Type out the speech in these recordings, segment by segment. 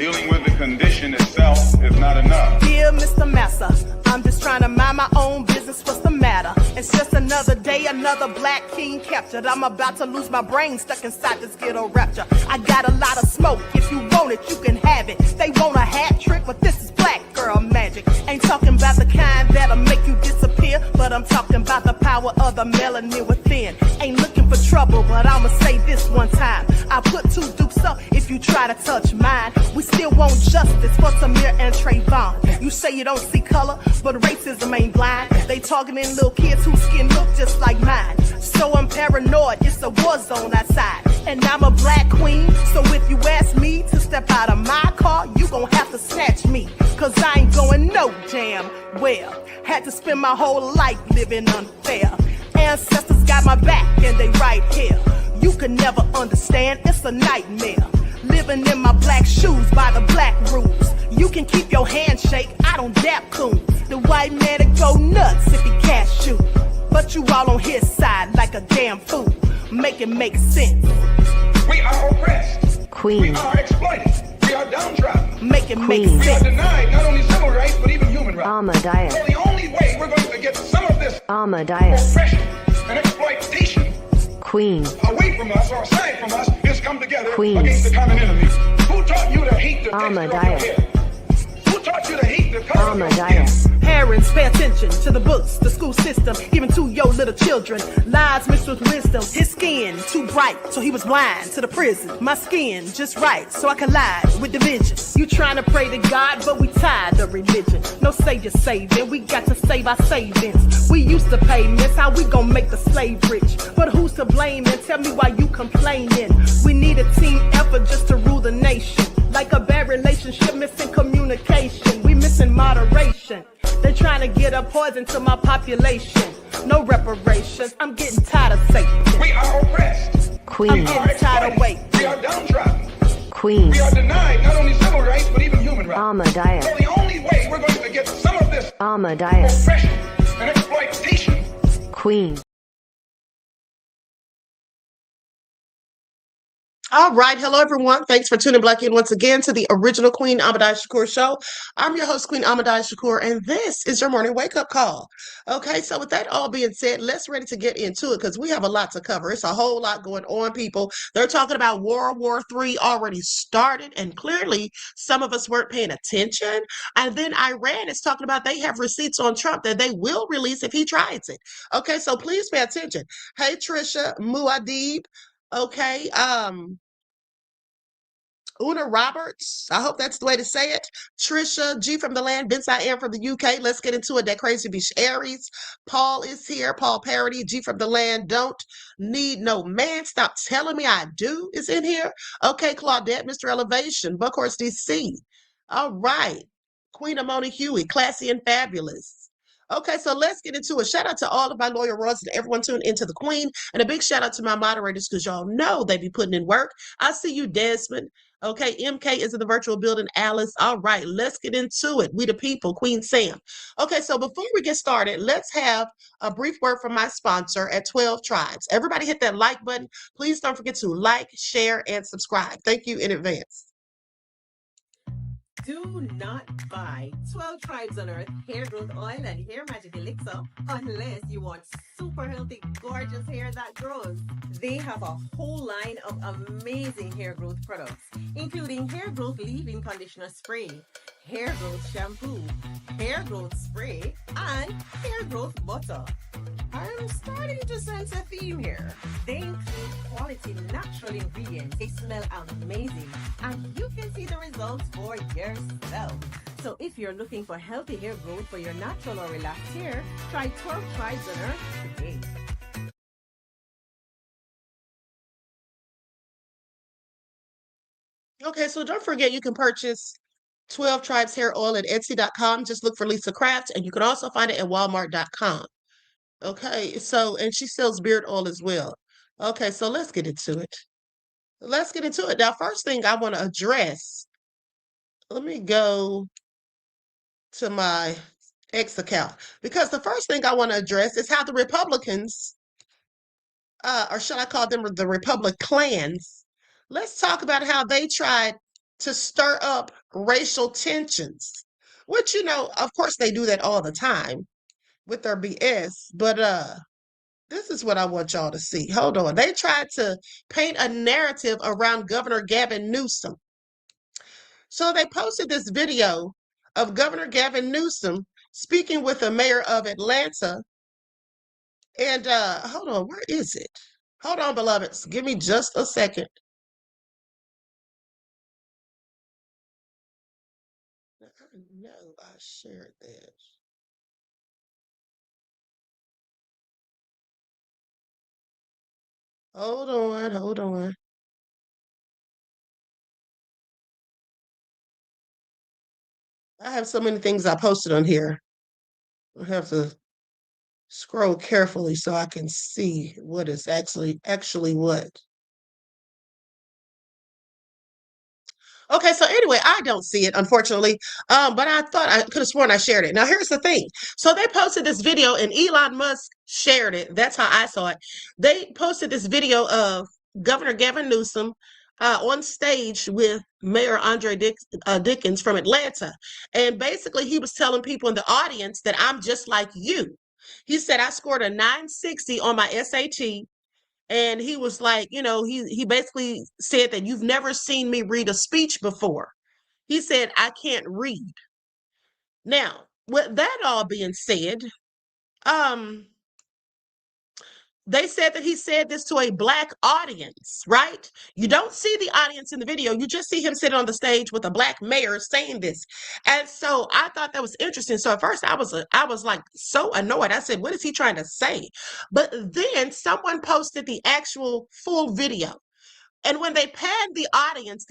Dealing with the condition itself is not enough. Dear Mr. Massa, I'm just trying to mind my own business. What's the matter? It's just another day, another black king captured. I'm about to lose my brain, stuck inside this ghetto rapture. I got a lot of smoke. If you want it, you can have it. They want a hat trick, but this is black girl magic. Ain't talking about the kind that'll make you disappear, but I'm talking about the power of the melanin within. Ain't looking for trouble, but I'ma say this one time. I put 2 dukes up if you try to touch mine. We still want justice for Samir and Trayvon. You say you don't see color, but racism ain't blind. They targeting little kids whose skin look just like mine. So I'm paranoid, it's a war zone outside. And I'm a black queen, so if you ask me to step out of my car, you gon' have to snatch me. Cause I ain't going no damn well. Had to spend my whole life living unfair. Ancestors got my back and they right here. You can never understand, it's a nightmare. Living in my black shoes by the black rules. You can keep your handshake, I don't dap coons. The white man that go nuts if he cash you. But you all on his side like a damn fool. Make it make sense. We are oppressed. Queen. We are exploited. We are downtrodden. Make it make We are sense. denied not only civil rights, but even human rights. Ahmadiyyah. So the only way we're going to get some of this Ahmadiyyah. oppression and exploitation Queen. away from us or aside from us is come together Queens. against the common enemy. Who taught you to hate the texture of your Ahmadiyyah. hair? Who taught you to hate the color of your skin? Ahmadiyyah. Parents, pay attention to the books, the school system, even to your little children. Lies mixed with wisdom. His skin too bright, so he was blind to the prison. My skin just right, so I collide with division. You trying to pray to God, but we tired of religion. No savior saving, we got to save our savings. We used to pay miss, how we gon' make the slave rich? But who's to blame, and tell me why you complaining? We need a team effort just to rule the nation. Like a bad relationship, missing communication. We missing moderation. They trying to get a poison to my population. No reparations. I'm getting tired of Satan. We are oppressed. I'm Queen. getting tired of waiting. We are downtrodden. Queen. We are denied not only civil rights, but even human rights. Ahmadiyyah. So the only way we're going to get some of this Ahmadiyyah. oppression and exploitation. Queen. All right. Hello, everyone. Thanks for tuning back in once again to the original Queen Ahmadiyyah Shakur show. I'm your host, Queen Ahmadiyyah Shakur, and this is your morning wake-up call. Okay, so with that all being said, let's ready to get into it because we have a lot to cover. It's a whole lot going on, people. They're talking about World War III already started, and clearly some of us weren't paying attention. And then Iran is talking about they have receipts on Trump that they will release if he tries it. Okay, so please pay attention. Hey, Trisha Muad'Dib. Okay, Una Roberts, I hope that's the way to say it. Trisha G from the land, Vince I am from the UK. Let's get into it. That crazy beach Aries. Paul is here. Paul Parody, G from the land. Don't need no man. Stop telling me I do is in here. Okay, Claudette, Mr. Elevation, Buckhorse DC. All right. Queen Amoni Huey, classy and fabulous. Okay, so let's get into it. Shout out to all of my loyal royals and everyone tuned into the Queen. And a big shout out to my moderators because y'all know they be putting in work. I see you, Desmond. Okay, MK is in the virtual building. Alice, all right, let's get into it. We the people, Queen Sam. Okay, so before we get started, let's have a brief word from my sponsor at 12 Tribes. Everybody hit that like button. Please don't forget to like, share, and subscribe. Thank you in advance. Do not buy 12 Tribes on Earth hair growth oil and hair magic elixir unless you want super healthy, gorgeous hair that grows. They have a whole line of amazing hair growth products, including hair growth leave-in conditioner spray, hair growth shampoo, hair growth spray, and hair growth butter. I'm starting to sense a theme here. They include quality natural ingredients. They smell amazing, and you can see the results for yourself. So if you're looking for healthy hair growth for your natural or relaxed hair, try 12 Tribes on Earth today. Okay, so don't forget you can purchase 12 Tribes hair oil at Etsy.com. Just look for Lisa Craft, and you can also find it at Walmart.com. Okay, so, and she sells beard oil as well. Okay, so let's get into it. Let's get into it. Now, first thing I want to address, let me go to my X account, because the first thing I want to address is how the Republicans, or should I call them the Republicans, let's talk about how they tried to stir up racial tensions, which, of course they do that all the time with their BS. But this is what I want y'all to see. Hold on. They tried to paint a narrative around Governor Gavin Newsom. So they posted this video of Governor Gavin Newsom speaking with the mayor of Atlanta. And hold on, where is it? Hold on, beloveds. Give me just a second. I know I shared that. Hold on, hold on. I have so many things I posted on here. I have to scroll carefully so I can see what is actually what. Okay, so anyway, I don't see it, unfortunately. But I thought I could have sworn I shared it. Now, here's the thing. So they posted this video and Elon Musk shared it. That's how I saw it. They posted this video of Governor Gavin Newsom on stage with Mayor Dickens from Atlanta. And basically, he was telling people in the audience that I'm just like you. He said, I scored a 960 on my SAT. And he was like, he basically said that you've never seen me read a speech before. He said, I can't read. Now, with that all being said, they said that he said this to a Black audience, right? You don't see the audience in the video. You just see him sitting on the stage with a Black mayor saying this. And so I thought that was interesting. So at first I was like so annoyed. I said, what is he trying to say? But then someone posted the actual full video. And when they panned the audience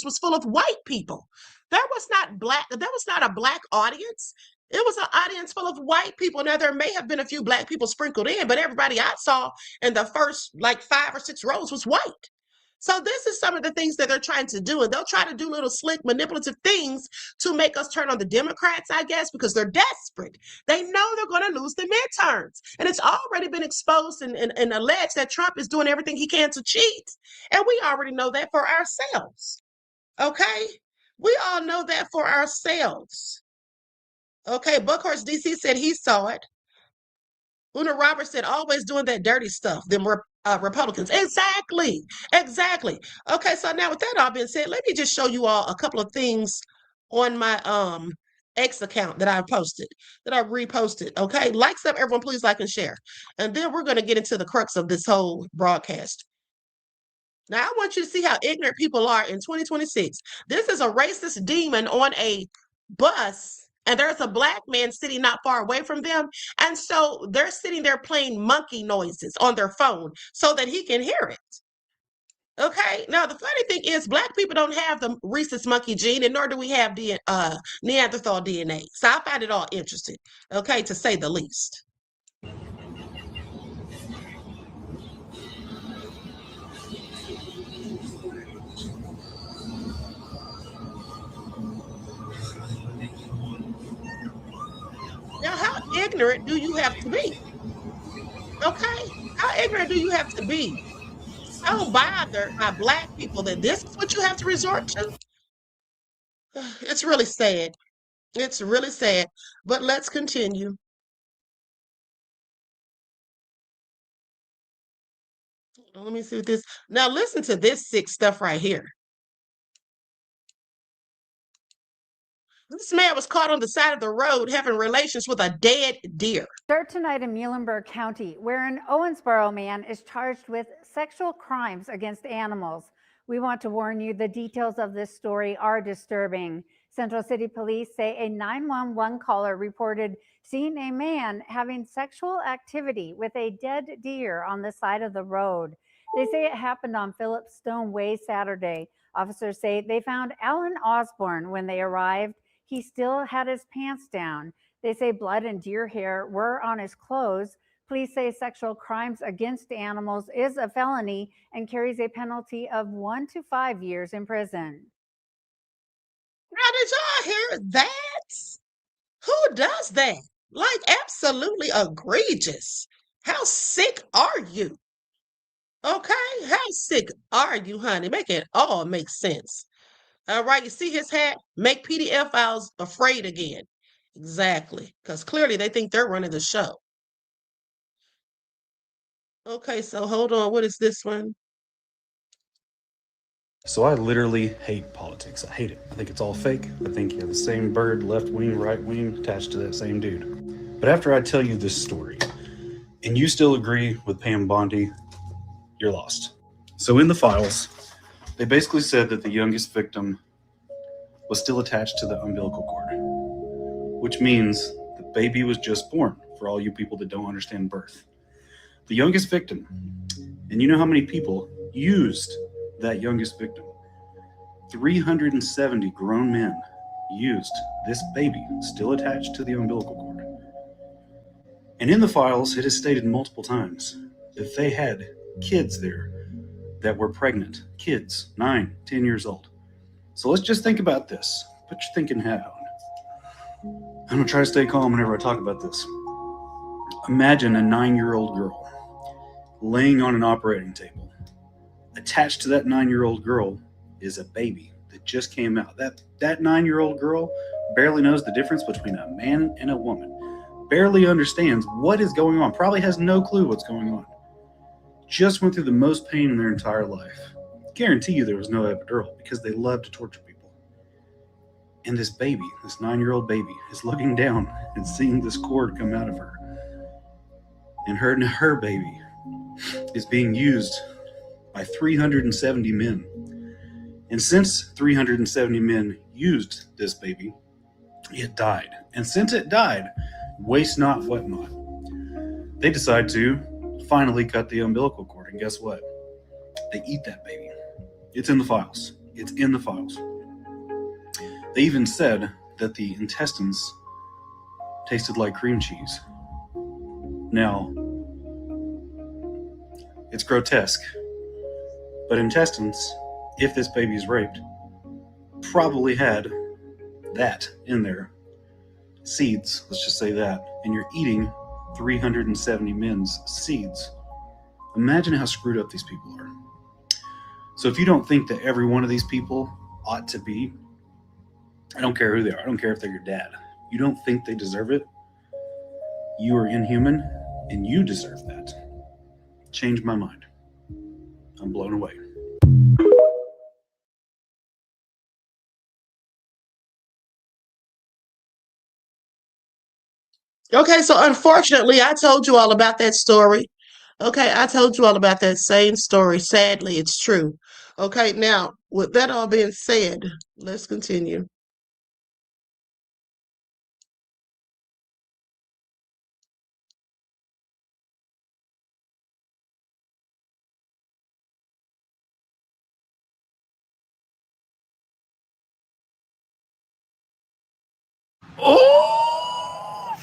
was full of white people. There was not a Black audience. It was an audience full of white people. Now, there may have been a few Black people sprinkled in, but everybody I saw in the first like 5 or 6 rows was white. So this is some of the things that they're trying to do. And they'll try to do little slick manipulative things to make us turn on the Democrats, I guess, because they're desperate. They know they're going to lose the midterms. And it's already been exposed and alleged that Trump is doing everything he can to cheat. And we already know that for ourselves. Okay? We all know that for ourselves. Okay, Buckhorse DC said he saw it. Una Roberts said, always doing that dirty stuff, them Republicans. Exactly. Okay, so now with that all being said, let me just show you all a couple of things on my X account that I posted, that I reposted. Okay, likes up, everyone, please like and share. And then we're going to get into the crux of this whole broadcast. Now, I want you to see how ignorant people are in 2026. This is a racist demon on a bus, and there's a Black man sitting not far away from them. And so they're sitting there playing monkey noises on their phone so that he can hear it. Okay. Now, the funny thing is, Black people don't have the rhesus monkey gene, and nor do we have the Neanderthal DNA. So I find it all interesting, okay, to say the least. Now, how ignorant do you have to be? Okay? How ignorant do you have to be? So bothered by Black people that this is what you have to resort to? It's really sad. It's really sad. But let's continue. Let me see what this. Now, listen to this sick stuff right here. This man was caught on the side of the road having relations with a dead deer. Start tonight in Muhlenberg County, where an Owensboro man is charged with sexual crimes against animals. We want to warn you, the details of this story are disturbing. Central City Police say a 911 caller reported seeing a man having sexual activity with a dead deer on the side of the road. They say it happened on Philip Stone Way Saturday. Officers say they found Alan Osborne when they arrived. He still had his pants down. They say blood and deer hair were on his clothes. Police say sexual crimes against animals is a felony and carries a penalty of 1 to 5 years in prison. Now, did y'all hear that? Who does that? Like, absolutely egregious. How sick are you? Okay, how sick are you, honey? Make it all make sense. All right, you see his hat? Make PDF files afraid again. Exactly, because clearly they think they're running the show. Okay, so hold on. What is this one? So I literally hate politics. I hate it. I think it's all fake. I think you have the same bird, left wing, right wing, attached to that same dude. But after I tell you this story, and you still agree with Pam Bondi, you're lost. So in the files, they basically said that the youngest victim was still attached to the umbilical cord, which means the baby was just born, for all you people that don't understand birth. The youngest victim, and you know how many people used that youngest victim? 370 grown men used this baby still attached to the umbilical cord. And in the files, it is stated multiple times that they had kids there that were pregnant, kids, 9, 10 years old. So let's just think about this. Put your thinking hat on. I'm gonna try to stay calm whenever I talk about this. Imagine a 9-year-old girl laying on an operating table. Attached to that 9-year-old girl is a baby that just came out. That 9-year-old girl barely knows the difference between a man and a woman. Barely understands what is going on. Probably has no clue what's going on. Just went through the most pain in their entire life. Guarantee you there was no epidural because they love to torture people. And this baby, this 9-year-old baby, is looking down and seeing this cord come out of her. And her baby is being used by 370 men. And since 370 men used this baby, it died. And since it died, waste not, what not, they decide to finally cut the umbilical cord. And guess what? They eat that baby. It's in the files. It's in the files. They even said that the intestines tasted like cream cheese. Now, it's grotesque, but intestines, if this baby is raped, probably had that in there. Seeds, let's just say that. And you're eating 370 men's seeds. Imagine how screwed up these people are. So if you don't think that every one of these people ought to be, I don't care who they are, I don't care if they're your dad, you don't think they deserve it, you are inhuman and you deserve that. Change my mind. I'm blown away. Okay, so unfortunately, I told you all about that story. Okay, I told you all about that same story. Sadly, it's true. Okay, now, with that all being said, let's continue. Oh,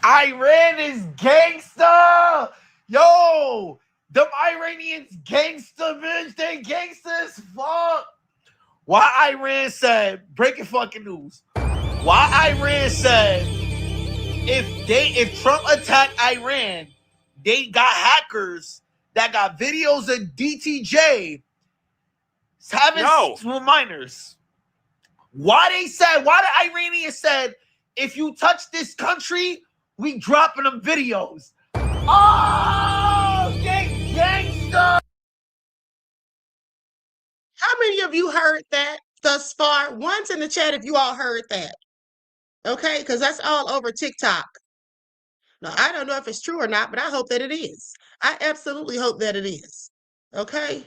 Iran is gangsta. Yo, them Iranians gangsta, bitch. They gangsta as fuck. Why Iran said, breaking fucking news. Why Iran said if Trump attacked Iran, they got hackers that got videos of DTJ having with minors. Why the Iranians said, if you touch this country, we dropping them videos. Oh, they gangsta. How many of you heard that thus far? Once in the chat if you all heard that. Okay, because that's all over TikTok. Now, I don't know if it's true or not, but I hope that it is. I absolutely hope that it is. Okay?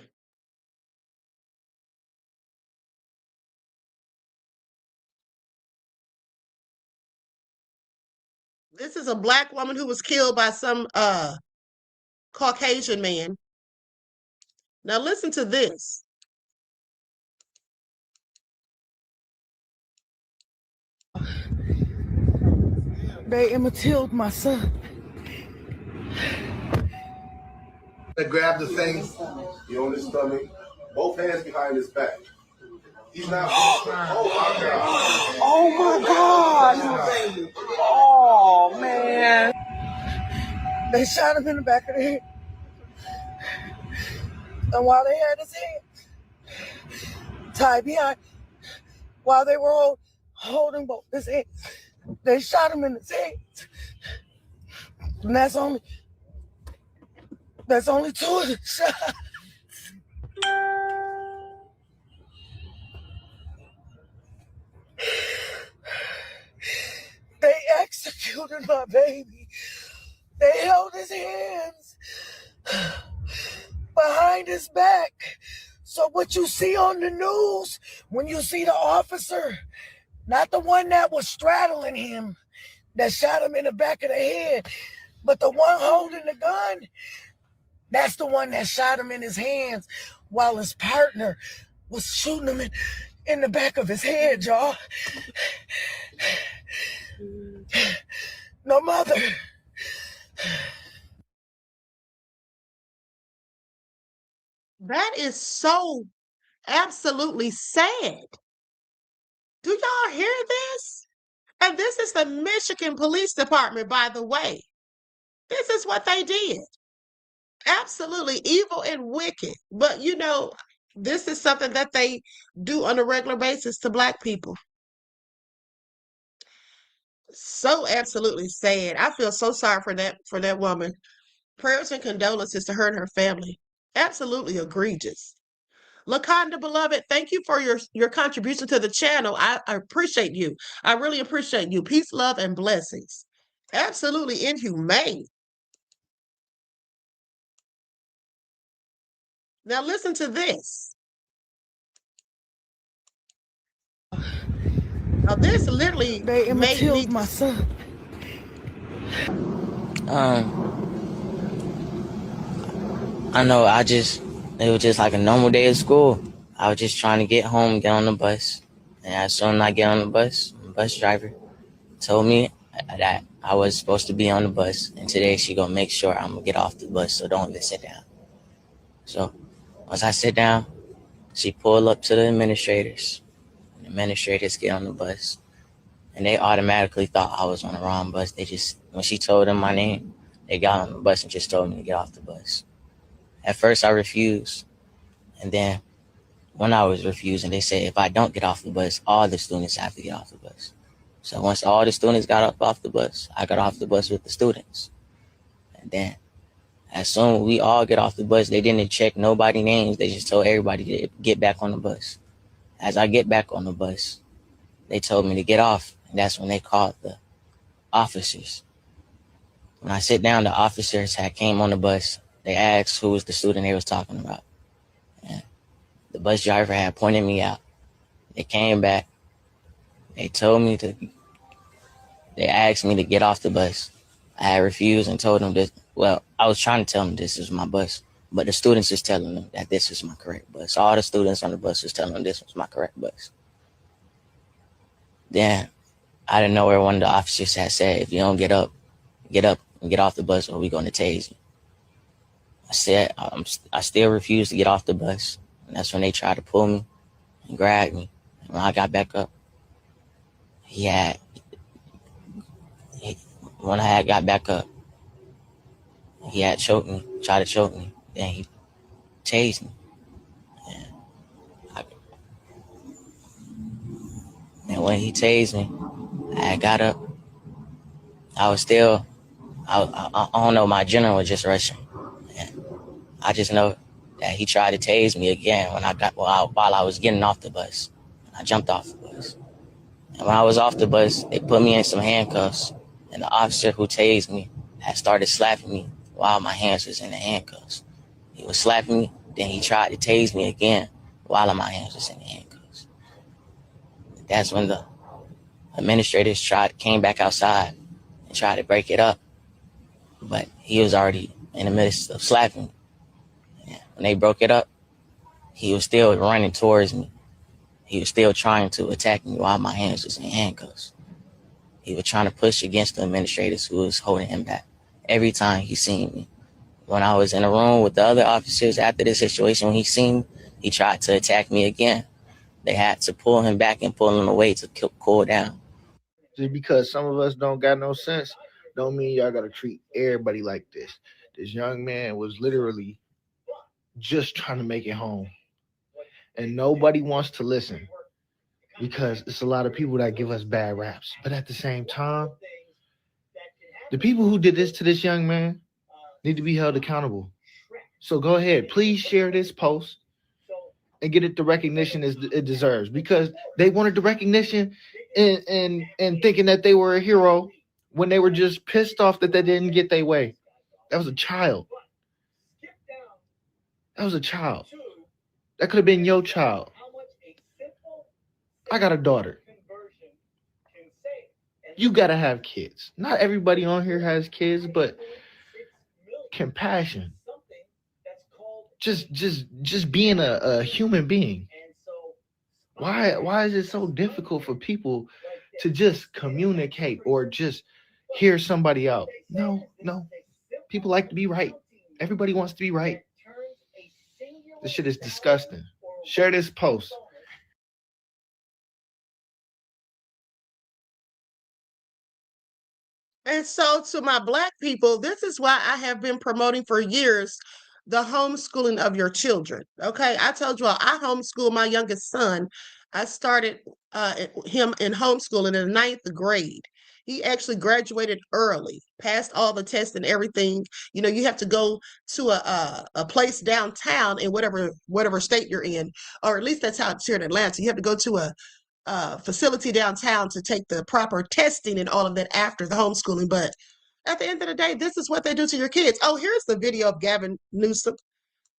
This is a black woman who was killed by some Caucasian man. Now listen to this. They Emmett my son. Grab the face, you on his stomach, both hands behind his back. He's not. Oh my God! Oh man! They shot him in the back of the head, and while they had his head, tied behind while they were all holding both his hands. They shot him in his hands. And that's only two of the shots. They executed my baby. They held his hands behind his back. So what you see on the news, when you see the officer, not the one that was straddling him, that shot him in the back of the head, but the one holding the gun, that's the one that shot him in his hands while his partner was shooting him in the back of his head, y'all. No mother. That is so absolutely sad. Do y'all hear this? And this is the Michigan Police Department, by the way. This is what they did. Absolutely evil and wicked. But you know, this is something that they do on a regular basis to Black people. So absolutely sad. I feel so sorry for that woman. Prayers and condolences to her and her family. Absolutely egregious. Lakonda, beloved, thank you for your contribution to the channel. I appreciate you. I really appreciate you. Peace, love, and blessings. Absolutely inhumane. Now listen to this. Now this literally They made me my son. I know, it was just like a normal day at school. I was just trying to get home, get on the bus. And as soon as I get on the bus driver told me that I was supposed to be on the bus. And today she gonna make sure I'm gonna get off the bus, so don't even sit down. So once I sit down, she pulled up to the administrators. The administrators get on the bus. And they automatically thought I was on the wrong bus. When she told them my name, they got on the bus and just told me to get off the bus. At first I refused. And then when I was refusing, they said if I don't get off the bus, all the students have to get off the bus. So once all the students got up off the bus, I got off the bus with the students. And then as soon as we all get off the bus, they didn't check nobody's names. They just told everybody to get back on the bus. As I get back on the bus, they told me to get off. And that's when they called the officers. When I sit down, the officers had came on the bus. They asked who was the student they was talking about. And the bus driver had pointed me out. They came back. They asked me to get off the bus. I had refused and told them this. Well, I was trying to tell them this is my bus, but the students is telling them that this is my correct bus. All the students on the bus was telling them this was my correct bus. Then, out of nowhere, one of the officers had said, if you don't get up and get off the bus or we're going to tase you. I said, I still refused to get off the bus. And that's when they tried to pull me and grab me. And when I got back up, when I had got back up, he had choked me, tried to choke me. Then he tased me. And when he tased me, I got up. I was still, I don't know, my adrenaline was just rushing. And I just know that he tried to tase me again while I was getting off the bus. I jumped off the bus. And when I was off the bus, they put me in some handcuffs. And the officer who tased me had started slapping me while my hands was in the handcuffs. He was slapping me, then he tried to tase me again while my hands was in the handcuffs. That's when the administrators came back outside and tried to break it up. But he was already in the midst of slapping me. And when they broke it up, he was still running towards me. He was still trying to attack me while my hands was in handcuffs. He was trying to push against the administrators who was holding him back every time he seen me. When I was in a room with the other officers after this situation, when he seen me, he tried to attack me again. They had to pull him back and pull him away to cool down. Just because some of us don't got no sense, don't mean y'all gotta treat everybody like this. This young man was literally just trying to make it home. and nobody wants to listen because it's a lot of people that give us bad raps. But at the same time, the people who did this to this young man need to be held accountable. So go ahead, please share this post and get it the recognition it deserves, because they wanted the recognition and thinking that they were a hero when they were just pissed off that they didn't get their way. That was a child. That was a child. That could have been your child. I got a daughter. You gotta have kids. Not everybody on here has kids, but compassion. Just being a human being. Why is it so difficult for people to just communicate or just hear somebody out? No. People like to be right. Everybody wants to be right. This shit is disgusting. Share this post. And so, to my Black people, this is why I have been promoting for years the homeschooling of your children. Okay, I told you all, I homeschool my youngest son. I started him in homeschooling in the ninth grade. He actually graduated early, passed all the tests and everything. You know, you have to go to a place downtown in whatever state you're in, or at least that's how it's here in Atlanta. You have to go to a facility downtown to take the proper testing and all of that after the homeschooling. But at the end of the day, this is what they do to your kids. Oh, here's the video of Gavin Newsom.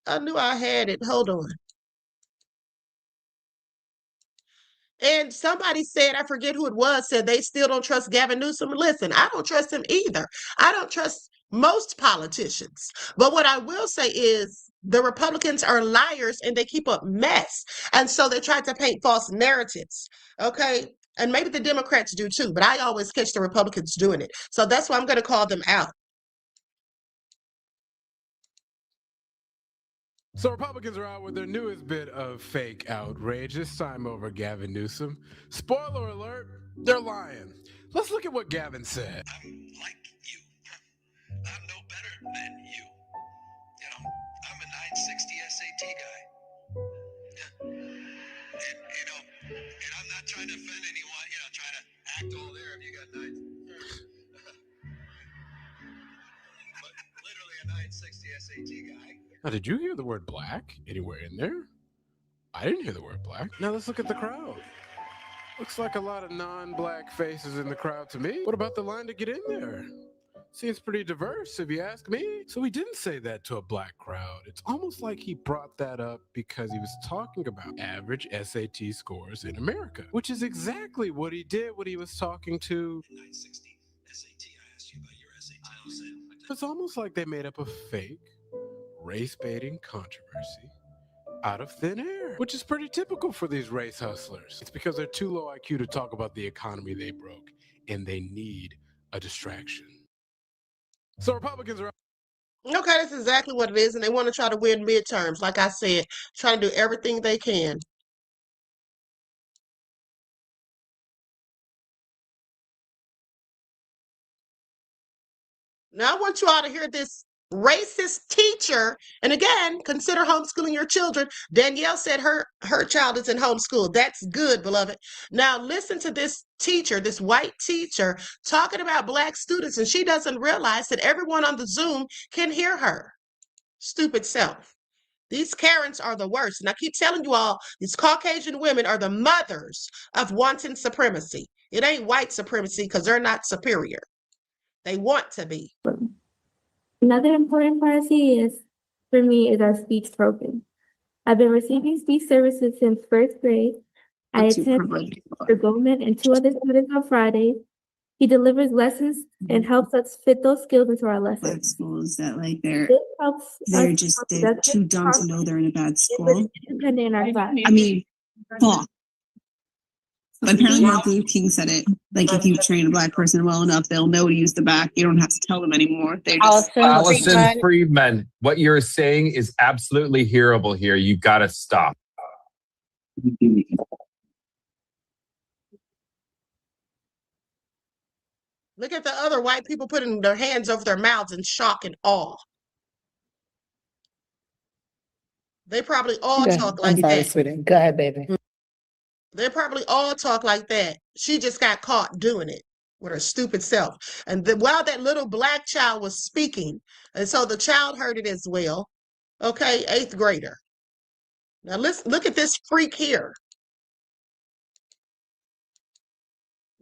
I knew I had it. Hold on. And somebody said, I forget who it was, said they still don't trust Gavin Newsom. Listen, I don't trust him either. I don't trust most politicians. But what I will say is the Republicans are liars and they keep up mess. And so they try to paint false narratives. Okay. And maybe the Democrats do too, but I always catch the Republicans doing it. So that's why I'm going to call them out. So Republicans are out with their newest bit of fake outrage, this time over Gavin Newsom. Spoiler alert, they're lying. Let's look at what Gavin said. I'm like you. I'm no better than you. You know, I'm a 960 SAT guy. Yeah. And I'm not trying to offend anyone, trying to act all there if you got nine. But literally a 960 SAT guy. Now, did you hear the word black anywhere in there? I didn't hear the word black. Now let's look at the crowd. Looks like a lot of non-black faces in the crowd to me. What about the line to get in there? Seems pretty diverse, if you ask me. So he didn't say that to a black crowd. It's almost like he brought that up because he was talking about average SAT scores in America, which is exactly what he did when he was talking to 960 SAT. I asked you about your SAT. It's almost like they made up a fake race-baiting controversy out of thin air, which is pretty typical for these race hustlers. It's because they're too low IQ to talk about the economy they broke, and they need a distraction. So Republicans are... Okay, that's exactly what it is, and they want to try to win midterms. Like I said, trying to do everything they can. Now, I want you all to hear this racist teacher. And again, consider homeschooling your children. Danielle said her child is in homeschool. That's good, beloved. Now, listen to this teacher, this white teacher, talking about black students, and she doesn't realize that everyone on the Zoom can hear her. Stupid self. These Karens are the worst. And I keep telling you all, these Caucasian women are the mothers of wanton supremacy. It ain't white supremacy because they're not superior. They want to be. Another important part of CES for me is our speech program. I've been receiving speech services since first grade. I attend Mr. Goldman and 2 other students on Fridays. He delivers lessons and helps us fit those skills into our lessons. Black schools that like they're they're too dumb to know they're in a bad school. Independent in our class. I mean, fuck. But apparently Martin Luther King said it. Like, if you train a black person well enough, they'll know to use the back. You don't have to tell them anymore. They just Allison Friedman, what you're saying is absolutely hearable here. You've got to stop. Look at the other white people putting their hands over their mouths in shock and awe. They probably all Go talk ahead. I'm like sorry, that. sweetie. Go ahead, baby. They probably all talk like that. She just got caught doing it with her stupid self. And while that little black child was speaking, and so the child heard it as well. Okay, 8th grader. Now let's look at this freak here.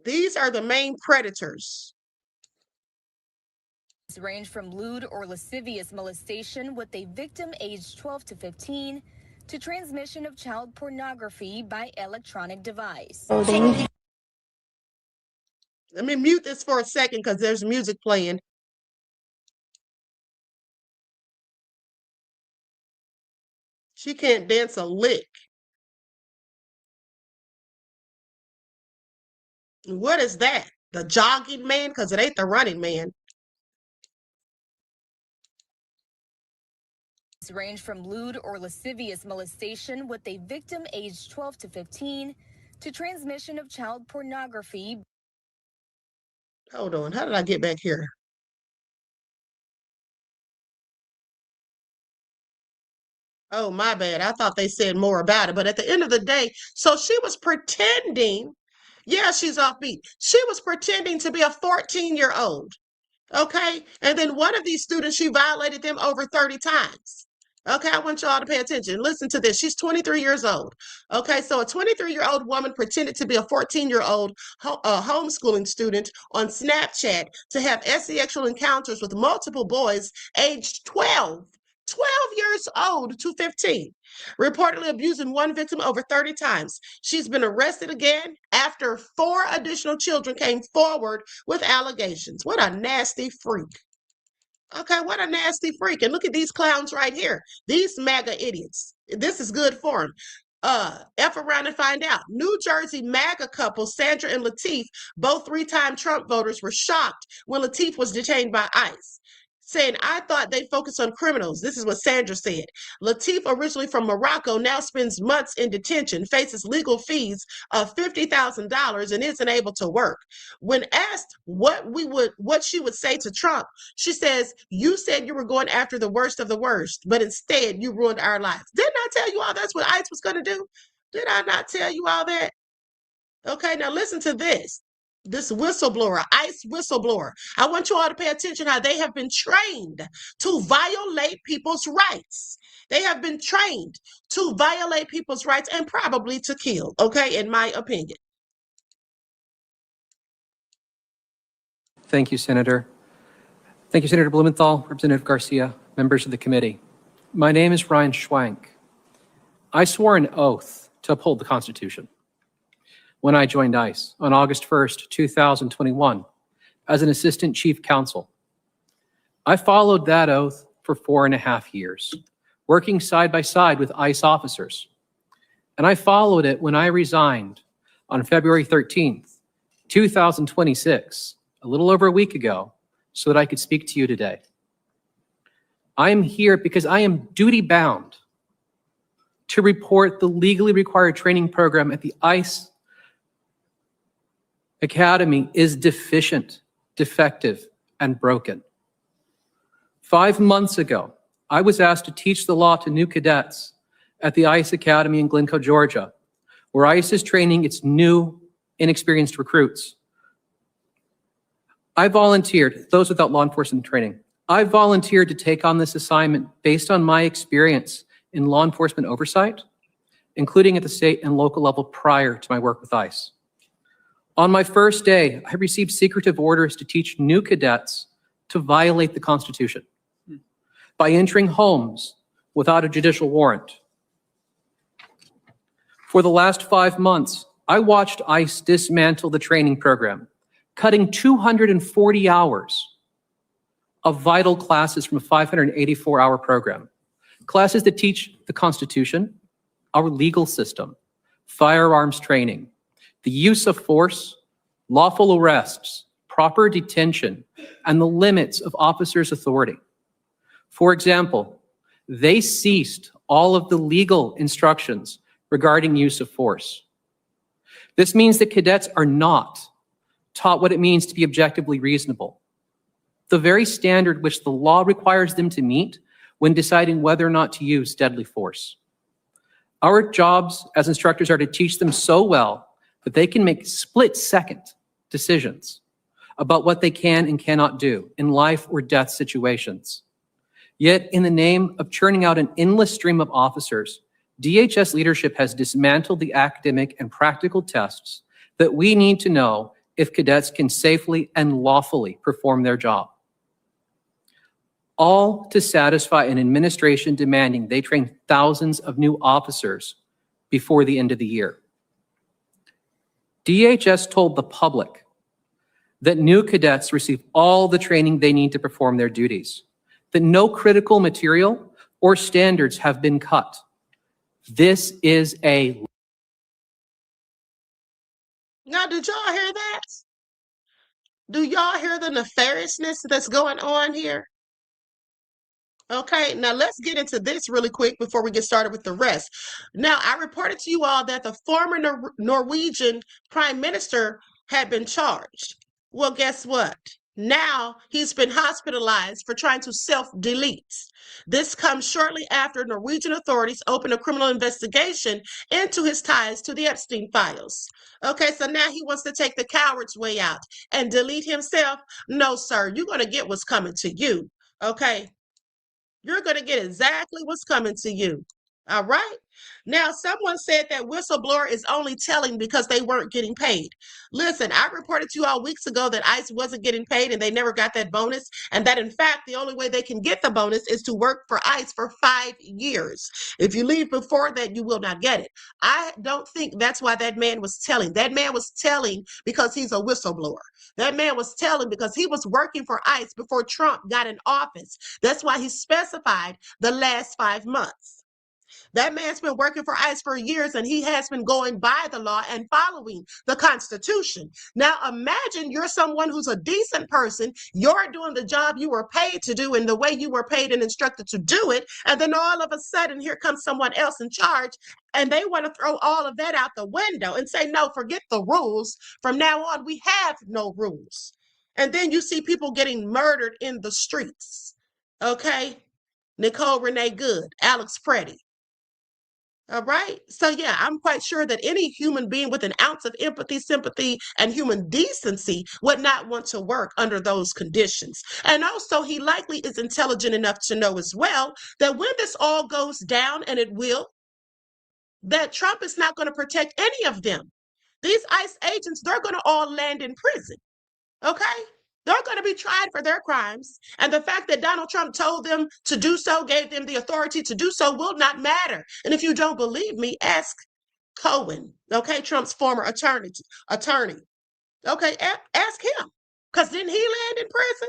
These are the main predators. Range from lewd or lascivious molestation with a victim aged 12 to 15 to transmission of child pornography by electronic device. Let me mute this for a second because there's music playing. She can't dance a lick. What is that? The jogging man? Because it ain't the running man. Range from lewd or lascivious molestation with a victim aged 12 to 15 to transmission of child pornography. Hold on. How did I get back here? Oh, my bad. I thought they said more about it. But at the end of the day, so she was pretending. Yeah, she's offbeat. She was pretending to be a 14-year-old. Okay. And then one of these students, she violated them over 30 times. Okay, I want y'all to pay attention. Listen to this. She's 23 years old. Okay, so a 23-year-old woman pretended to be a 14-year-old homeschooling student on Snapchat to have sexual encounters with multiple boys aged 12 years old to 15, reportedly abusing one victim over 30 times. She's been arrested again after 4 additional children came forward with allegations. What a nasty freak. Okay, what a nasty freak. And look at these clowns right here. These MAGA idiots. This is good for them. F around and find out. New Jersey MAGA couple Sandra and Lateef, both 3-time Trump voters, were shocked when Lateef was detained by ICE, saying, "I thought they focused on criminals." This is what Sandra said. Lateef, originally from Morocco, now spends months in detention, faces legal fees of $50,000, and isn't able to work. When asked what she would say to Trump, she says, "You said you were going after the worst of the worst, but instead you ruined our lives." Didn't I tell you all that's what ICE was going to do? Did I not tell you all that? Okay, now listen to this. This whistleblower, ICE whistleblower. I want you all to pay attention how they have been trained to violate people's rights. They have been trained to violate people's rights and probably to kill, okay, in my opinion. Thank you, Senator. Thank you, Senator Blumenthal, Representative Garcia, members of the committee. My name is Ryan Schwank. I swore an oath to uphold the Constitution when I joined ICE on August 1st, 2021, as an assistant chief counsel. I followed that oath for 4.5 years, working side by side with ICE officers. And I followed it when I resigned on February 13th, 2026, a little over a week ago, so that I could speak to you today. I am here because I am duty-bound to report the legally required training program at the ICE Academy is deficient, defective, and broken. 5 months ago, I was asked to teach the law to new cadets at the ICE Academy in Glencoe, Georgia, where ICE is training its new, inexperienced recruits. I volunteered, those without law enforcement training, I volunteered to take on this assignment based on my experience in law enforcement oversight, including at the state and local level prior to my work with ICE. On my first day, I received secretive orders to teach new cadets to violate the Constitution by entering homes without a judicial warrant. For the last 5 months, I watched ICE dismantle the training program, cutting 240 hours of vital classes from a 584-hour program. Classes that teach the Constitution, our legal system, firearms training, the use of force, lawful arrests, proper detention, and the limits of officers' authority. For example, they ceased all of the legal instructions regarding use of force. This means that cadets are not taught what it means to be objectively reasonable, the very standard which the law requires them to meet when deciding whether or not to use deadly force. Our jobs as instructors are to teach them so well that they can make split-second decisions about what they can and cannot do in life or death situations. Yet, in the name of churning out an endless stream of officers, DHS leadership has dismantled the academic and practical tests that we need to know if cadets can safely and lawfully perform their job. All to satisfy an administration demanding they train thousands of new officers before the end of the year. DHS told the public that new cadets receive all the training they need to perform their duties, that no critical material or standards have been cut. This is a... Now, did y'all hear that? Do y'all hear the nefariousness that's going on here? Okay, now let's get into this really quick before we get started with the rest. Now, I reported to you all that the former Norwegian Prime Minister had been charged. Well, guess what? Now he's been hospitalized for trying to self-delete. This comes shortly after Norwegian authorities opened a criminal investigation into his ties to the Epstein files. Okay, so now he wants to take the coward's way out and delete himself. No, sir, you're going to get what's coming to you. Okay, you're going to get exactly what's coming to you. All right. Now, someone said that whistleblower is only telling because they weren't getting paid. Listen, I reported to you all weeks ago that ICE wasn't getting paid and they never got that bonus. And that, in fact, the only way they can get the bonus is to work for ICE for 5 years. If you leave before that, you will not get it. I don't think that's why that man was telling. That man was telling because he's a whistleblower. That man was telling because he was working for ICE before Trump got in office. That's why he specified the last 5 months. That man's been working for ICE for years, and he has been going by the law and following the Constitution. Now, imagine you're someone who's a decent person. You're doing the job you were paid to do in the way you were paid and instructed to do it. And then all of a sudden, here comes someone else in charge, and they want to throw all of that out the window and say, no, forget the rules. From now on, we have no rules. And then you see people getting murdered in the streets. Okay? Nicole Renee Good, Alex Preddy. All right. So, yeah, I'm quite sure that any human being with an ounce of empathy, sympathy, and human decency would not want to work under those conditions. And also, he likely is intelligent enough to know as well that when this all goes down, and it will, that Trump is not going to protect any of them. These ICE agents, they're going to all land in prison. Okay? They're going to be tried for their crimes. And the fact that Donald Trump told them to do so, gave them the authority to do so, will not matter. And if you don't believe me, ask Cohen, okay, Trump's former attorney. Okay, ask him. Because didn't he land in prison?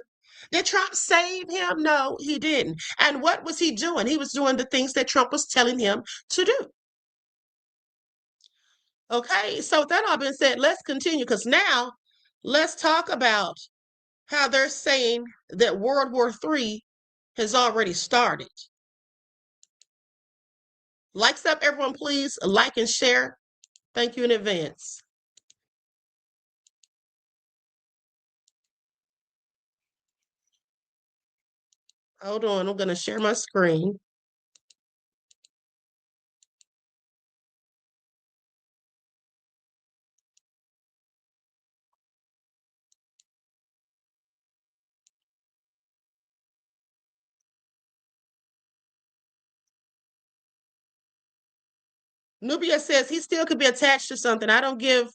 Did Trump save him? No, he didn't. And what was he doing? He was doing the things that Trump was telling him to do. Okay, so with that all being said, let's continue, because now let's talk about how they're saying that World War III has already started. Likes up, everyone, please. Like and share. Thank you in advance. Hold on, I'm going to share my screen. Nubia says he still could be attached to something. I don't give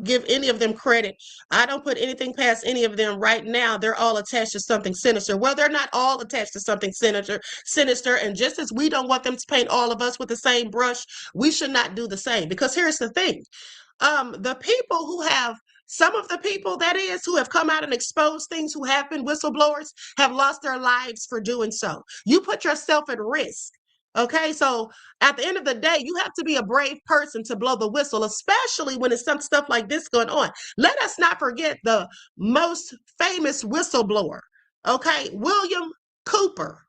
any of them credit. I don't put anything past any of them right now. They're all attached to something sinister. Well, they're not all attached to something sinister. And just as we don't want them to paint all of us with the same brush, we should not do the same. Because here's the thing. The people who have, some of the people, that is, who have come out and exposed things, who have been whistleblowers, have lost their lives for doing so. You put yourself at risk. Okay, so at the end of the day, you have to be a brave person to blow the whistle, especially when it's some stuff like this going on. Let us not forget the most famous whistleblower, okay, William Cooper.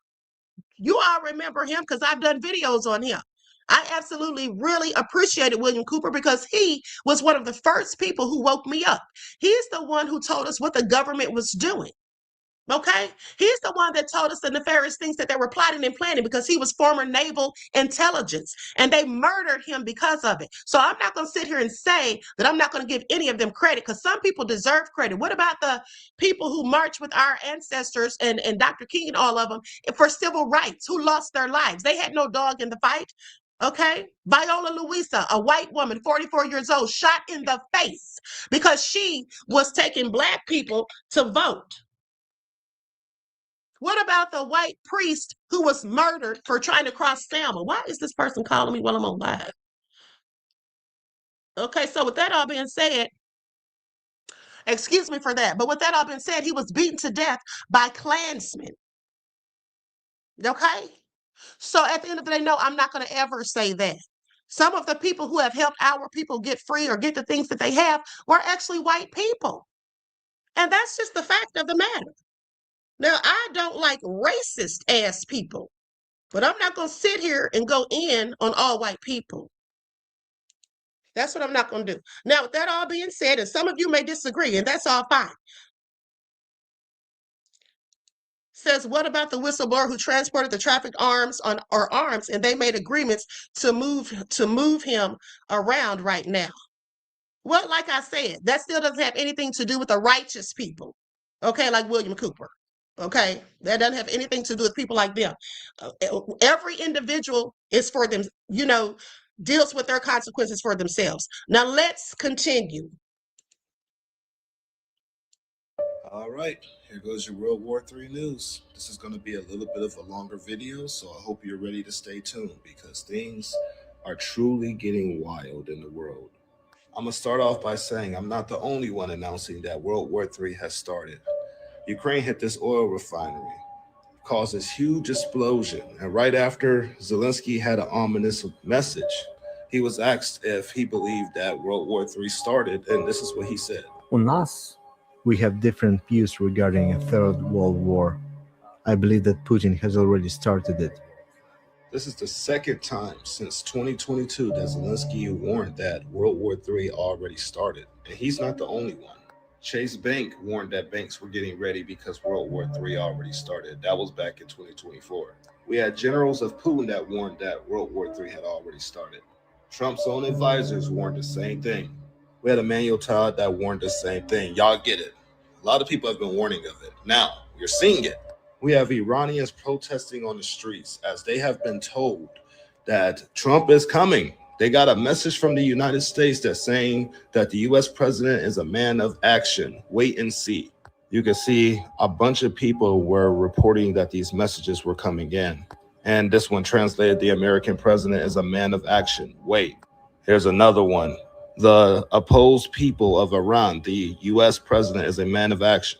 You all remember him because I've done videos on him. I absolutely really appreciated William Cooper because he was one of the first people who woke me up. He's the one who told us what the government was doing. Okay, he's the one that told us the nefarious things that they were plotting and planning because he was former naval intelligence and they murdered him because of it. So I'm not going to sit here and say that I'm not going to give any of them credit because some people deserve credit. What about the people who marched with our ancestors and Dr. King and all of them for civil rights who lost their lives? They had no dog in the fight. Okay, Viola Luisa, a white woman, 44 years old, shot in the face because she was taking Black people to vote. What about the white priest who was murdered for trying to cross Selma? Why is this person calling me while I'm on live? Okay, so with that all being said, excuse me for that, but with that all being said, he was beaten to death by Klansmen. Okay? So at the end of the day, no, I'm not going to ever say that. Some of the people who have helped our people get free or get the things that they have were actually white people. And that's just the fact of the matter. Now, I don't like racist ass people, but I'm not going to sit here and go in on all white people. That's what I'm not going to do. Now, with that all being said, and some of you may disagree, and that's all fine. Says, what about the whistleblower who transported the trafficked arms and they made agreements to move him around right now? Well, like I said, that still doesn't have anything to do with the righteous people. Okay, like William Cooper. Okay, that doesn't have anything to do with people like them. Every individual is for them, deals with their consequences for themselves. Now let's continue. All right, here goes your World War III news. This is going to be a little bit of a longer video, so I hope you're ready to stay tuned because things are truly getting wild in the world. I'm going to start off by saying I'm not the only one announcing that World War III has started. Ukraine hit this oil refinery, caused this huge explosion, and right after Zelensky had an ominous message, he was asked if he believed that World War III started, and this is what he said. On us, we have different views regarding a third world war. I believe that Putin has already started it. This is the second time since 2022 that Zelensky warned that World War III already started, and he's not the only one. Chase Bank warned that banks were getting ready because World War III already started. That was back in 2024. We had generals of Putin that warned that World War III had already started. Trump's own advisors warned the same thing. We had Emmanuel Todd that warned the same thing. Y'all get it. A lot of people have been warning of it. Now, you're seeing it. We have Iranians protesting on the streets as they have been told that Trump is coming. They got a message from the United States that's saying that the US president is a man of action. Wait and see. You can see a bunch of people were reporting that these messages were coming in. And this one translated, the American president is a man of action. Wait, here's another one. The opposed people of Iran, the US president is a man of action.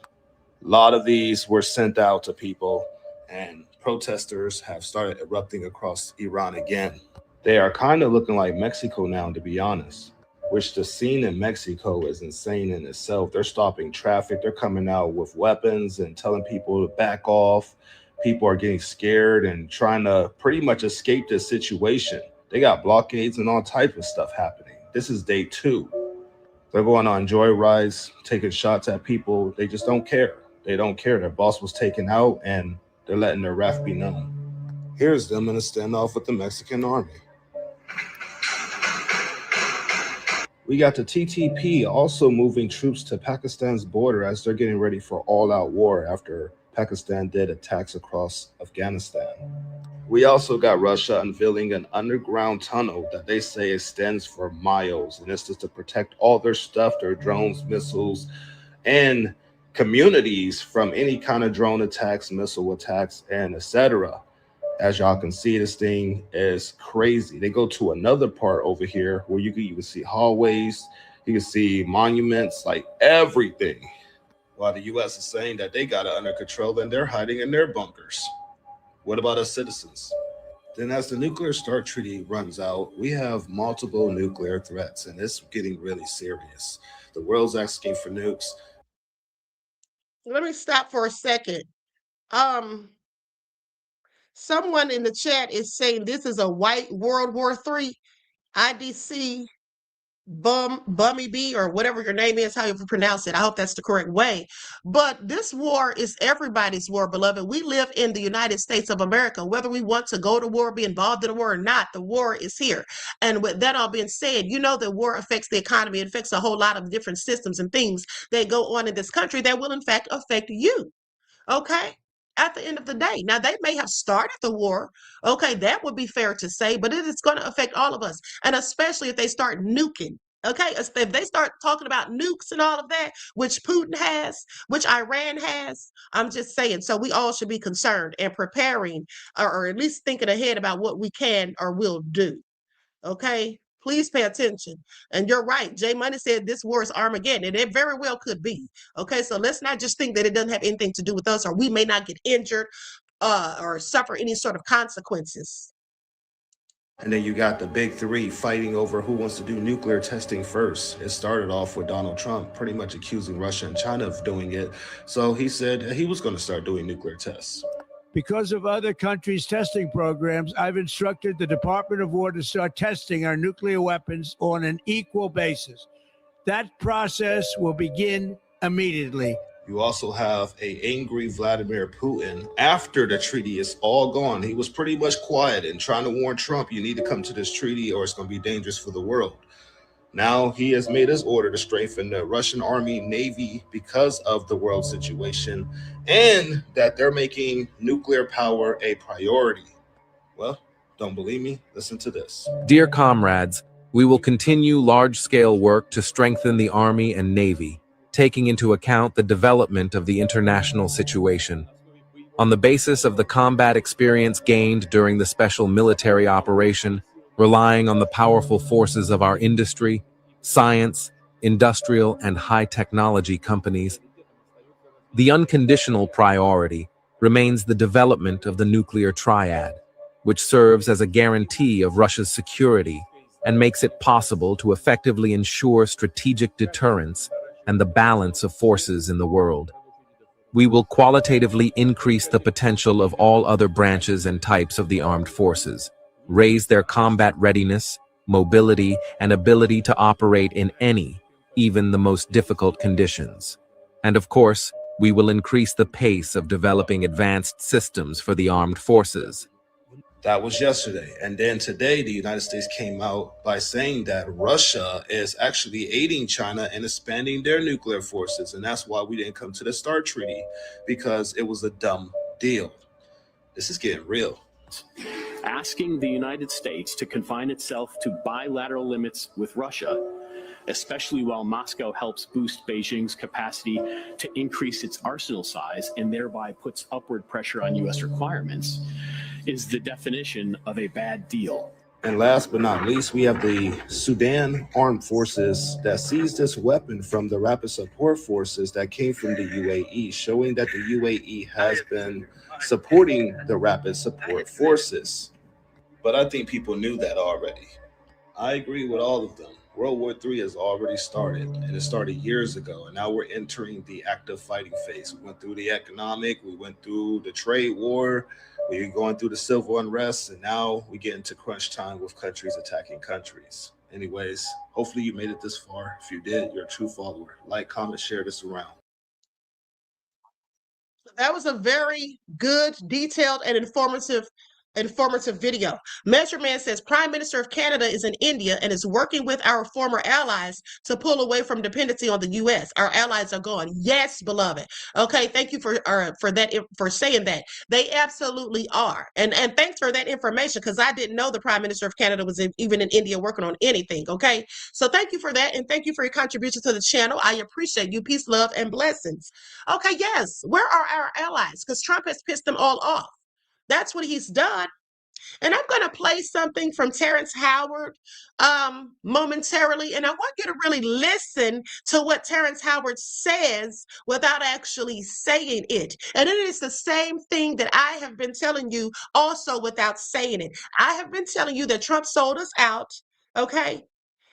A lot of these were sent out to people, and protesters have started erupting across Iran again. They are kind of looking like Mexico now, to be honest, which the scene in Mexico is insane in itself. They're stopping traffic. They're coming out with weapons and telling people to back off. People are getting scared and trying to pretty much escape this situation. They got blockades and all type of stuff happening. This is day 2. They're going on joyrides, taking shots at people. They just don't care. They don't care. Their boss was taken out and they're letting their wrath be known. Here's them in a standoff with the Mexican army. We got the TTP also moving troops to Pakistan's border as they're getting ready for all-out war after Pakistan did attacks across Afghanistan. We also got Russia unveiling an underground tunnel that they say extends for miles, and this is to protect all their stuff, their drones, missiles, and communities from any kind of drone attacks, missile attacks, and etc. As y'all can see, this thing is crazy. They go to another part over here where you can even see hallways, you can see monuments, like everything. While the US is saying that they got it under control and they're hiding in their bunkers. What about us citizens? Then as the nuclear START treaty runs out, we have multiple nuclear threats, and it's getting really serious. The world's asking for nukes. Let me stop for a second. Someone in the chat is saying this is a white World War III. IDC Bummy B, or whatever your name is, how you pronounce it. I hope that's the correct way. But this war is everybody's war, beloved. We live in the United States of America. Whether we want to go to war, be involved in a war or not, the war is here. And with that all being said, you know that war affects the economy. It affects a whole lot of different systems and things that go on in this country that will in fact affect you. Okay. At the end of the day, now they may have started the war. Okay, that would be fair to say, but it is going to affect all of us, and especially if they start nuking. Okay, if they start talking about nukes and all of that, which Putin has, which Iran has, I'm just saying. So we all should be concerned and preparing, or at least thinking ahead about what we can or will do. Okay, please pay attention. And you're right. Jay Money said this war is Armageddon, and it very well could be. Okay, so let's not just think that it doesn't have anything to do with us, or we may not get injured or suffer any sort of consequences. And then you got the big three fighting over who wants to do nuclear testing first. It started off with Donald Trump pretty much accusing Russia and China of doing it. So he said he was going to start doing nuclear tests. Because of other countries' testing programs, I've instructed the Department of War to start testing our nuclear weapons on an equal basis. That process will begin immediately. You also have an angry Vladimir Putin. After the treaty is all gone, he was pretty much quiet and trying to warn Trump, you need to come to this treaty or it's going to be dangerous for the world. Now he has made his order to strengthen the Russian army, navy, because of the world situation, and that they're making nuclear power a priority. Well, don't believe me? Listen to this. Dear comrades, we will continue large-scale work to strengthen the Army and Navy, taking into account the development of the international situation. On the basis of the combat experience gained during the special military operation, relying on the powerful forces of our industry, science, industrial, and high-technology companies, the unconditional priority remains the development of the nuclear triad, which serves as a guarantee of Russia's security and makes it possible to effectively ensure strategic deterrence and the balance of forces in the world. We will qualitatively increase the potential of all other branches and types of the armed forces, raise their combat readiness, mobility, and ability to operate in any, even the most difficult conditions. And of course, we will increase the pace of developing advanced systems for the armed forces. That was yesterday. And then today, the United States came out by saying that Russia is actually aiding China in expanding their nuclear forces. And that's why we didn't come to the START Treaty, because it was a dumb deal. This is getting real. Asking the United States to confine itself to bilateral limits with Russia, especially while Moscow helps boost Beijing's capacity to increase its arsenal size and thereby puts upward pressure on U.S. requirements, is the definition of a bad deal. And last but not least, we have the Sudan Armed Forces that seized this weapon from the Rapid Support Forces that came from the UAE, showing that the UAE has been supporting the Rapid Support Forces. But I think people knew that already. I agree with all of them. World War III has already started, and it started years ago, and now we're entering the active fighting phase. We went through the economic, we went through the trade war, we're going through the civil unrest, and now we get into crunch time with countries attacking countries. Anyways, hopefully you made it this far. If you did, you're a true follower. Like, comment, share this around. That was a very good, detailed, and informative video. Measure Man says Prime Minister of Canada is in India and is working with our former allies to pull away from dependency on the U.S. Our allies are gone. Yes, beloved. Okay, thank you for saying that. They absolutely are. And thanks for that information, because I didn't know the Prime Minister of Canada was even in India working on anything. Okay, so thank you for that, and thank you for your contribution to the channel. I appreciate you. Peace, love, and blessings. Okay, yes, where are our allies? Because Trump has pissed them all off. That's what he's done. And I'm going to play something from Terrence Howard momentarily. And I want you to really listen to what Terrence Howard says without actually saying it. And it is the same thing that I have been telling you also without saying it. I have been telling you that Trump sold us out, okay?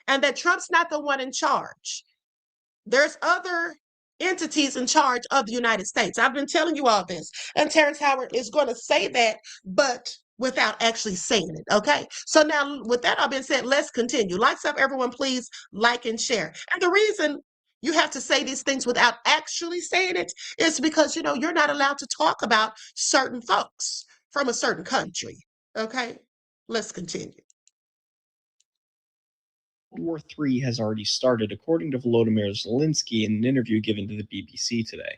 And that Trump's not the one in charge. There's other entities in charge of the United States. I've been telling you all this. And Terrence Howard is going to say that, but without actually saying it. Okay. So now with that all being said, let's continue. Likes up, everyone, please like and share. And the reason you have to say these things without actually saying it is because, you know, you're not allowed to talk about certain folks from a certain country. Okay. Let's continue. World War III has already started, according to Volodymyr Zelensky in an interview given to the BBC today.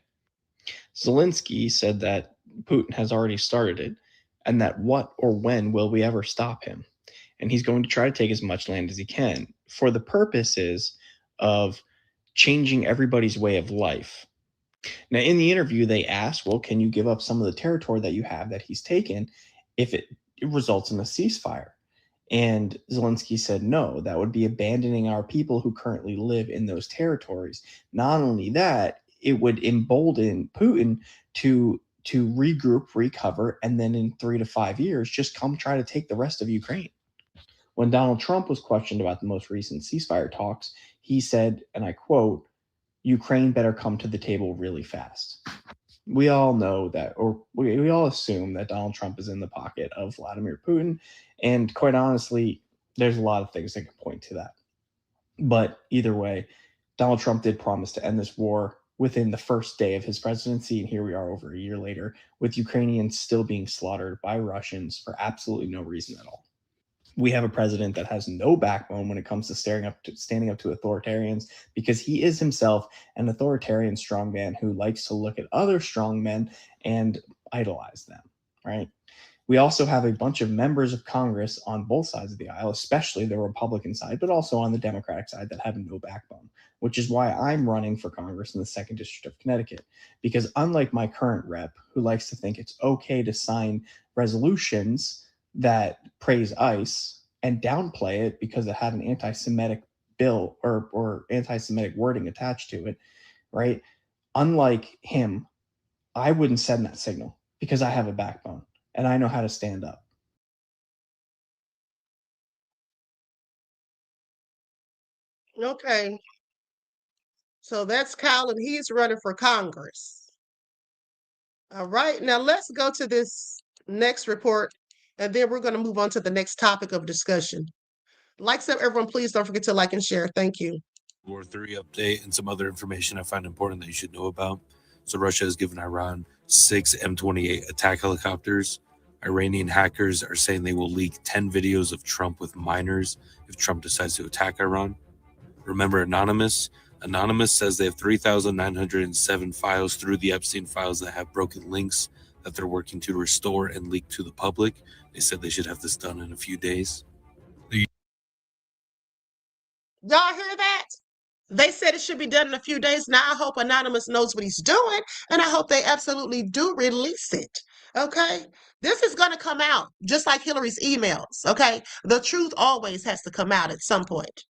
Zelensky said that Putin has already started it, and that what or when will we ever stop him? And he's going to try to take as much land as he can for the purposes of changing everybody's way of life. Now, in the interview, they asked, well, can you give up some of the territory that you have that he's taken if it results in a ceasefire? And Zelensky said, no, that would be abandoning our people who currently live in those territories. Not only that, it would embolden Putin to regroup, recover, and then in 3 to 5 years, just come try to take the rest of Ukraine. When Donald Trump was questioned about the most recent ceasefire talks, he said, and I quote, Ukraine better come to the table really fast. We all know that, or we all assume that Donald Trump is in the pocket of Vladimir Putin. And quite honestly, there's a lot of things that can point to that. But either way, Donald Trump did promise to end this war within the first day of his presidency. And here we are over a year later with Ukrainians still being slaughtered by Russians for absolutely no reason at all. We have a president that has no backbone when it comes to standing up to authoritarians, because he is himself an authoritarian strongman who likes to look at other strongmen and idolize them, right? We also have a bunch of members of Congress on both sides of the aisle, especially the Republican side, but also on the Democratic side, that have no backbone, which is why I'm running for Congress in the 2nd District of Connecticut. Because unlike my current rep, who likes to think it's okay to sign resolutions that praise ICE and downplay it because it had an anti-Semitic bill or anti-Semitic wording attached to it, right? Unlike him, I wouldn't send that signal because I have a backbone and I know how to stand up. Okay. So that's Kyle, and he's running for Congress. All right. Now let's go to this next report, and then we're going to move on to the next topic of discussion. Likes up, everyone, please don't forget to like and share. Thank you. War 3 update and some other information I find important that you should know about. So Russia has given Iran 6 M28 attack helicopters. Iranian hackers are saying they will leak 10 videos of Trump with minors if Trump decides to attack Iran. Remember Anonymous? Anonymous says they have 3,907 files through the Epstein files that have broken links that they're working to restore and leak to the public. They said they should have this done in a few days. Y'all hear that? They said it should be done in a few days. Now I hope Anonymous knows what he's doing, and I hope they absolutely do release it. Okay? This is going to come out just like Hillary's emails. Okay? The truth always has to come out at some point.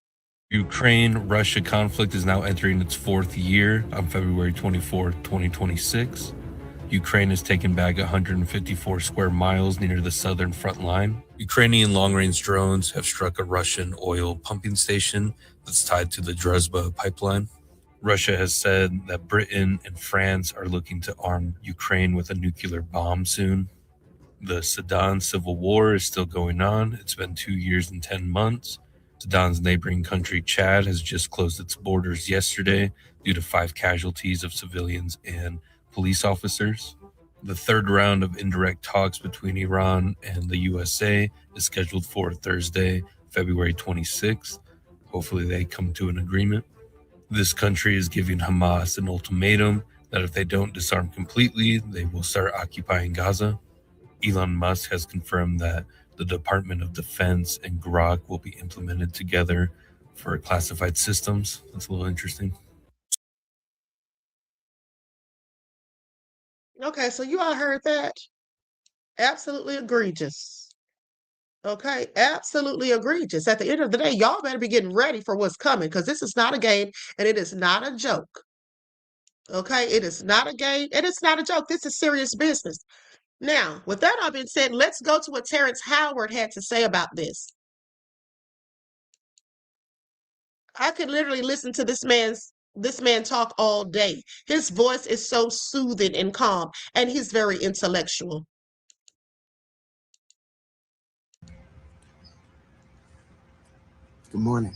Ukraine-Russia conflict is now entering its 4th year on February 24, 2026. Ukraine has taken back 154 square miles near the southern front line. Ukrainian long-range drones have struck a Russian oil pumping station that's tied to the Druzhba pipeline. Russia has said that Britain and France are looking to arm Ukraine with a nuclear bomb soon. The Sudan civil war is still going on. It's been 2 years and 10 months. Sudan's neighboring country, Chad, has just closed its borders yesterday due to 5 casualties of civilians and police officers. The third round of indirect talks between Iran and the USA is scheduled for Thursday, February 26th. Hopefully they come to an agreement. This country is giving Hamas an ultimatum that if they don't disarm completely, they will start occupying Gaza. Elon Musk has confirmed that the Department of Defense and Grok will be implemented together for classified systems. That's a little interesting. Okay, so you all heard that? Absolutely egregious. Okay, absolutely egregious. At the end of the day, y'all better be getting ready for what's coming, because this is not a game and it is not a joke. Okay, it is not a game and it's not a joke. This is serious business. Now, with that all being said, let's go to what Terrence Howard had to say about this. I could literally listen to this man talk all day. His voice is so soothing and calm, and he's very intellectual. Good morning.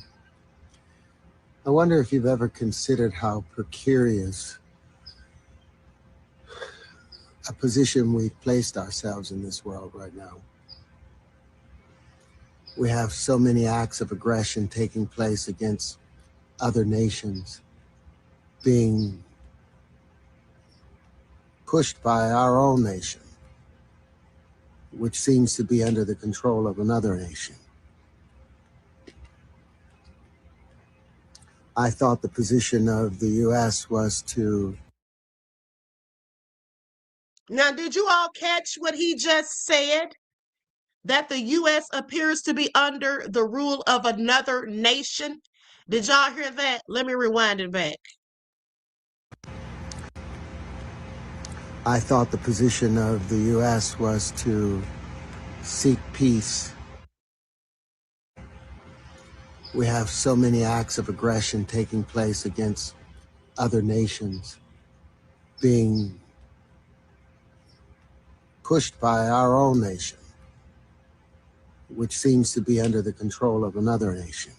I wonder if you've ever considered how precarious a position we've placed ourselves in this world right now. We have so many acts of aggression taking place against other nations, being pushed by our own nation, which seems to be under the control of another nation. I thought the position of the U.S. was to... Now, did you all catch what he just said? That the U.S. appears to be under the rule of another nation? Did y'all hear that? Let me rewind it back. I thought the position of the U.S. was to seek peace. We have so many acts of aggression taking place against other nations, being pushed by our own nation, which seems to be under the control of another nation.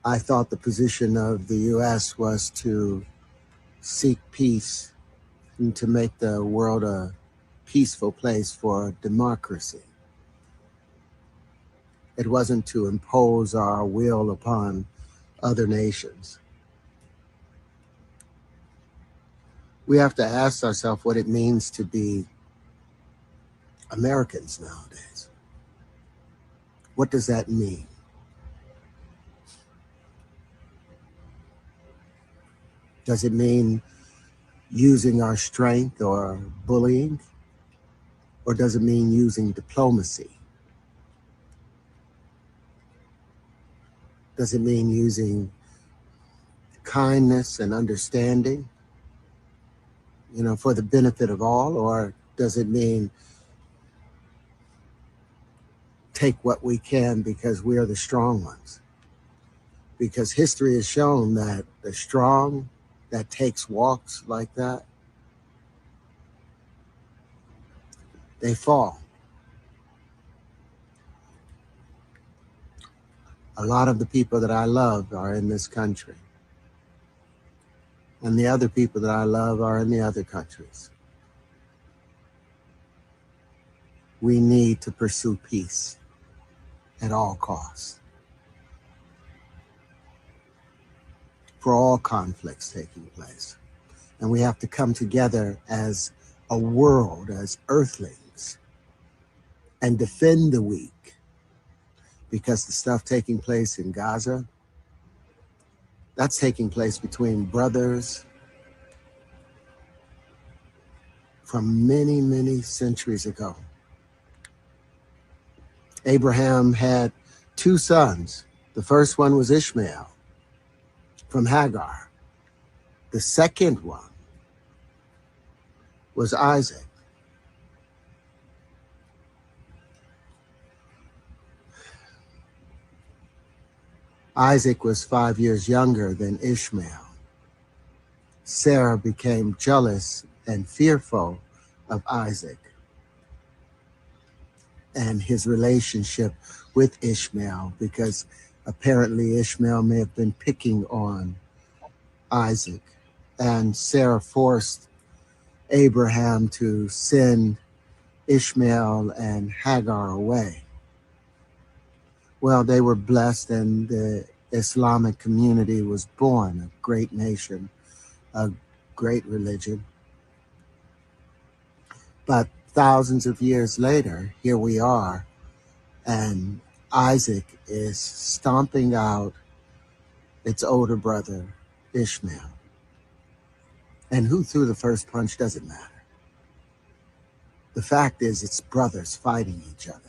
I thought the position of the U.S. was to seek peace and to make the world a peaceful place for democracy. It wasn't to impose our will upon other nations. We have to ask ourselves what it means to be Americans nowadays. What does that mean? Does it mean using our strength or bullying? Or does it mean using diplomacy? Does it mean using kindness and understanding, for the benefit of all? Or does it mean take what we can because we are the strong ones? Because history has shown that the strong that takes walks like that, they fall. A lot of the people that I love are in this country. And the other people that I love are in the other countries. We need to pursue peace at all costs. For all conflicts taking place. And we have to come together as a world, as earthlings, and defend the weak. Because the stuff taking place in Gaza, that's taking place between brothers from many, many centuries ago. Abraham had 2 sons. The first one was Ishmael from Hagar. The second one was Isaac. Isaac was 5 years younger than Ishmael. Sarah became jealous and fearful of Isaac and his relationship with Ishmael, because apparently Ishmael may have been picking on Isaac. And Sarah forced Abraham to send Ishmael and Hagar away. Well, they were blessed and the Islamic community was born, a great nation, a great religion. But thousands of years later, here we are, and Isaac is stomping out its older brother, Ishmael. And who threw the first punch doesn't matter. The fact is, it's brothers fighting each other.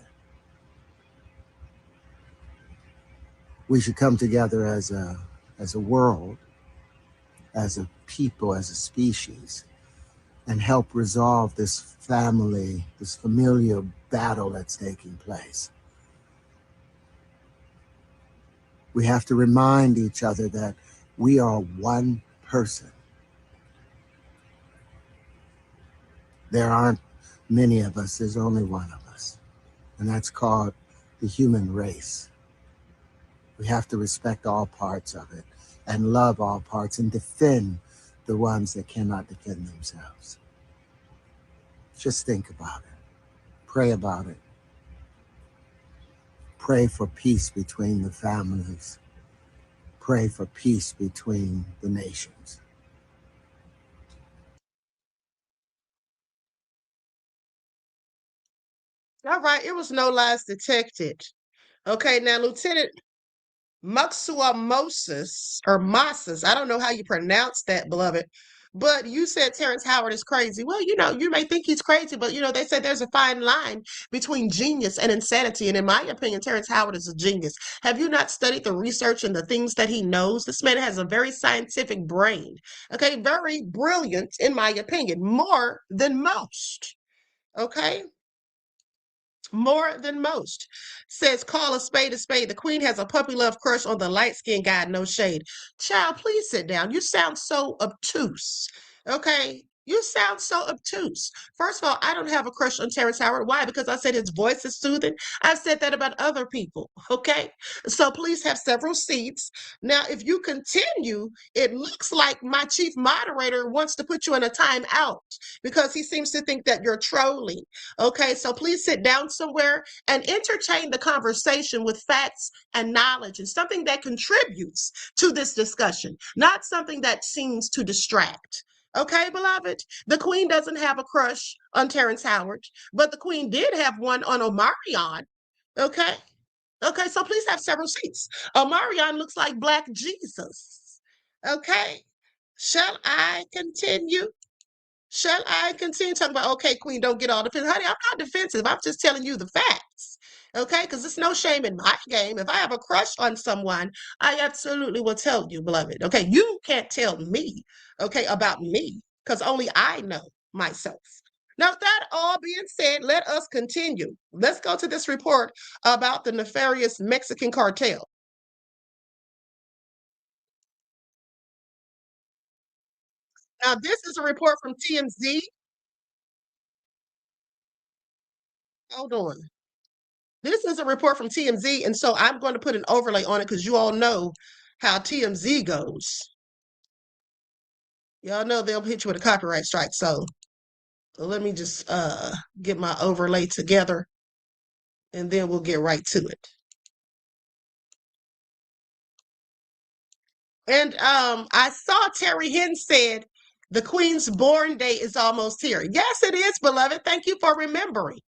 We should come together as a world, as a people, as a species, and help resolve this familial battle that's taking place. We have to remind each other that we are one person. There aren't many of us, there's only one of us. and that's called the human race. We have to respect all parts of it and love all parts and defend the ones that cannot defend themselves. Just think about it. Pray about it. Pray for peace between the families. Pray for peace between the nations. All right, it was no lies detected. Okay, now Lieutenant Muxua Moses, or Moses, I don't know how you pronounce that, beloved, but you said Terrence Howard is crazy. Well, you may think he's crazy, but they say there's a fine line between genius and insanity. And in my opinion, Terrence Howard is a genius. Have you not studied the research and the things that he knows? This man has a very scientific brain. Okay, very brilliant, in my opinion, more than most. Okay? More than most. Says, call a spade a spade. The queen has a puppy love crush on the light-skinned guy, no shade. Child, please sit down. You sound so obtuse. Okay? You sound so obtuse. First of all, I don't have a crush on Terrence Howard. Why? Because I said his voice is soothing. I've said that about other people. Okay? So please have several seats. Now, if you continue, it looks like my chief moderator wants to put you in a timeout because he seems to think that you're trolling. Okay, so please sit down somewhere and entertain the conversation with facts and knowledge and something that contributes to this discussion, not something that seems to distract. Okay, beloved? The queen doesn't have a crush on Terrence Howard, but the queen did have one on Omarion. Okay? Okay, so please have several seats. Omarion looks like Black Jesus. Okay? Shall I continue? Shall I continue talking about, okay, queen, don't get all defensive? Honey, I'm not defensive. I'm just telling you the facts. Okay, because there's no shame in my game. If I have a crush on someone, I absolutely will tell you, beloved. Okay, you can't tell me, okay, about me, because only I know myself. Now, with that all being said, let us continue. Let's go to this report about the nefarious Mexican cartel. Now, this is a report from TMZ. Hold on. This is a report from TMZ, and so I'm going to put an overlay on it because you all know how TMZ goes. Y'all know they'll hit you with a copyright strike. So let me just get my overlay together, and then we'll get right to it. And I saw Terry Hinn said the Queen's born day is almost here. Yes, it is, beloved. Thank you for remembering.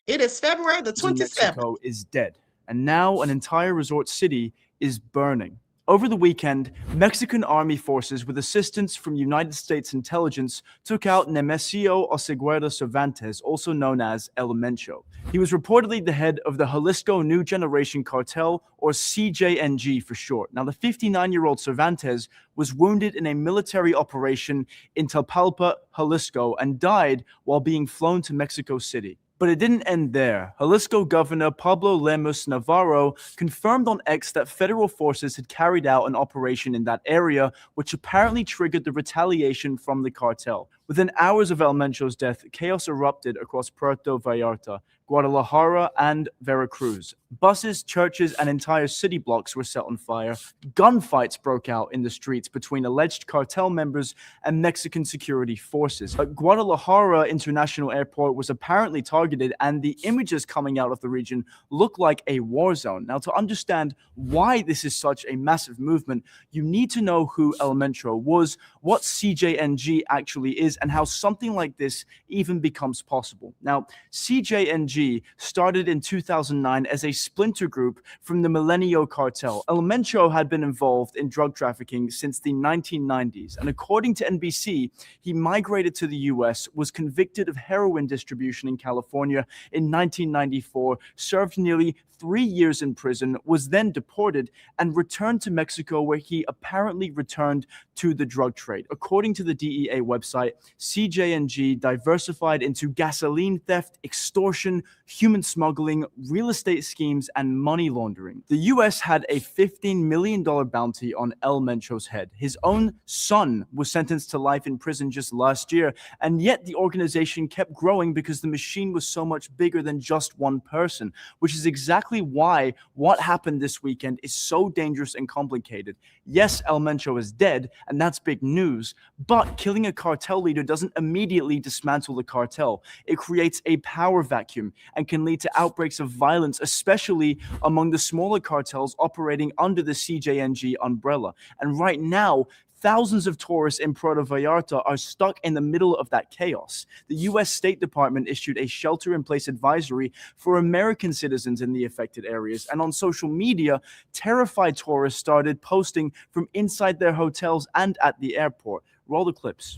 It is February the 27th. Mexico is dead, and now an entire resort city is burning. Over the weekend, Mexican army forces with assistance from United States intelligence took out Nemesio Oseguera Cervantes, also known as El Mencho. He was reportedly the head of the Jalisco New Generation Cartel, or CJNG for short. Now, the 59-year-old Cervantes was wounded in a military operation in Tapalpa, Jalisco, and died while being flown to Mexico City. But it didn't end there. Jalisco Governor Pablo Lemus Navarro confirmed on X that federal forces had carried out an operation in that area, which apparently triggered the retaliation from the cartel. Within hours of El Mencho's death, chaos erupted across Puerto Vallarta, Guadalajara, and Veracruz. Buses, churches, and entire city blocks were set on fire. Gunfights broke out in the streets between alleged cartel members and Mexican security forces. Guadalajara International Airport was apparently targeted, and the images coming out of the region look like a war zone. Now, to understand why this is such a massive movement, you need to know who El Mencho was, what CJNG actually is, and how something like this even becomes possible. Now, CJNG started in 2009 as a splinter group from the Milenio cartel. El Mencho had been involved in drug trafficking since the 1990s, and according to NBC, he migrated to the US, was convicted of heroin distribution in California in 1994, served nearly 3 years in prison, was then deported, and returned to Mexico, where he apparently returned to the drug trade. According to the DEA website, CJNG diversified into gasoline theft, extortion, human smuggling, real estate schemes, and money laundering. The US had a $15 million bounty on El Mencho's head. His own son was sentenced to life in prison just last year, and yet the organization kept growing because the machine was so much bigger than just one person, which is exactly why what happened this weekend is so dangerous and complicated. Yes, El Mencho is dead, and that's big news, but killing a cartel leader doesn't immediately dismantle the cartel. It creates a power vacuum and can lead to outbreaks of violence, especially among the smaller cartels operating under the CJNG umbrella. And right now, thousands of tourists in Puerto Vallarta are stuck in the middle of that chaos. The U.S. State Department issued a shelter-in-place advisory for American citizens in the affected areas, and on social media, terrified tourists started posting from inside their hotels and at the airport. Roll the clips.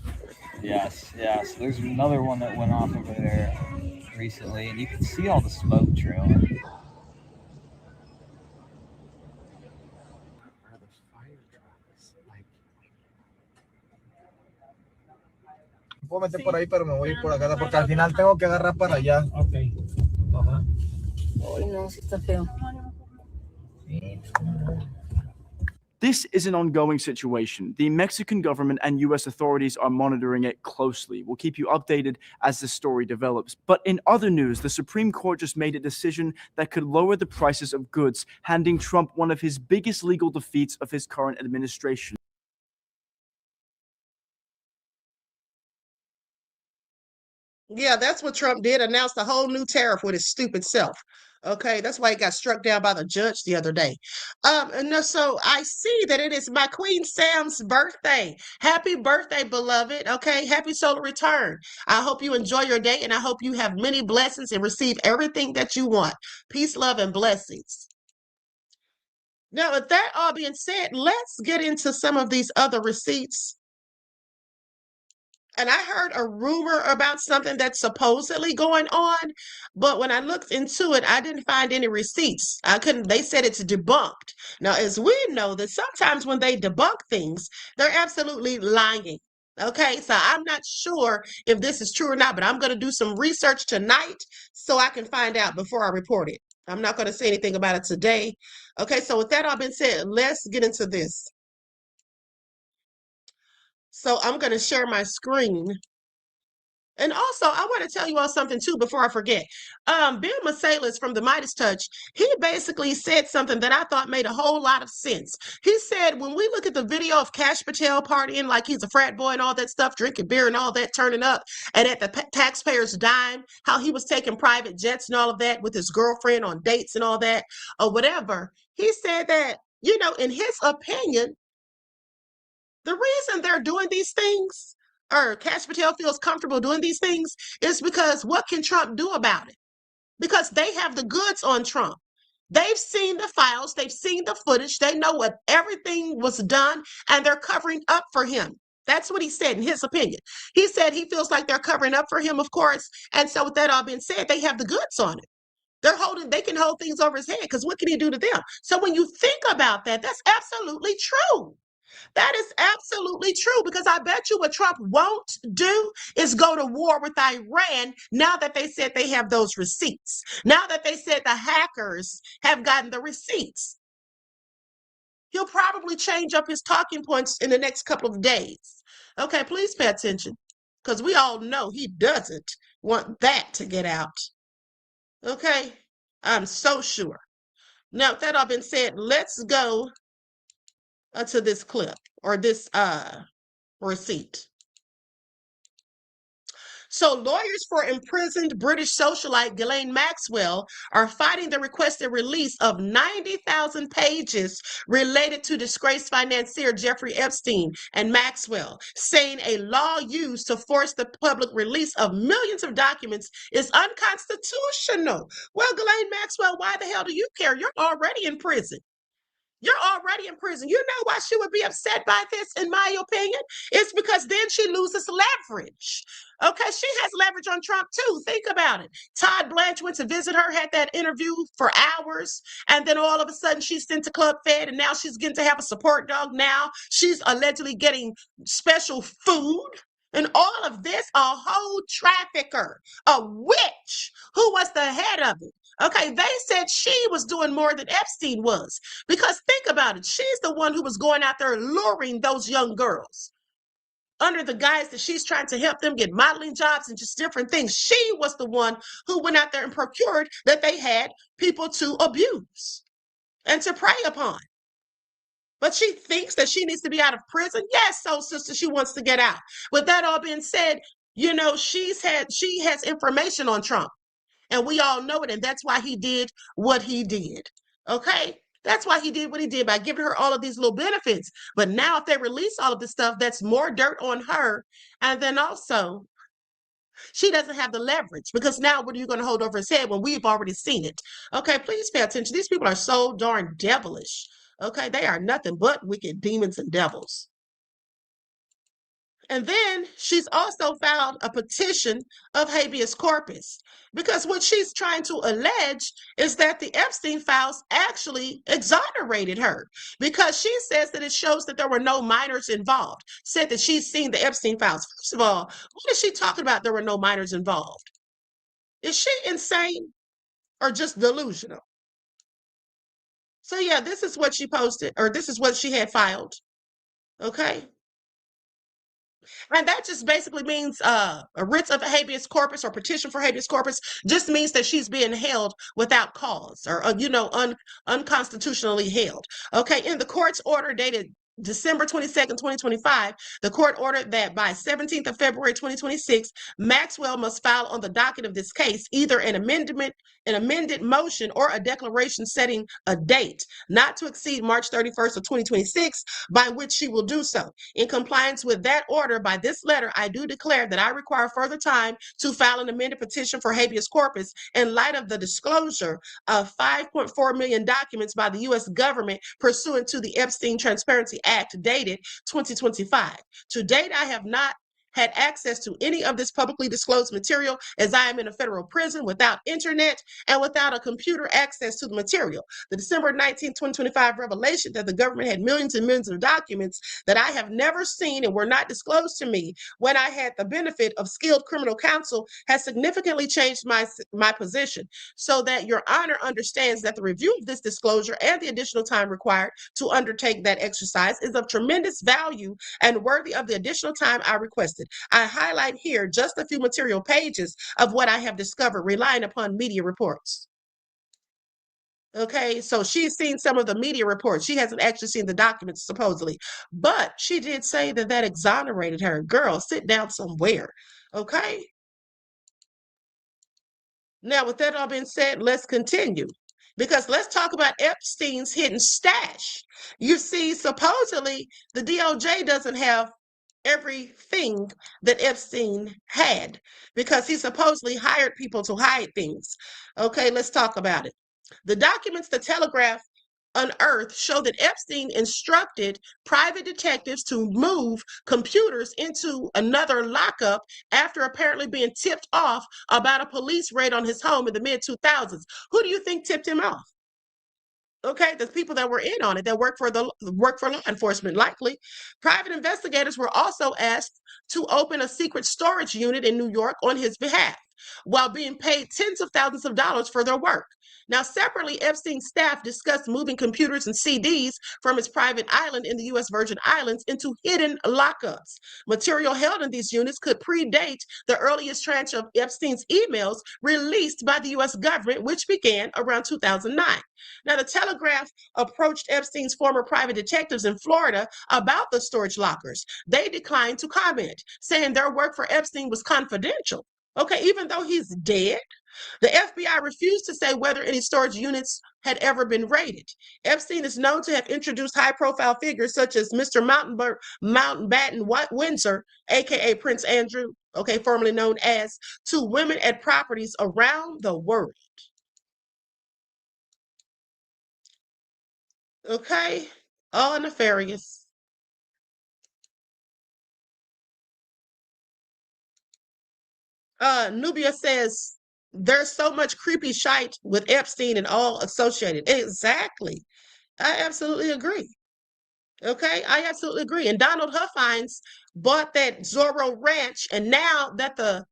Yes. There's another one that went off over there recently, and you can see all the smoke trailing. Puedo meter por ahí, pero me voy a ir por acá porque al final tengo que agarrar para allá. Ok. Ajá. Ay, no, sí está feo. This is an ongoing situation. The Mexican government and U.S. authorities are monitoring it closely. We'll keep you updated as the story develops. But in other news, the Supreme Court just made a decision that could lower the prices of goods, handing Trump one of his biggest legal defeats of his current administration. Yeah, that's what Trump did, announced a whole new tariff with his stupid self. Okay, that's why he got struck down by the judge the other day. So I see that it is my Queen Sam's birthday. Happy birthday, beloved. Okay, happy solar return. I hope you enjoy your day, and I hope you have many blessings and receive everything that you want. Peace, love, and blessings. Now, with that all being said, let's get into some of these other receipts. And I heard a rumor about something that's supposedly going on, but when I looked into it, I didn't find any receipts. They said it's debunked. Now, as we know that sometimes when they debunk things, they're absolutely lying. Okay, so I'm not sure if this is true or not, but I'm going to do some research tonight so I can find out before I report it. I'm not going to say anything about it today. Okay, so with that all being said, let's get into this. So I'm going to share my screen. And also, I want to tell you all something too before I forget. Bill Masalis from the Midas Touch, he basically said something that I thought made a whole lot of sense. He said, when we look at the video of Cash Patel partying like he's a frat boy and all that stuff, drinking beer and all that, turning up, and at the taxpayers' dime, how he was taking private jets and all of that with his girlfriend on dates and all that, or whatever. He said that, in his opinion, the reason they're doing these things, or Cash Patel feels comfortable doing these things, is because what can Trump do about it? Because they have the goods on Trump. They've seen the files, they've seen the footage, they know what everything was done, and they're covering up for him. That's what he said in his opinion. He said he feels like they're covering up for him, of course. And so with that all being said, they have the goods on it. They can hold things over his head, because what can he do to them? So when you think about that, that's absolutely true. That is absolutely true, because I bet you what Trump won't do is go to war with Iran now that they said they have those receipts. Now that they said the hackers have gotten the receipts. He'll probably change up his talking points in the next couple of days. Okay, please pay attention, because we all know he doesn't want that to get out. Okay, I'm so sure. Now, with that all been said, let's go to this clip or this receipt. So lawyers for imprisoned British socialite Ghislaine Maxwell are fighting the requested release of 90,000 pages related to disgraced financier Jeffrey Epstein and Maxwell, saying a law used to force the public release of millions of documents is unconstitutional. Well, Ghislaine Maxwell, why the hell do you care? You're already in prison. You're already in prison. You know why she would be upset by this, in my opinion? It's because then she loses leverage. Okay, she has leverage on Trump too. Think about it. Todd Blanche went to visit her, had that interview for hours, and then all of a sudden she's sent to Club Fed, and now she's getting to have a support dog. Now she's allegedly getting special food. And all of this, a whole trafficker, a witch who was the head of it. Okay, they said she was doing more than Epstein was. Because think about it, she's the one who was going out there luring those young girls under the guise that she's trying to help them get modeling jobs and just different things. She was the one who went out there and procured that they had people to abuse and to prey upon. But she thinks that she needs to be out of prison. Yes, so sister, she wants to get out. With that all being said, you know, she has information on Trump, and we all know it, and that's why he did what he did. Okay? That's why he did what he did, by giving her all of these little benefits. But now if they release all of this stuff, that's more dirt on her. And then also, she doesn't have the leverage, because now what are you going to hold over his head when we've already seen it? Okay, please pay attention. These people are so darn devilish. Okay, they are nothing but wicked demons and devils. And then she's also filed a petition of habeas corpus, because what she's trying to allege is that the Epstein files actually exonerated her, because she says that it shows that there were no minors involved, said that she's seen the Epstein files. First of all, what is she talking about there were no minors involved? Is she insane or just delusional? So yeah, this is what she posted, or this is what she had filed. Okay. And that just basically means a writ of habeas corpus or petition for habeas corpus just means that she's being held without cause, or, unconstitutionally held. Okay, in the court's order dated December 22nd, 2025, the court ordered that by 17th of February, 2026, Maxwell must file on the docket of this case either an amended motion or a declaration setting a date not to exceed March 31st of 2026, by which she will do so. In compliance with that order, by this letter, I do declare that I require further time to file an amended petition for habeas corpus in light of the disclosure of 5.4 million documents by the U.S. government pursuant to the Epstein Transparency Act dated 2025. To date, I have not had access to any of this publicly disclosed material, as I am in a federal prison without internet and without a computer access to the material. The December 19, 2025 revelation that the government had millions and millions of documents that I have never seen and were not disclosed to me when I had the benefit of skilled criminal counsel has significantly changed my position, so that Your Honor understands that the review of this disclosure and the additional time required to undertake that exercise is of tremendous value and worthy of the additional time I requested. I highlight here just a few material pages of what I have discovered relying upon media reports. Okay, so she's seen some of the media reports. She hasn't actually seen the documents, supposedly, but she did say that that exonerated her. Girl, sit down somewhere. Okay. Now, with that all being said, let's continue, because let's talk about Epstein's hidden stash. You see, supposedly the DOJ doesn't have everything that Epstein had, because he supposedly hired people to hide things. Okay, let's talk about it. The documents the Telegraph unearthed show that Epstein instructed private detectives to move computers into another lockup after apparently being tipped off about a police raid on his home in the mid-2000s. Who do you think tipped him off? Okay, the people that were in on it, that work for law enforcement, likely. Private investigators were also asked to open a secret storage unit in New York on his behalf, while being paid tens of thousands of dollars for their work. Now, separately, Epstein's staff discussed moving computers and CDs from his private island in the U.S. Virgin Islands into hidden lockups. Material held in these units could predate the earliest tranche of Epstein's emails released by the U.S. government, which began around 2009. Now, the Telegraph approached Epstein's former private detectives in Florida about the storage lockers. They declined to comment, saying their work for Epstein was confidential. Okay, even though he's dead, the FBI refused to say whether any storage units had ever been raided. Epstein is known to have introduced high-profile figures such as Mr. Mountbatten Windsor, aka Prince Andrew, okay, formerly known as, to women at properties around the world. Okay, all nefarious. Nubia says, there's so much creepy shite with Epstein and all associated. Exactly. I absolutely agree. Okay, I absolutely agree. And Donald Huffines bought that Zorro Ranch, and now that the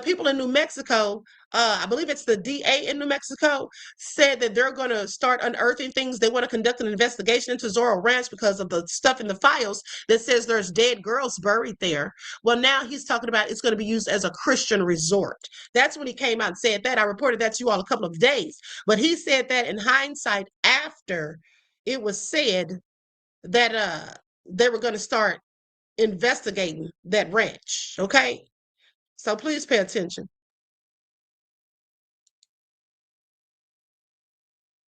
people in New Mexico, I believe it's the DA in New Mexico, said that they're going to start unearthing things. They want to conduct an investigation into Zorro Ranch because of the stuff in the files that says there's dead girls buried there. Well, now he's talking about it's going to be used as a Christian resort. That's when he came out and said that. I reported that to you all a couple of days, but he said that in hindsight after it was said that they were going to start investigating that ranch. Okay, so please pay attention.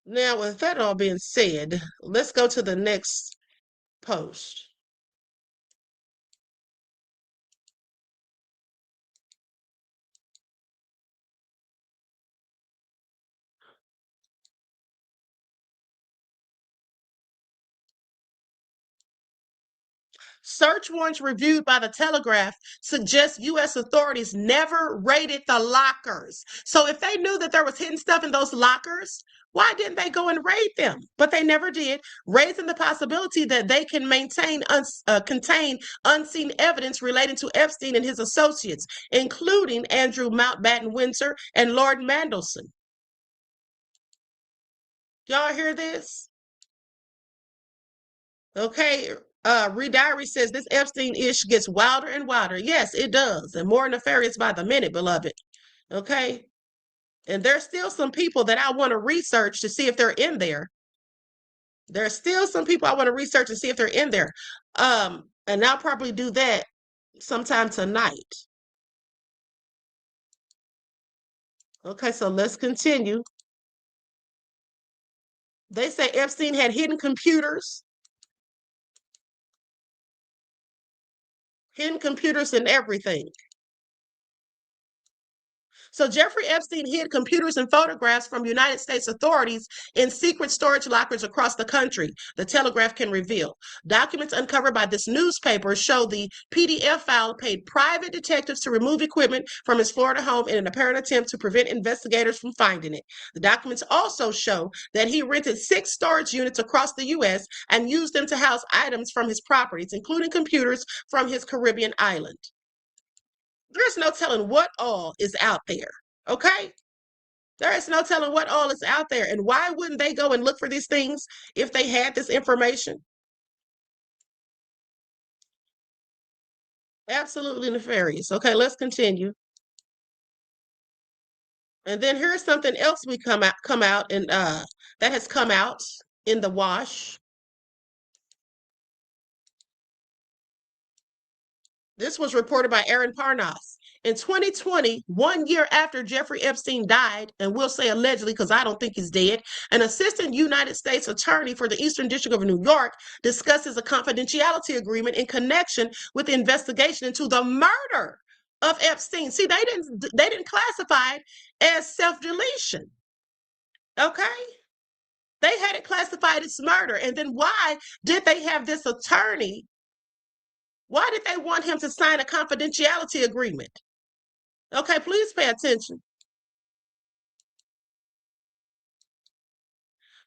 Now, with that all being said, let's go to the next post. Search warrants reviewed by the Telegraph suggest U.S. authorities never raided the lockers. So if they knew that there was hidden stuff in those lockers, why didn't they go and raid them? But they never did, raising the possibility that they can contain unseen evidence relating to Epstein and his associates, including Andrew Mountbatten Windsor and Lord Mandelson. Y'all hear this? Okay, Reed Diary says this Epstein-ish gets wilder and wilder. Yes, it does, and more nefarious by the minute, beloved. Okay, and there's still some people that I want to research to see if they're in there. There's still some people I want to research to see if they're in there. And I'll probably do that sometime tonight. Okay, so let's continue. They say Epstein had hidden computers and everything. So Jeffrey Epstein hid computers and photographs from United States authorities in secret storage lockers across the country, the Telegraph can reveal. Documents uncovered by this newspaper show the PDF file paid private detectives to remove equipment from his Florida home in an apparent attempt to prevent investigators from finding it. The documents also show that he rented 6 storage units across the U.S. and used them to house items from his properties, including computers from his Caribbean island. There's no telling what all is out there, okay? There is no telling what all is out there. And why wouldn't they go and look for these things if they had this information? Absolutely nefarious. Okay, let's continue. And then here's something else we come out and that has come out in the wash. This was reported by Aaron Parnas. In 2020, 1 year after Jeffrey Epstein died, and we'll say allegedly because I don't think he's dead, an assistant United States attorney for the Eastern District of New York discusses a confidentiality agreement in connection with the investigation into the murder of Epstein. See, they didn't classify it as self-deletion. Okay? They had it classified as murder. And then why did they have this attorney? Why did they want him to sign a confidentiality agreement? Okay, please pay attention.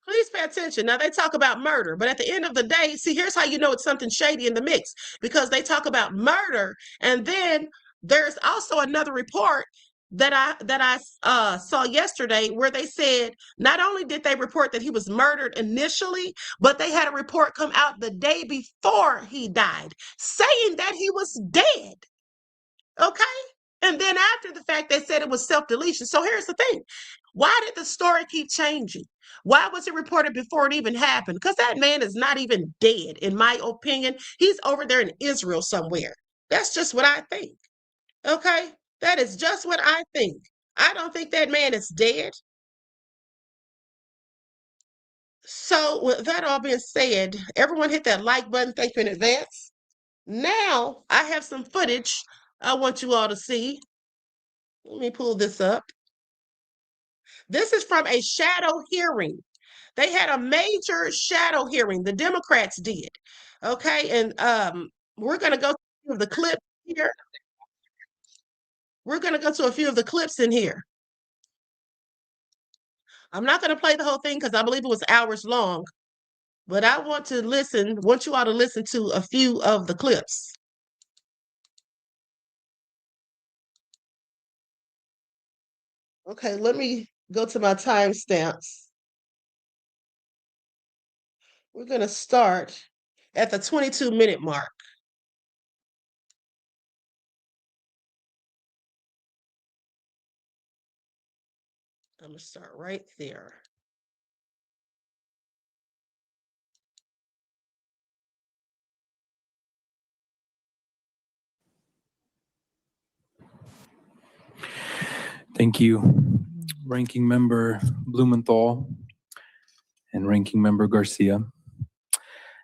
Please pay attention. Now, they talk about murder, but at the end of the day, see, here's how you know it's something shady in the mix, because they talk about murder, and then there's also another report that I saw yesterday where they said not only did they report that he was murdered initially, but they had a report come out the day before he died saying that he was dead. Okay? And then after the fact, they said it was self-deletion. So here's the thing. Why did the story keep changing? Why was it reported before it even happened? Because that man is not even dead, in my opinion. He's over there in Israel somewhere. That's just what I think. Okay? That is just what I think. I don't think that man is dead. So with that all being said, everyone hit that like button. Thank you in advance. Now I have some footage I want you all to see. Let me pull this up. This is from a shadow hearing. They had a major shadow hearing. The Democrats did. Okay, and we're going to go through the clip here. We're going to go to a few of the clips in here. I'm not going to play the whole thing because I believe it was hours long. But I want you all to listen to a few of the clips. Okay, let me go to my timestamps. We're going to start at the 22-minute mark. I'm going to start right there. Thank you, Ranking Member Blumenthal and Ranking Member Garcia,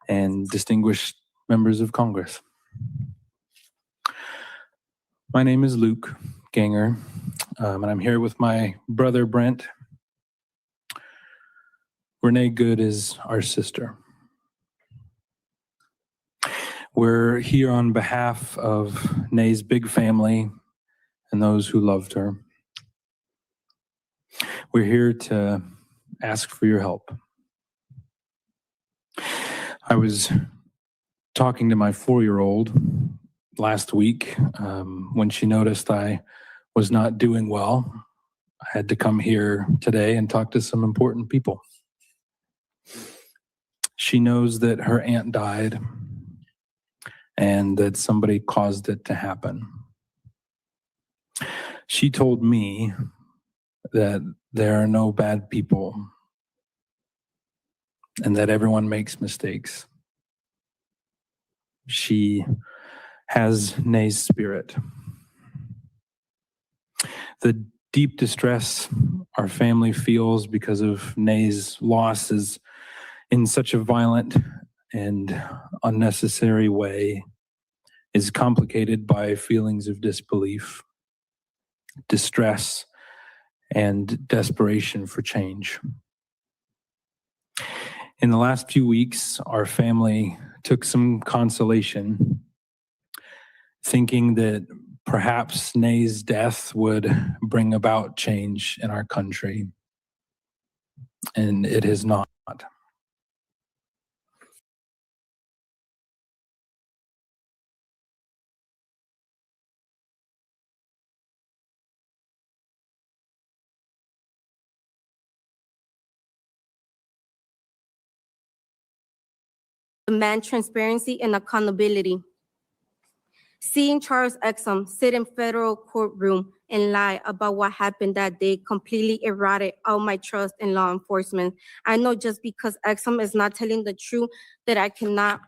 and distinguished members of Congress. My name is Luke Ganger, and I'm here with my brother Brent. Renee Good is our sister. We're here on behalf of Nay's big family and those who loved her. We're here to ask for your help. I was talking to my 4-year-old last week when she noticed I was not doing well. I had to come here today and talk to some important people. She knows that her aunt died and that somebody caused it to happen. She told me that there are no bad people and that everyone makes mistakes. She has Nay's spirit. The deep distress our family feels because of Nay's loss is in such a violent and unnecessary way is complicated by feelings of disbelief, distress, and desperation for change. In the last few weeks, our family took some consolation, thinking that perhaps Nay's death would bring about change in our country, and it has not. Demand transparency and accountability. Seeing Charles Exum sit in federal courtroom and lie about what happened that day completely eroded all my trust in law enforcement. I know just because Exum is not telling the truth that I cannot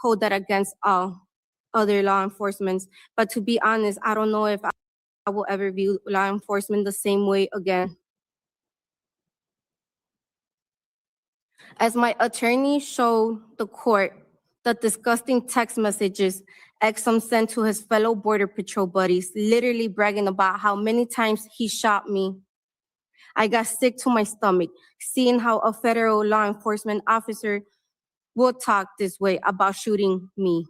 hold that against all other law enforcement. But to be honest, I don't know if I will ever view law enforcement the same way again. As my attorney showed the court the disgusting text messages Exum sent to his fellow Border Patrol buddies, literally bragging about how many times he shot me. I got sick to my stomach, seeing how a federal law enforcement officer will talk this way about shooting me,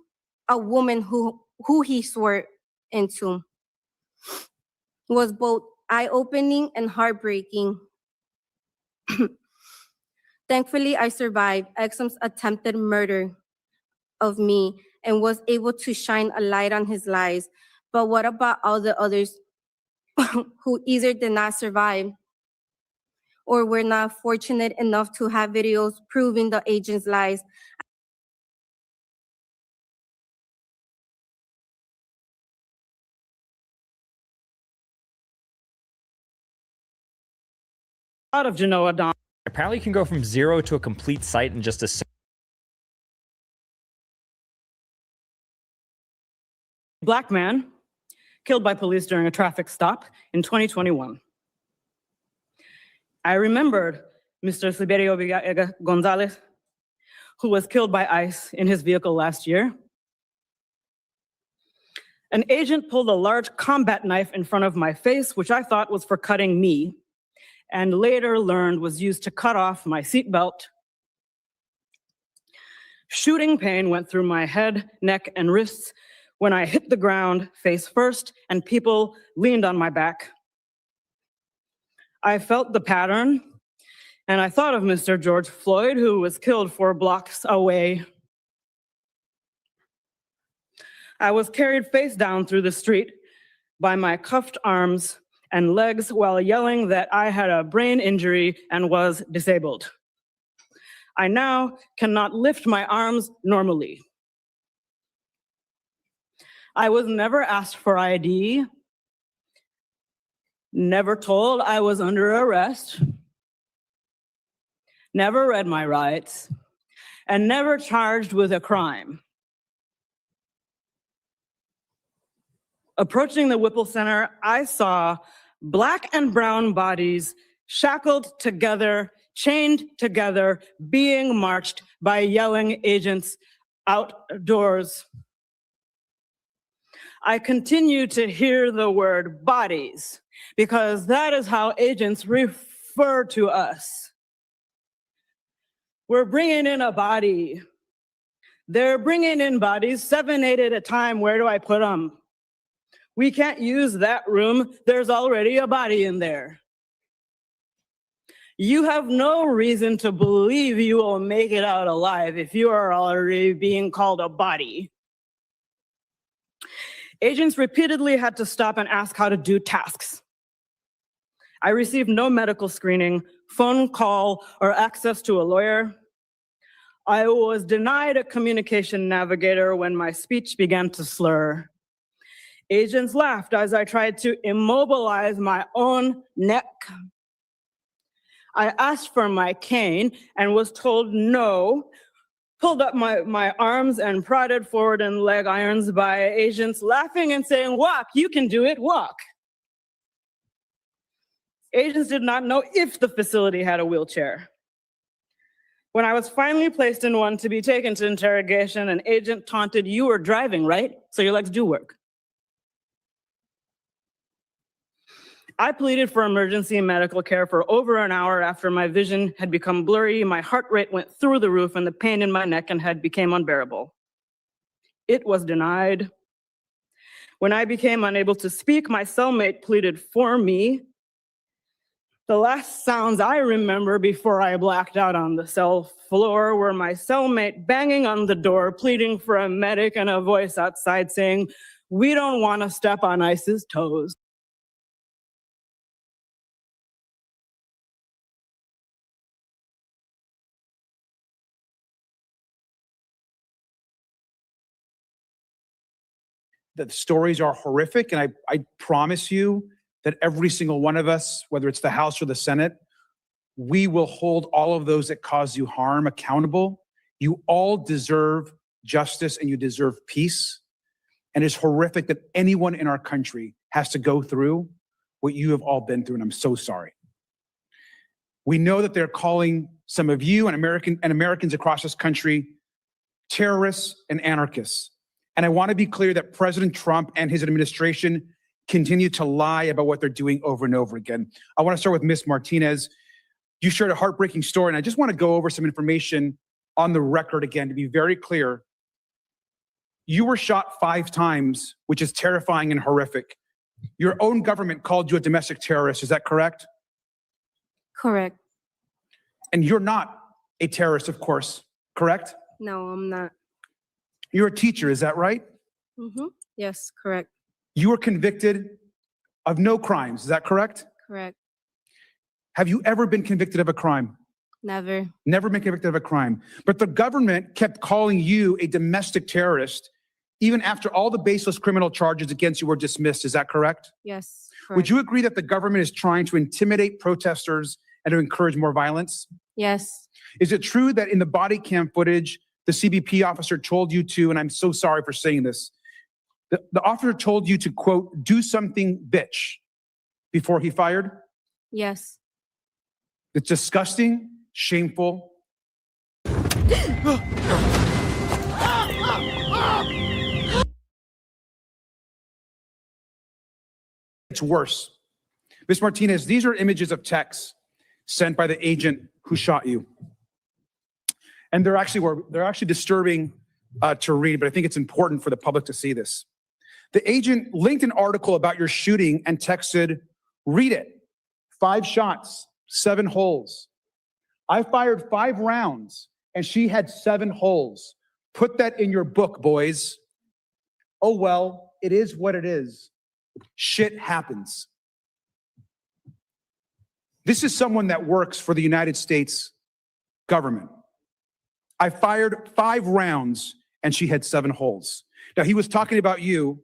a woman who he swore into. Was both eye-opening and heartbreaking. Thankfully, I survived Exum's attempted murder of me and was able to shine a light on his lies. But what about all the others who either did not survive or were not fortunate enough to have videos proving the agent's lies? Out of Genoa Don. Apparently you can go from 0 to a complete site in just a second. Black man killed by police during a traffic stop in 2021. I remembered Mr. Silverio Gonzalez, who was killed by ICE in his vehicle last year. An agent pulled a large combat knife in front of my face, which I thought was for cutting me, and later learned was used to cut off my seatbelt. Shooting pain went through my head, neck, and wrists when I hit the ground face first and people leaned on my back. I felt the pattern And I thought of Mr. George Floyd, who was killed 4 blocks away. I was carried face down through the street by my cuffed arms and legs while yelling that I had a brain injury and was disabled. I now cannot lift my arms normally. I was never asked for ID, never told I was under arrest, never read my rights, and never charged with a crime. Approaching the Whipple Center, I saw Black and brown bodies shackled together, chained together, being marched by yelling agents outdoors. I continue to hear the word bodies because that is how agents refer to us. We're bringing in a body. They're bringing in bodies, 7, 8 at a time. Where do I put them? We can't use that room. There's already a body in there. You have no reason to believe you will make it out alive if you are already being called a body. Agents repeatedly had to stop and ask how to do tasks. I received no medical screening, phone call, or access to a lawyer. I was denied a communication navigator when my speech began to slur. Agents laughed as I tried to immobilize my own neck. I asked for my cane and was told no, pulled up my arms and prodded forward in leg irons by agents laughing and saying, "Walk, you can do it, walk." Agents did not know if the facility had a wheelchair. When I was finally placed in one to be taken to interrogation, an agent taunted, "You were driving, right? So your legs do work." I pleaded for emergency medical care for over an hour after my vision had become blurry, my heart rate went through the roof, and the pain in my neck and head became unbearable. It was denied. When I became unable to speak, my cellmate pleaded for me. The last sounds I remember before I blacked out on the cell floor were my cellmate banging on the door, pleading for a medic, and a voice outside saying, "We don't want to step on ICE's toes." The stories are horrific, and I promise you that every single one of us, whether it's the House or the Senate, we will hold all of those that cause you harm accountable. You all deserve justice and you deserve peace. And it's horrific that anyone in our country has to go through what you have all been through, and I'm so sorry. We know that they're calling some of you and Americans across this country terrorists and anarchists. And I want to be clear that President Trump and his administration continue to lie about what they're doing over and over again. I want to start with Ms. Martinez. You shared a heartbreaking story, and I just want to go over some information on the record again to be very clear. You were shot 5 times, which is terrifying and horrific. Your own government called you a domestic terrorist, is that correct? Correct. And you're not a terrorist, of course, correct? No, I'm not. You're a teacher, is that right? Yes, correct. You were convicted of no crimes, is that correct? Correct. Have you ever been convicted of a crime? Never. Never been convicted of a crime. But the government kept calling you a domestic terrorist even after all the baseless criminal charges against you were dismissed, is that correct? Yes, correct. Would you agree that the government is trying to intimidate protesters and to encourage more violence? Yes. Is it true that in the body cam footage, the CBP officer told you to, and I'm so sorry for saying this, the officer told you to, quote, "do something, bitch," before he fired? Yes. It's disgusting, shameful. It's worse. Ms. Martinez, these are images of texts sent by the agent who shot you. And they're actually disturbing to read, but I think it's important for the public to see this. The agent linked an article about your shooting and texted, "Read it. 5 shots, 7 holes." I fired 5 rounds and she had 7 holes. Put that in your book, boys. Oh, well, it is what it is. Shit happens. This is someone that works for the United States government. I fired 5 rounds and she had 7 holes. Now, he was talking about you,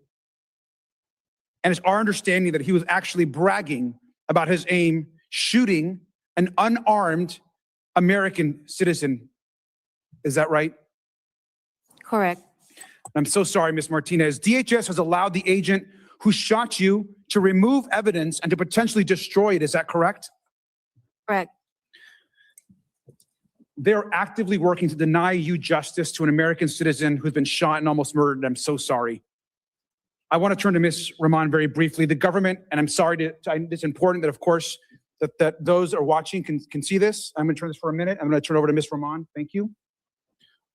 and it's our understanding that he was actually bragging about his aim shooting an unarmed American citizen. Is that right? Correct. I'm so sorry, Ms. Martinez. DHS has allowed the agent who shot you to remove evidence and to potentially destroy it. Is that correct? Correct. They're actively working to deny you justice to an American citizen who's been shot and almost murdered. I'm so sorry. I want to turn to Ms. Rahman very briefly. The government, and I'm sorry it's important that, of course, that those are watching can see this. I'm going to turn this for a minute. I'm going to turn over to Ms. Rahman. Thank you.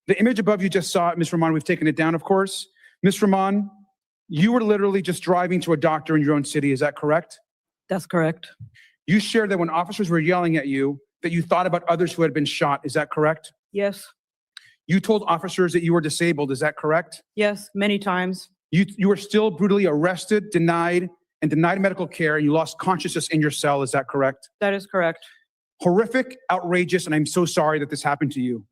The image above you just saw, Ms. Rahman, we've taken it down, of course. Ms. Rahman, you were literally just driving to a doctor in your own city. Is that correct? That's correct. You shared that when officers were yelling at you, that you thought about others who had been shot. Is that correct? Yes. You told officers that you were disabled. Is that correct? Yes, many times. You were still brutally arrested, denied medical care, and you lost consciousness in your cell. Is that correct? That is correct. Horrific, outrageous, and I'm so sorry that this happened to you.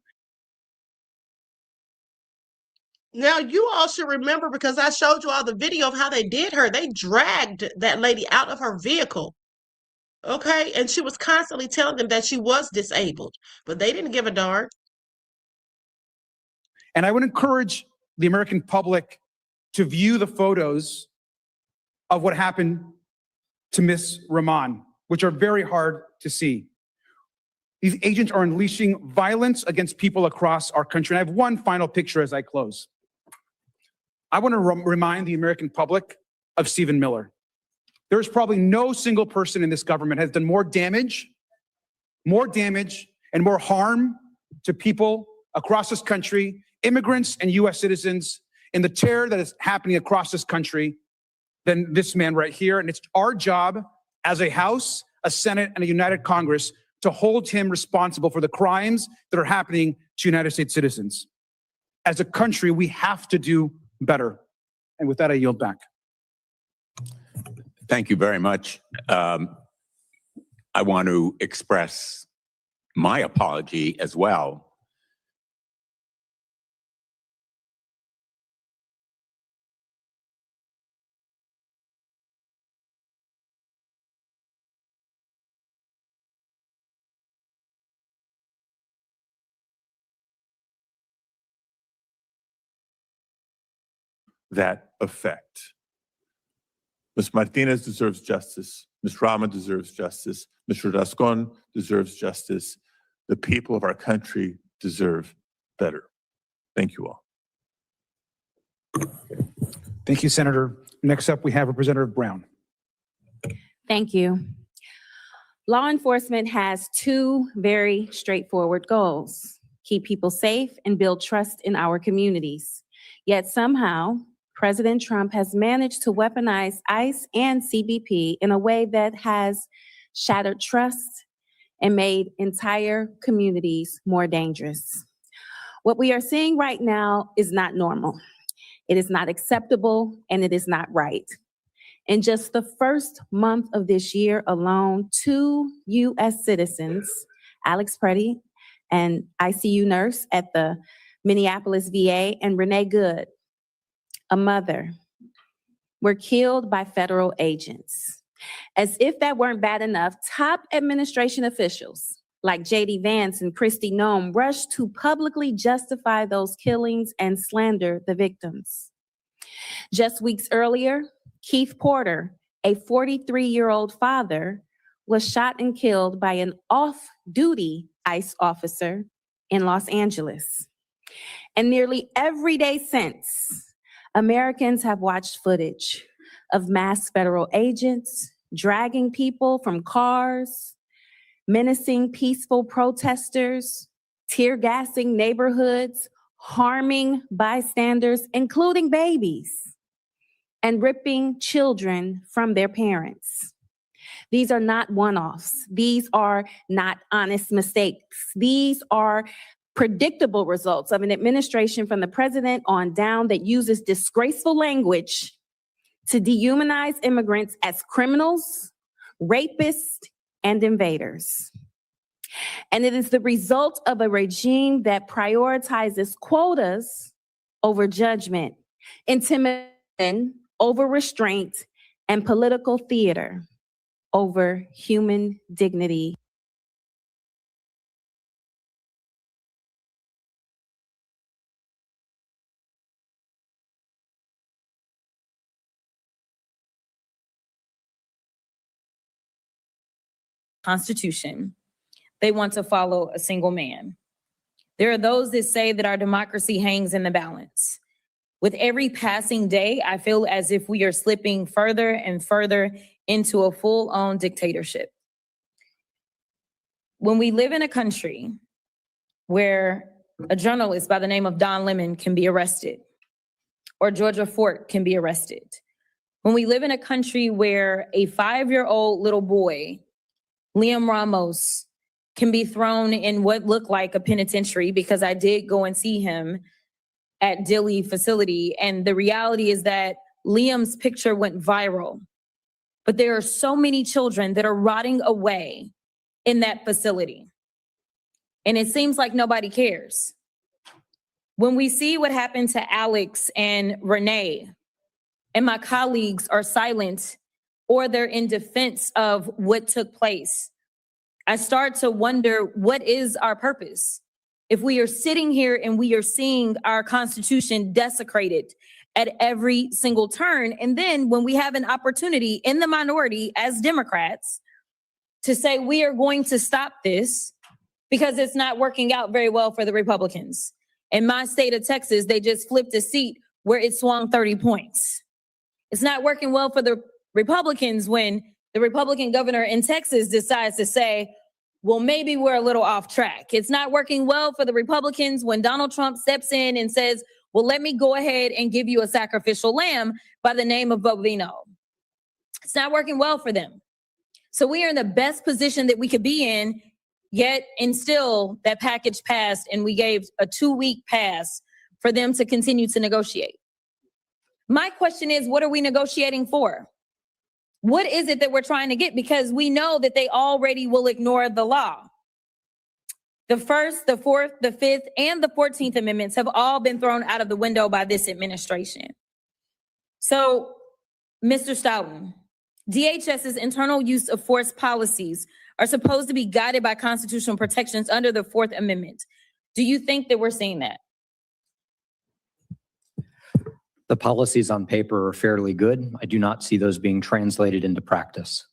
Now, you all should remember, because I showed you all the video of how they did her. They dragged that lady out of her vehicle. Okay? And she was constantly telling them that she was disabled, but they didn't give a darn. And I would encourage the American public to view the photos of what happened to Ms. Rahman, which are very hard to see. These agents are unleashing violence against people across our country. And I have one final picture as I close. I want to remind the American public of Stephen Miller. There's probably no single person in this government has done more damage and more harm to people across this country, immigrants and U.S. citizens, in the terror that is happening across this country than this man right here. And it's our job as a House, a Senate, and a united Congress to hold him responsible for the crimes that are happening to United States citizens. As a country, we have to do better. And with that, I yield back. Thank you very much. I want to express my apology as well. That effect. Ms. Martinez deserves justice. Ms. Rahman deserves justice. Mr. Rascon deserves justice. The people of our country deserve better. Thank you all. Thank you, Senator. Next up, we have Representative Brown. Thank you. Law enforcement has 2 very straightforward goals: keep people safe and build trust in our communities. Yet somehow, President Trump has managed to weaponize ICE and CBP in a way that has shattered trust and made entire communities more dangerous. What we are seeing right now is not normal. It is not acceptable, and it is not right. In just the first month of this year alone, 2 U.S. citizens, Alex Preddy, an ICU nurse at the Minneapolis VA, and Renee Good, a mother, were killed by federal agents. As if that weren't bad enough, top administration officials like J.D. Vance and Kristi Noem rushed to publicly justify those killings and slander the victims. Just weeks earlier, Keith Porter, a 43-year-old father, was shot and killed by an off-duty ICE officer in Los Angeles. And nearly every day since, Americans have watched footage of masked federal agents dragging people from cars, menacing peaceful protesters, tear gassing neighborhoods, harming bystanders, including babies, and ripping children from their parents. These are not one-offs. These are not honest mistakes. These are predictable results of an administration from the president on down that uses disgraceful language to dehumanize immigrants as criminals, rapists, and invaders. And it is the result of a regime that prioritizes quotas over judgment, intimidation over restraint, and political theater over human dignity. Constitution. They want to follow a single man. There are those that say that our democracy hangs in the balance. With every passing day, I feel as if we are slipping further and further into a full-on dictatorship. When we live in a country where a journalist by the name of Don Lemon can be arrested, or Georgia Fort can be arrested, when we live in a country where a 5-year-old little boy, Liam Ramos, can be thrown in what looked like a penitentiary, because I did go and see him at Dilley facility. And the reality is that Liam's picture went viral. But there are so many children that are rotting away in that facility. And it seems like nobody cares. When we see what happened to Alex and Renee, and my colleagues are silent or they're in defense of what took place, I start to wonder, what is our purpose? If we are sitting here and we are seeing our Constitution desecrated at every single turn, and then when we have an opportunity in the minority as Democrats to say we are going to stop this because it's not working out very well for the Republicans. In my state of Texas, they just flipped a seat where it swung 30 points. It's not working well for the Republicans when the Republican governor in Texas decides to say, well, maybe we're a little off track. It's not working well for the Republicans when Donald Trump steps in and says, well, let me go ahead and give you a sacrificial lamb by the name of Bovino. It's not working well for them. So we are in the best position that we could be in, yet and still that package passed and we gave a 2-week pass for them to continue to negotiate. My question is, what are we negotiating for? What is it that we're trying to get? Because we know that they already will ignore the law. The First, the Fourth, the Fifth, and the 14th Amendments have all been thrown out of the window by this administration. So, Mr. Stoughton, DHS's internal use of force policies are supposed to be guided by constitutional protections under the Fourth Amendment. Do you think that we're seeing that? The policies on paper are fairly good. I do not see those being translated into practice.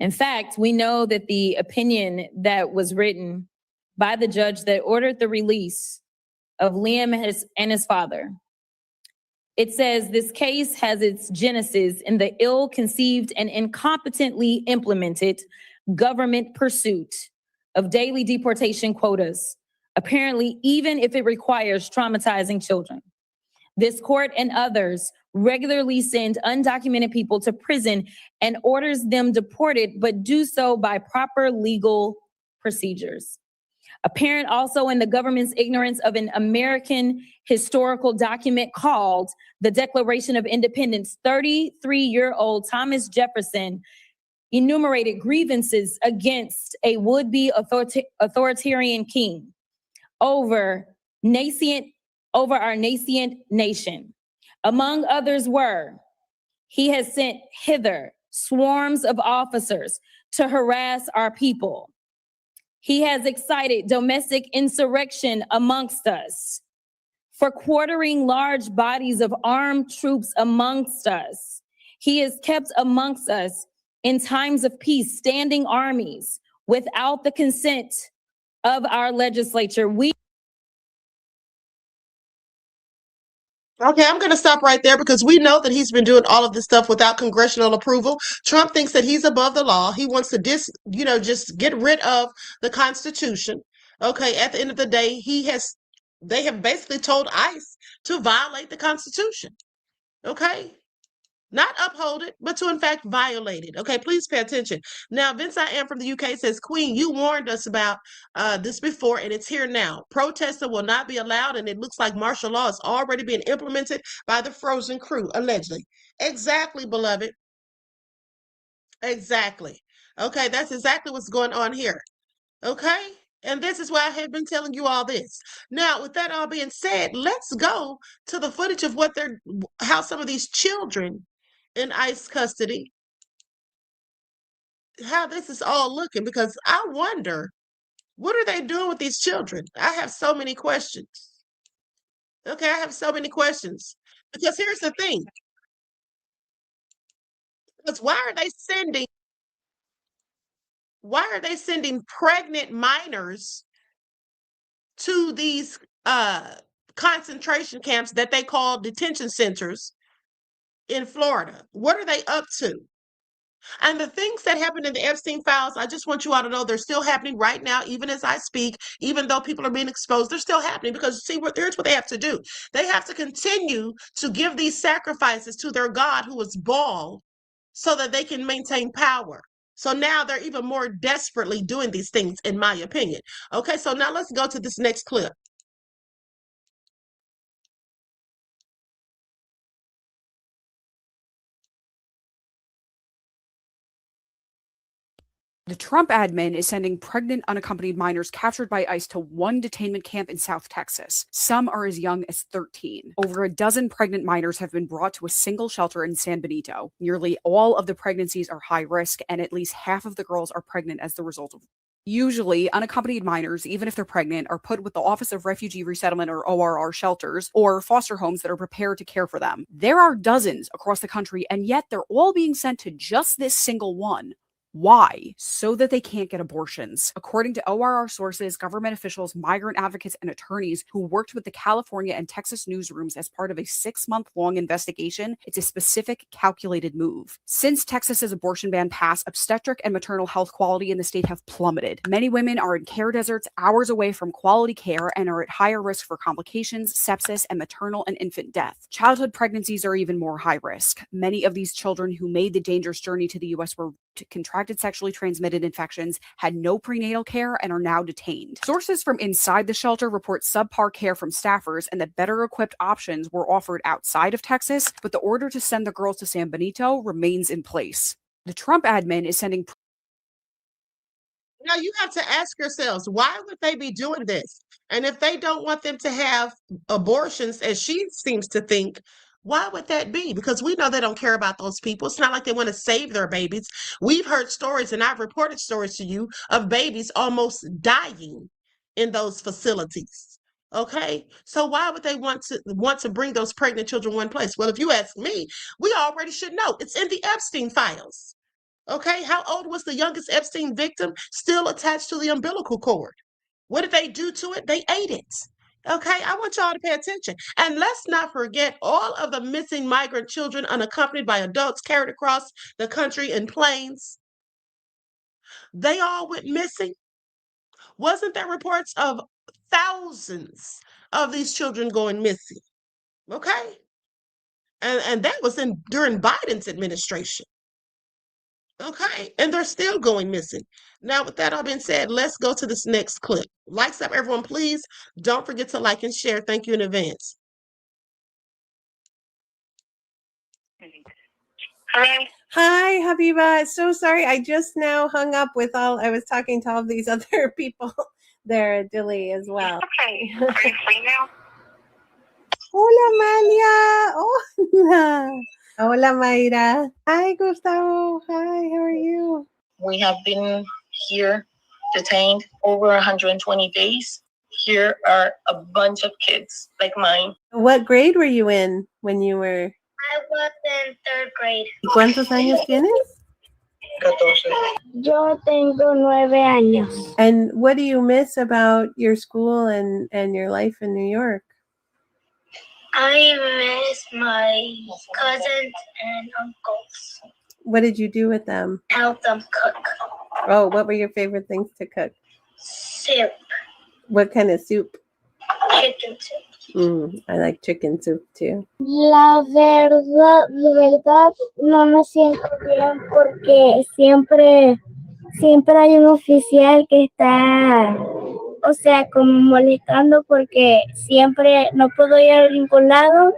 In fact, we know that the opinion that was written by the judge that ordered the release of Liam and his father, it says this case has its genesis in the ill-conceived and incompetently implemented government pursuit of daily deportation quotas, apparently even if it requires traumatizing children. This court and others regularly send undocumented people to prison and orders them deported, but do so by proper legal procedures. Apparent also in the government's ignorance of an American historical document called the Declaration of Independence, 33-year-old Thomas Jefferson enumerated grievances against a would-be authoritarian king over our nascent nation. Among others were, he has sent hither swarms of officers to harass our people. He has excited domestic insurrection amongst us, for quartering large bodies of armed troops amongst us. He has kept amongst us in times of peace standing armies without the consent of our legislature. Okay, I'm going to stop right there because we know that he's been doing all of this stuff without congressional approval. Trump thinks that he's above the law. He wants to just get rid of the Constitution. Okay, at the end of the day, they have basically told ICE to violate the Constitution. Okay, Not uphold it, but to in fact violate it. Okay, please pay attention. Now, Vince I Am from the UK says, Queen, you warned us about this before, and it's here now. Protesting will not be allowed, and it looks like martial law is already being implemented by the Frozen crew, allegedly. Exactly, beloved. Exactly. Okay, that's exactly what's going on here. Okay? And this is why I have been telling you all this. Now, with that all being said, let's go to the footage of how some of these children in ICE custody, how this is all looking, because I wonder, what are they doing with these children? I have so many questions. Okay, I have so many questions. Because here's the thing. Because why are they sending pregnant minors to these concentration camps that they call detention centers in Florida? What are they up to? And the things that happened in the Epstein files, I just want you all to know they're still happening right now, even as I speak, even though people are being exposed, they're still happening because here's what they have to do. They have to continue to give these sacrifices to their God who is bald so that they can maintain power. So now they're even more desperately doing these things, in my opinion. Okay, so now let's go to this next clip. The Trump admin is sending pregnant unaccompanied minors captured by ICE to one detainment camp in South Texas. Some are as young as 13. Over a dozen pregnant minors have been brought to a single shelter in San Benito. Nearly all of the pregnancies are high risk, and at least half of the girls are pregnant as the result of. Usually, unaccompanied minors, even if they're pregnant, are put with the Office of Refugee Resettlement or ORR shelters or foster homes that are prepared to care for them. There are dozens across the country, and yet they're all being sent to just this single one. Why? So that they can't get abortions. According to ORR sources, government officials, migrant advocates, and attorneys who worked with the California and Texas newsrooms as part of a 6-month-long investigation, it's a specific, calculated move. Since Texas's abortion ban passed, obstetric and maternal health quality in the state have plummeted. Many women are in care deserts, hours away from quality care, and are at higher risk for complications, sepsis, and maternal and infant death. Childhood pregnancies are even more high risk. Many of these children who made the dangerous journey to the U.S. were contracted sexually transmitted infections, had no prenatal care, and are now detained. Sources from inside the shelter report subpar care from staffers and that better equipped options were offered outside of Texas, but the order to send the girls to San Benito remains in place. The Trump admin is sending. Now you have to ask yourselves, why would they be doing this? And if they don't want them to have abortions, as she seems to think, why would that be? Because we know they don't care about those people. It's not like they want to save their babies. We've heard stories, and I've reported stories to you of babies almost dying in those facilities. Okay, so why would they want to bring those pregnant children one place? Well, if you ask me, we already should know. It's in the Epstein files. Okay, how old was the youngest Epstein victim? Still attached to the umbilical cord. What did they do to it? They ate it. Okay, I want y'all to pay attention. And let's not forget all of the missing migrant children unaccompanied by adults carried across the country in planes. They all went missing. Wasn't there reports of thousands of these children going missing? Okay, and that was during Biden's administration. Okay, and they're still going missing. Now, with that all being said, let's go to this next clip. Likes up, everyone, please. Don't forget to like and share. Thank you in advance. Hi. Hi, Habiba. So sorry. I just now hung up with I was talking to all of these other people there, Dilly, as well. Okay. Are you free now? Hola, Malia. Hola. Hola, Mayra. Hi, Gustavo. Hi, how are you? We have been here detained over 120 days. Here are a bunch of kids like mine. What grade were you in when you were? I was in 3rd grade. ¿Cuántos años tienes? 14. Yo tengo 9 años. And what do you miss about your school and your life in New York? I miss my cousins and uncles. What did you do with them? Help them cook. Oh, what were your favorite things to cook? Soup. What kind of soup? Chicken soup. I like chicken soup too. La verdad, no me siento bien porque siempre hay un oficial que está, o sea, como molestando porque siempre no puedo ir a ningún lado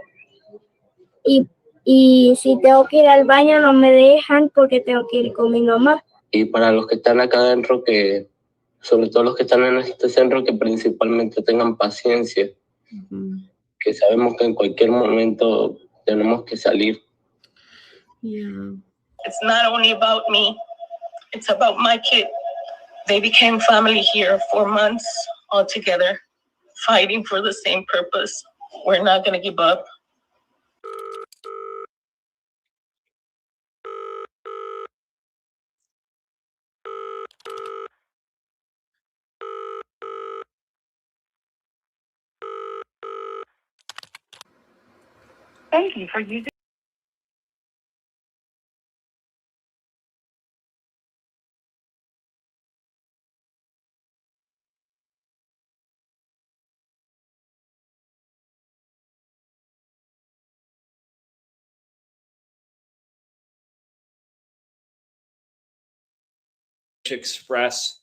y si tengo que ir al baño no me dejan porque tengo que ir con mi mamá. Y para los que están acá adentro, que sobre todo los que están en este centro, que principalmente tengan paciencia, que sabemos que en cualquier momento tenemos que salir. It's not only about me, it's about my kid. They became family here 4 months all together, fighting for the same purpose. We're not going to give up. Thank you for using. Express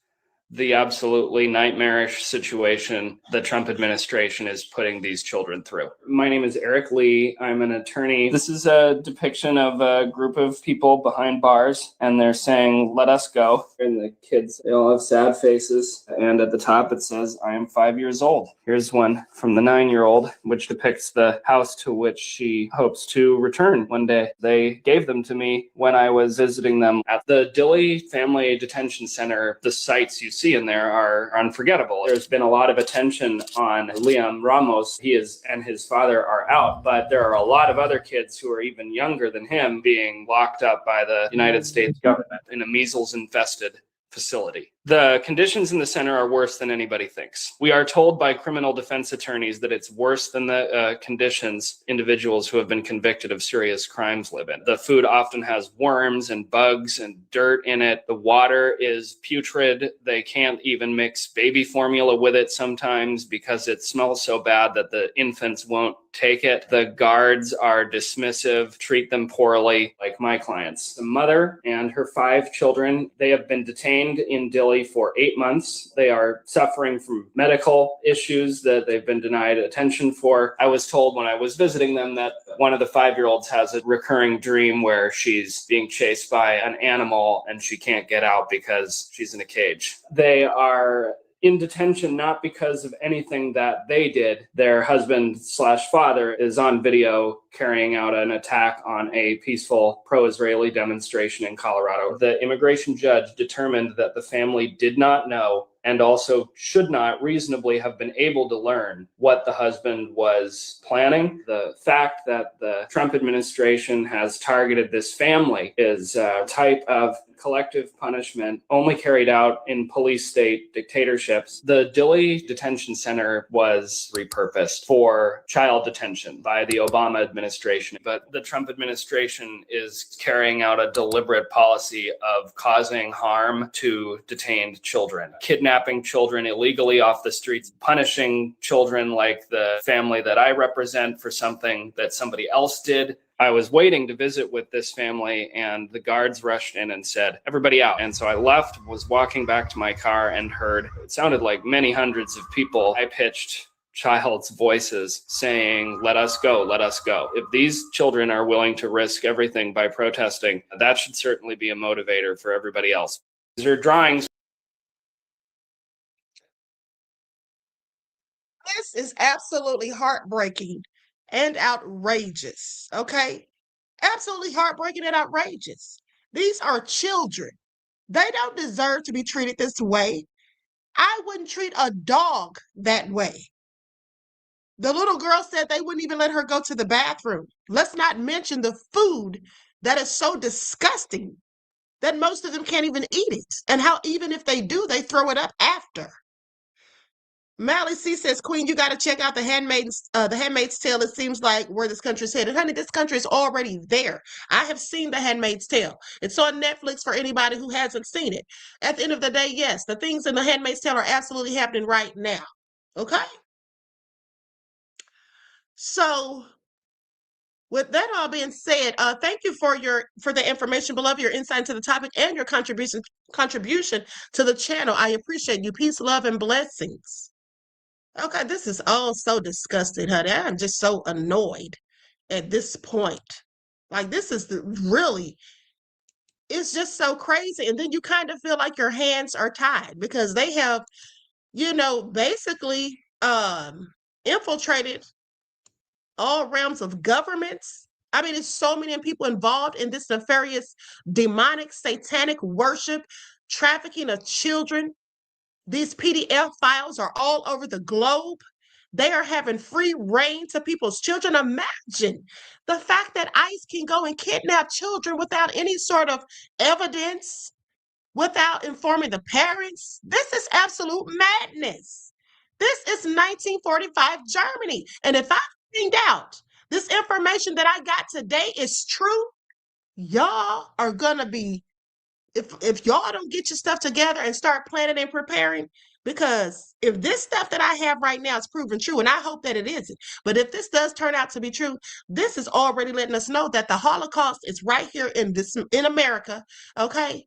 the absolutely nightmarish situation the Trump administration is putting these children through. My name is Eric Lee. I'm an attorney. This is a depiction of a group of people behind bars, and they're saying, "Let us go." And the kids, they all have sad faces. And at the top, it says, "I am 5 years old." Here's one from the 9-year-old, which depicts the house to which she hopes to return one day. They gave them to me when I was visiting them at the Dilley Family Detention Center. The sites you see in there are unforgettable. There's been a lot of attention on Liam Ramos. He and his father are out, but there are a lot of other kids who are even younger than him being locked up by the United States government in a measles-infested facility. The conditions in the center are worse than anybody thinks. We are told by criminal defense attorneys that it's worse than the conditions individuals who have been convicted of serious crimes live in. The food often has worms and bugs and dirt in it. The water is putrid. They can't even mix baby formula with it sometimes because it smells so bad that the infants won't take it. The guards are dismissive, treat them poorly, like my clients. The mother and her 5 children, they have been detained in Dilley for 8 months. They are suffering from medical issues that they've been denied attention for. I was told when I was visiting them that one of the 5-year-olds has a recurring dream where she's being chased by an animal and she can't get out because she's in a cage. They are in detention not because of anything that they did. Their husband/father is on video carrying out an attack on a peaceful pro-Israeli demonstration in Colorado. The immigration judge determined that the family did not know and also should not reasonably have been able to learn what the husband was planning. The fact that the Trump administration has targeted this family is a type of collective punishment only carried out in police state dictatorships. The Dilley Detention Center was repurposed for child detention by the Obama administration, but the Trump administration is carrying out a deliberate policy of causing harm to detained children, kidnapping children illegally off the streets, punishing children like the family that I represent for something that somebody else did. I was waiting to visit with this family and the guards rushed in and said, "Everybody out." And so I left, was walking back to my car and heard, it sounded like many hundreds of people, high-pitched child's voices saying, "Let us go, let us go." If these children are willing to risk everything by protesting, that should certainly be a motivator for everybody else. These are drawings. This is absolutely heartbreaking and outrageous, okay? Absolutely heartbreaking and outrageous. These are children. They don't deserve to be treated this way. I wouldn't treat a dog that way. The little girl said they wouldn't even let her go to the bathroom. Let's not mention the food that is so disgusting that most of them can't even eat it. And how even if they do, they throw it up after. Mally C says, "Queen, you got to check out the Handmaid's Tale. It seems like where this country is headed." Honey, this country is already there. I have seen the Handmaid's Tale. It's on Netflix for anybody who hasn't seen it. At the end of the day, yes, the things in the Handmaid's Tale are absolutely happening right now. Okay? So with that all being said, thank you for the information, beloved, your insight into the topic and your contribution to the channel. I appreciate you. Peace, love, and blessings. Okay, this is all so disgusting, honey. I'm just so annoyed at this point. Like, this is really, it's just so crazy. And then you kind of feel like your hands are tied because they have, basically infiltrated all realms of governments. I mean, there's so many people involved in this nefarious, demonic, satanic worship, trafficking of children. These PDF files are all over the globe. They are having free reign to people's children. Imagine the fact that ICE can go and kidnap children without any sort of evidence, without informing the parents. This is absolute madness. This is 1945 Germany. And if I find out this information that I got today is true, y'all are gonna be, if y'all don't get your stuff together and start planning and preparing, because if this stuff that I have right now is proven true, and I hope that it isn't, but if this does turn out to be true, this is already letting us know that the Holocaust is right here in America, okay?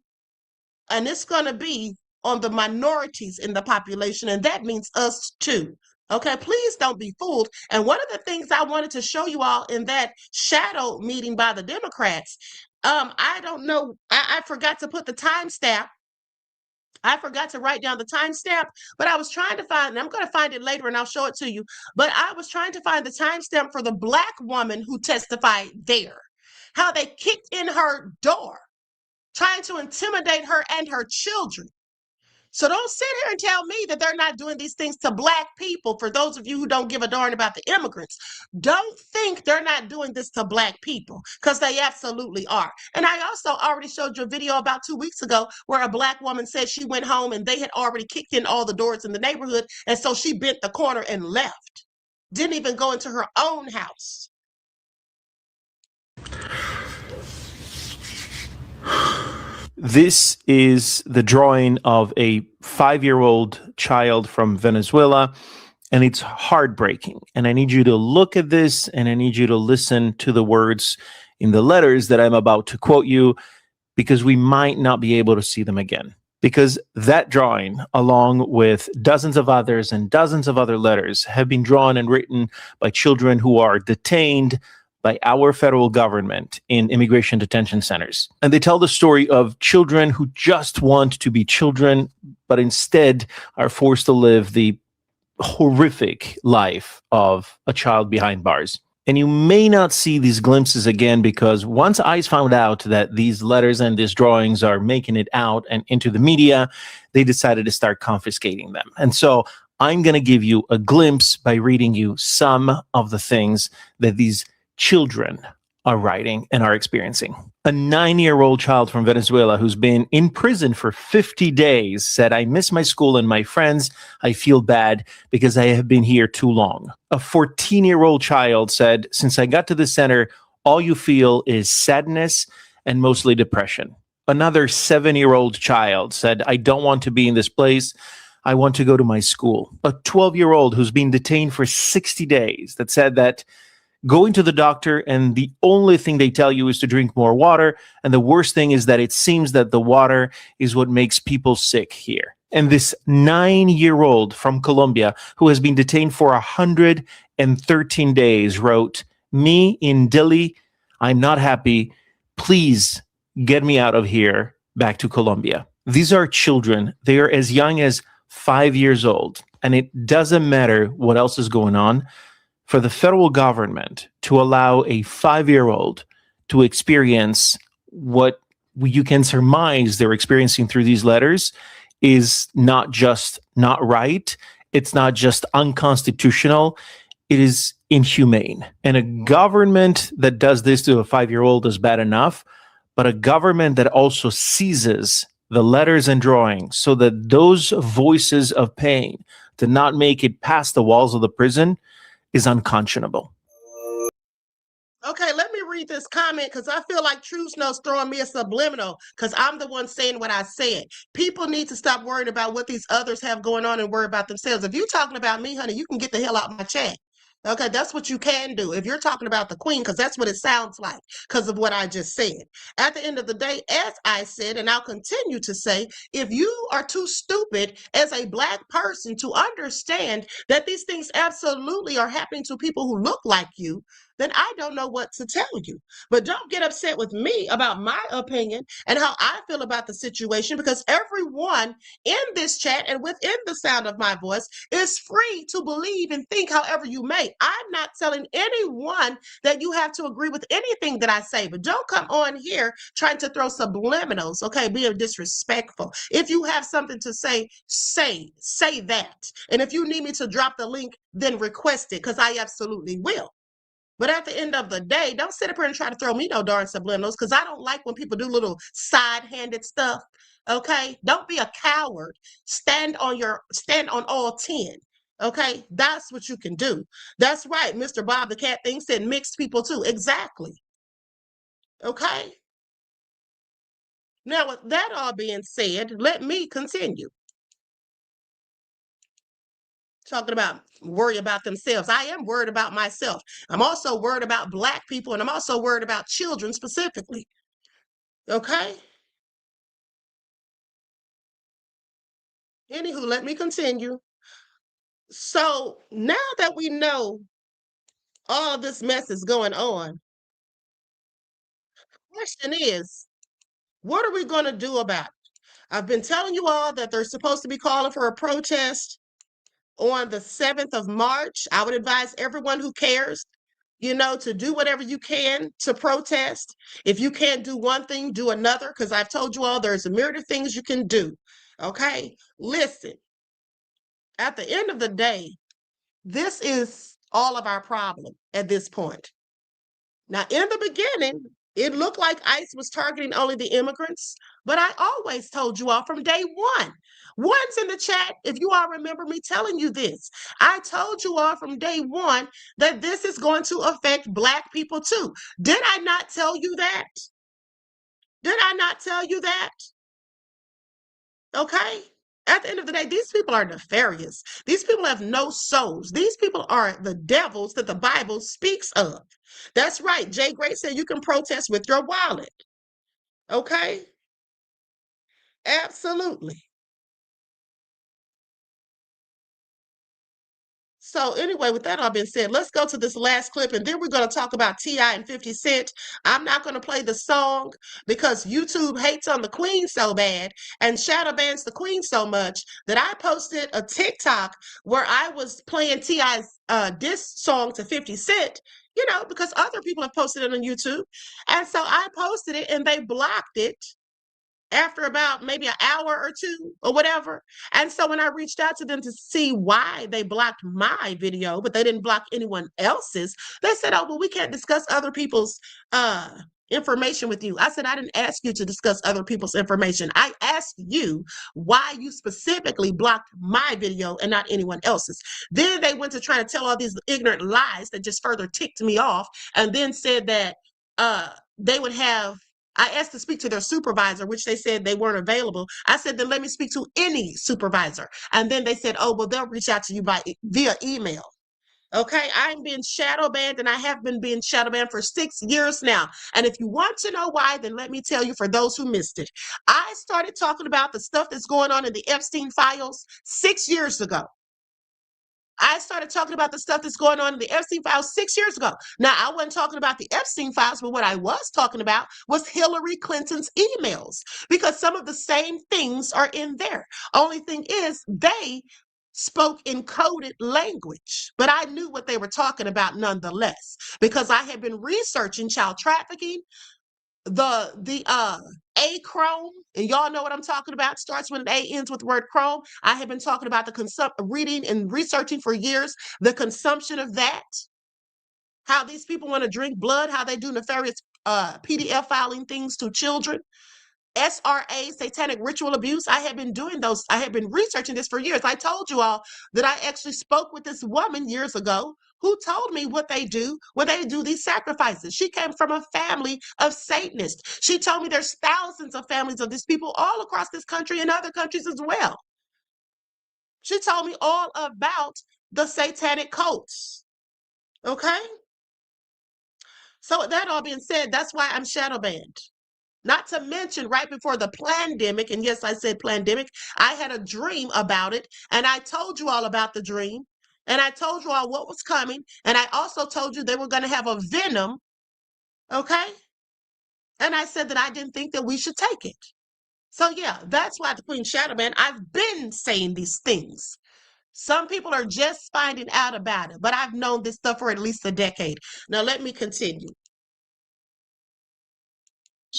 And it's going to be on the minorities in the population, and that means us too. Okay, please don't be fooled. And one of the things I wanted to show you all in that shadow meeting by the Democrats, I don't know, I forgot to put the timestamp. I forgot to write down the timestamp, but I was trying to find, and I'm going to find it later and I'll show it to you. But I was trying to find the timestamp for the Black woman who testified there, how they kicked in her door, trying to intimidate her and her children. So don't sit here and tell me that they're not doing these things to Black people. For those of you who don't give a darn about the immigrants, don't think they're not doing this to Black people, because they absolutely are. And I also already showed you a video about 2 weeks ago where a Black woman said she went home and they had already kicked in all the doors in the neighborhood. And so she bent the corner and left. Didn't even go into her own house. This is the drawing of a 5-year-old child from Venezuela, and it's heartbreaking. And I need you to look at this, and I need you to listen to the words in the letters that I'm about to quote you, because we might not be able to see them again. Because that drawing, along with dozens of others and dozens of other letters, have been drawn and written by children who are detained by our federal government in immigration detention centers. And they tell the story of children who just want to be children, but instead are forced to live the horrific life of a child behind bars. And you may not see these glimpses again, because once ICE found out that these letters and these drawings are making it out and into the media, they decided to start confiscating them. And so I'm going to give you a glimpse by reading you some of the things that these children are writing and are experiencing. A 9-year-old child from Venezuela who's been in prison for 50 days said, "I miss my school and my friends. I feel bad because I have been here too long." A 14-year-old child said, "Since I got to the center, all you feel is sadness and mostly depression." Another 7-year-old child said, "I don't want to be in this place. I want to go to my school." A 12-year-old who's been detained for 60 days that said that going to the doctor and the only thing they tell you is to drink more water. And the worst thing is that it seems that the water is what makes people sick here. And this 9-year-old from Colombia who has been detained for 113 days wrote, "Me in Delhi, I'm not happy. Please get me out of here back to Colombia." These are children. They are as young as 5 years old. And it doesn't matter what else is going on. For the federal government to allow a 5-year-old to experience what you can surmise they're experiencing through these letters is not just not right. It's not just unconstitutional. It is inhumane. And a government that does this to a 5-year-old is bad enough, but a government that also seizes the letters and drawings so that those voices of pain do not make it past the walls of the prison is unconscionable. Okay, let me read this comment because I feel like True Snow's throwing me a subliminal because I'm the one saying what I said. People need to stop worrying about what these others have going on and worry about themselves. If you're talking about me, honey, you can get the hell out of my chat. Okay, that's what you can do if you're talking about the queen, because that's what it sounds like because of what I just said. At the end of the day, as I said, and I'll continue to say, if you are too stupid as a Black person to understand that these things absolutely are happening to people who look like you, then I don't know what to tell you. But don't get upset with me about my opinion and how I feel about the situation, because everyone in this chat and within the sound of my voice is free to believe and think however you may. I'm not telling anyone that you have to agree with anything that I say, but don't come on here trying to throw subliminals, okay, being disrespectful. If you have something to say, say that. And if you need me to drop the link, then request it, because I absolutely will. But at the end of the day, don't sit up here and try to throw me no darn subliminals, because I don't like when people do little side-handed stuff. Okay? Don't be a coward. Stand on all 10. Okay? That's what you can do. That's right. Mr. Bob the Cat Thing said mixed people too. Exactly. Okay? Now, with that all being said, let me continue. Talking about worry about themselves. I am worried about myself. I'm also worried about Black people, and I'm also worried about children specifically. Okay? Anywho, let me continue. So now that we know all this mess is going on, question is, what are we going to do about it? I've been telling you all that they're supposed to be calling for a protest on the 7th of March. I would advise everyone who cares, to do whatever you can to protest. If you can't do one thing, do another, because I've told you all there's a myriad of things you can do. Okay? Listen, at the end of the day, this is all of our problem at this point. Now, in the beginning, it looked like ICE was targeting only the immigrants, but I always told you all from day one. Once in the chat, if you all remember me telling you this, I told you all from day one that this is going to affect Black people too. Did I not tell you that? Did I not tell you that? Okay? At the end of the day, these people are nefarious. These people have no souls. These people are the devils that the Bible speaks of. That's right. Jay Great said you can protest with your wallet. Okay? Absolutely. So anyway, with that all being said, let's go to this last clip, and then we're going to talk about T.I. and 50 Cent. I'm not going to play the song because YouTube hates on the Queen so bad and shadow bans the Queen so much that I posted a TikTok where I was playing T.I.'s diss song to 50 Cent, because other people have posted it on YouTube. And so I posted it and they blocked it after about maybe an hour or two or whatever. And so when I reached out to them to see why they blocked my video, but they didn't block anyone else's, they said, oh, well, we can't discuss other people's information with you. I said, I didn't ask you to discuss other people's information. I asked you why you specifically blocked my video and not anyone else's. Then they went to try to tell all these ignorant lies that just further ticked me off, and then said that they would have, I asked to speak to their supervisor, which they said they weren't available. I said, then let me speak to any supervisor. And then they said, oh, well, they'll reach out to you via email. Okay, I'm being shadow banned, and I have been being shadow banned for 6 years now. And if you want to know why, then let me tell you, for those who missed it. I started talking about the stuff that's going on in the Epstein files 6 years ago. I started talking about the stuff that's going on in the Epstein files 6 years ago. Now, I wasn't talking about the Epstein files, but what I was talking about was Hillary Clinton's emails, because some of the same things are in there. Only thing is, they spoke in coded language, but I knew what they were talking about nonetheless, because I had been researching child trafficking, the A Chrome, and y'all know what I'm talking about. Starts with an A, ends with the word Chrome. I have been talking about the reading and researching for years, the consumption of that, how these people want to drink blood, how they do nefarious PDF filing things to children. SRA, satanic ritual abuse. I have been doing those. I have been researching this for years. I told you all that I actually spoke with this woman years ago who told me what they do when they do these sacrifices. She came from a family of Satanists. She told me there's thousands of families of these people all across this country and other countries as well. She told me all about the satanic cults. Okay? So with that all being said, that's why I'm shadow banned. Not to mention right before the pandemic, and yes, I said pandemic, I had a dream about it, and I told you all about the dream, and I told you all what was coming, and I also told you they were going to have a venom, okay? And I said that I didn't think that we should take it. So yeah, that's why the Queen Shadow Man, I've been saying these things. Some people are just finding out about it, but I've known this stuff for at least a decade. Now let me continue.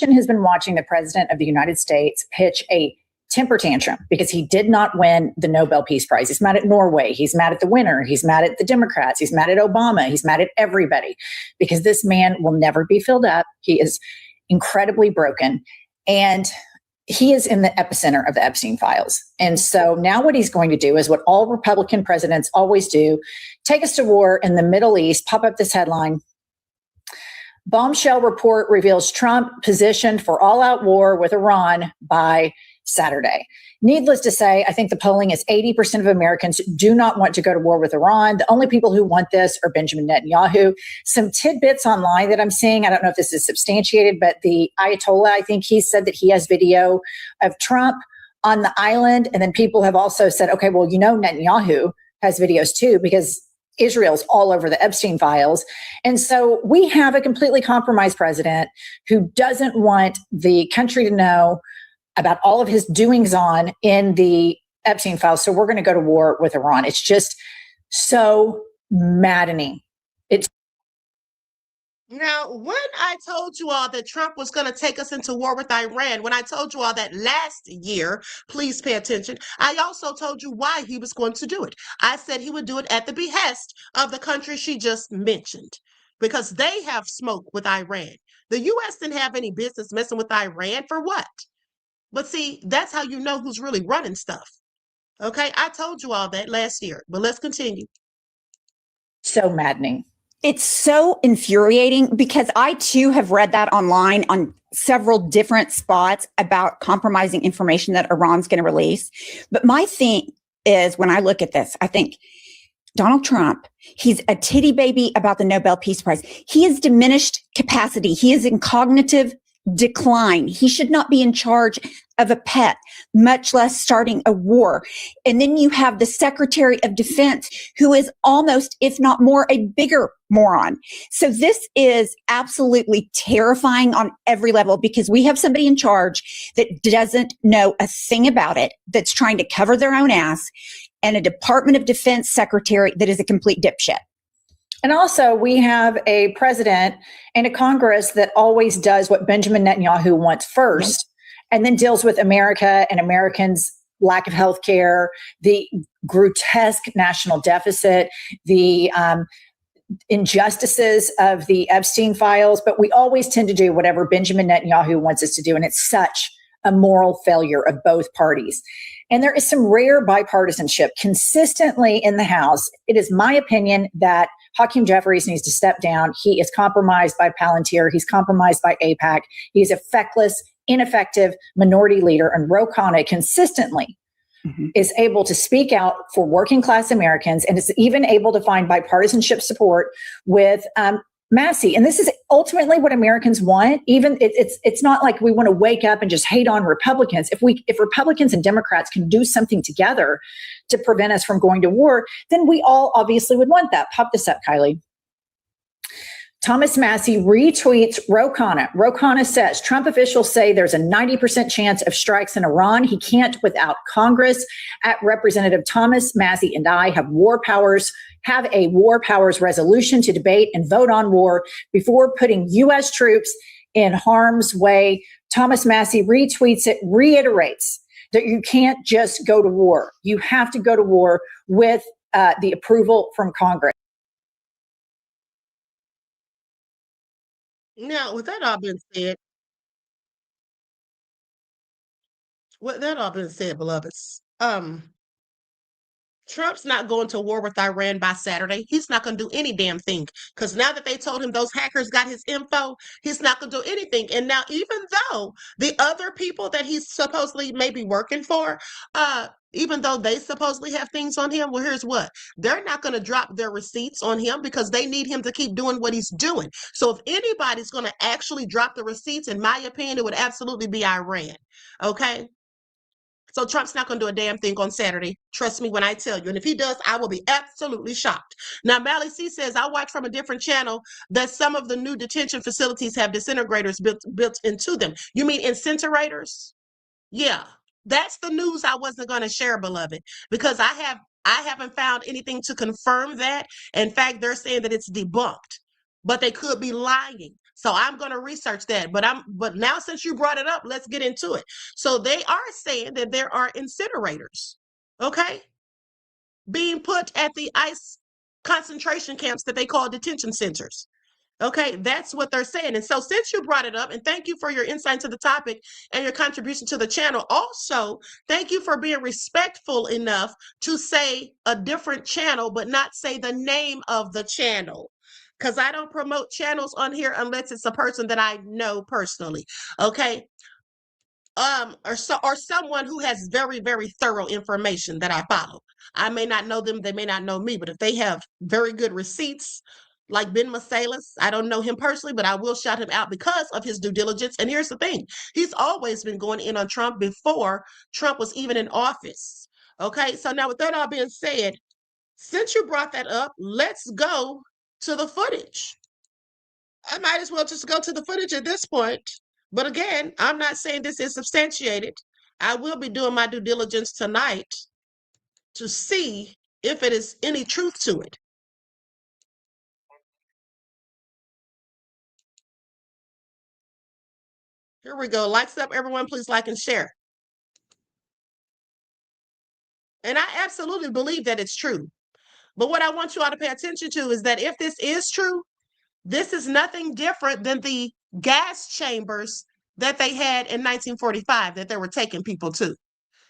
Has been watching the president of the United States pitch a temper tantrum because he did not win the Nobel Peace Prize. He's mad at Norway. He's mad at the winner. He's mad at the Democrats. He's mad at Obama. He's mad at everybody because this man will never be filled up. He is incredibly broken. And he is in the epicenter of the Epstein files. And so now what he's going to do is what all Republican presidents always do, take us to war in the Middle East, pop up this headline, bombshell report reveals Trump positioned for all-out war with Iran by Saturday. Needless to say, I think the polling is 80% of Americans do not want to go to war with Iran. The only people who want this are Benjamin Netanyahu. Some tidbits online that I'm seeing, I don't know if this is substantiated, but the Ayatollah, I think he said that he has video of Trump on the island. And then people have also said, okay, well, you know, Netanyahu has videos too, because Israel's all over the Epstein files. And so we have a completely compromised president who doesn't want the country to know about all of his doings on in the Epstein files. So we're going to go to war with Iran. It's just so maddening. It's Now, when I told you all that Trump was going to take us into war with Iran, when I told you all that last year, please pay attention, I also told you why he was going to do it. I said he would do it at the behest of the country she just mentioned, because they have smoke with Iran. The U.S. didn't have any business messing with Iran for what? But see, that's how you know who's really running stuff. Okay, I told you all that last year, but let's continue. so maddening. It's so infuriating because I too have read that online on several different spots about compromising information that Iran's going to release. But my thing is, when I look at this, I think Donald Trump, he's a titty baby about the Nobel Peace Prize. He has diminished capacity. He is in cognitive decline. He should not be in charge of a pet, much less starting a war. And then you have the Secretary of Defense, who is almost, if not more, a bigger moron. So this is absolutely terrifying on every level because we have somebody in charge that doesn't know a thing about it, that's trying to cover their own ass, and a Department of Defense secretary that is a complete dipshit. And also, we have a president and a Congress that always does what Benjamin Netanyahu wants first, and then deals with America and Americans' lack of health care, the grotesque national deficit, the injustices of the Epstein files. But we always tend to do whatever Benjamin Netanyahu wants us to do. And it's such a moral failure of both parties. And there is some rare bipartisanship consistently in the House. It is my opinion that Hakeem Jeffries needs to step down. He is compromised by Palantir. He's compromised by AIPAC. He's a feckless, ineffective minority leader. And Ro Khanna consistently is able to speak out for working class Americans and is even able to find bipartisanship support with Massey. And this is ultimately what Americans want. Even it's not like we want to wake up and just hate on Republicans. If Republicans and Democrats can do something together to prevent us from going to war, then we all obviously would want that. Pop this up, Kylie. Thomas Massey retweets Ro Khanna. Ro Khanna says, Trump officials say there's a 90% chance of strikes in Iran. He can't without Congress. At Representative Thomas Massey and I have a war powers resolution to debate and vote on war before putting U.S. troops in harm's way. Thomas Massey retweets it, reiterates that you can't just go to war. You have to go to war with the approval from Congress. Now, with that all being said, beloveds, Trump's not going to war with Iran by Saturday. He's not going to do any damn thing because now that they told him those hackers got his info, he's not going to do anything. And now, even though the other people that he's supposedly maybe working for, even though they supposedly have things on him, well, here's what. They're not going to drop their receipts on him because they need him to keep doing what he's doing. So if anybody's going to actually drop the receipts, in my opinion, it would absolutely be Iran. Okay? So Trump's not going to do a damn thing on Saturday. Trust me when I tell you. And if he does, I will be absolutely shocked. Now, Mally C says, I watch from a different channel that some of the new detention facilities have disintegrators built into them. You mean incinerators? Yeah, that's the news I wasn't going to share, beloved, because I haven't found anything to confirm that. In fact, they're saying that it's debunked, but they could be lying. So I'm going to research that. But now since you brought it up, let's get into it. So they are saying that there are incinerators, okay, being put at the ICE concentration camps that they call detention centers. Okay, that's what they're saying. And so since you brought it up, and thank you for your insight to the topic and your contribution to the channel. Also, thank you for being respectful enough to say a different channel, but not say the name of the channel. Because I don't promote channels on here unless it's a person that I know personally. Okay. Or someone who has very, very thorough information that I follow. I may not know them, they may not know me, but if they have very good receipts, like Ben Masalis, I don't know him personally, but I will shout him out because of his due diligence. And here's the thing. He's always been going in on Trump before Trump was even in office. Okay, so now with that all being said, since you brought that up, let's go to the footage. I might as well just go to the footage at this point. But again, I'm not saying this is substantiated. I will be doing my due diligence tonight to see if it is any truth to it. Here we go. Likes up, everyone. Please like and share. And I absolutely believe that it's true. But what I want you all to pay attention to is that if this is true, this is nothing different than the gas chambers that they had in 1945 that they were taking people to.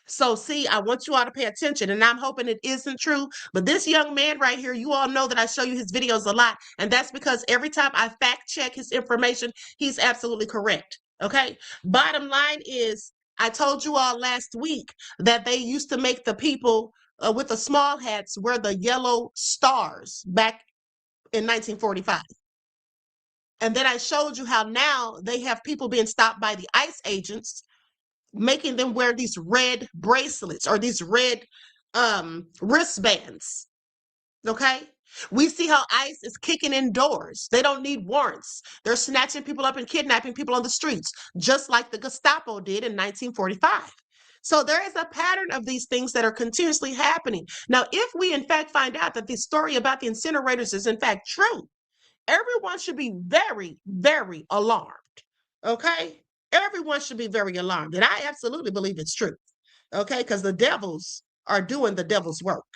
So see, I want you all to pay attention, and I'm hoping it isn't true. But this young man right here, you all know that I show you his videos a lot. And that's because every time I fact check his information, he's absolutely correct. Okay. Bottom line is, I told you all last week that they used to make the people with the small hats wear the yellow stars back in 1945. And then I showed you how now they have people being stopped by the ICE agents, making them wear these red bracelets or these red wristbands. Okay. We see how ICE is kicking in doors. They don't need warrants. They're snatching people up and kidnapping people on the streets, just like the Gestapo did in 1945. So there is a pattern of these things that are continuously happening. Now, if we in fact find out that the story about the incinerators is in fact true, everyone should be very, very alarmed. Okay? Everyone should be very alarmed. And I absolutely believe it's true. Okay? Because the devils are doing the devil's work.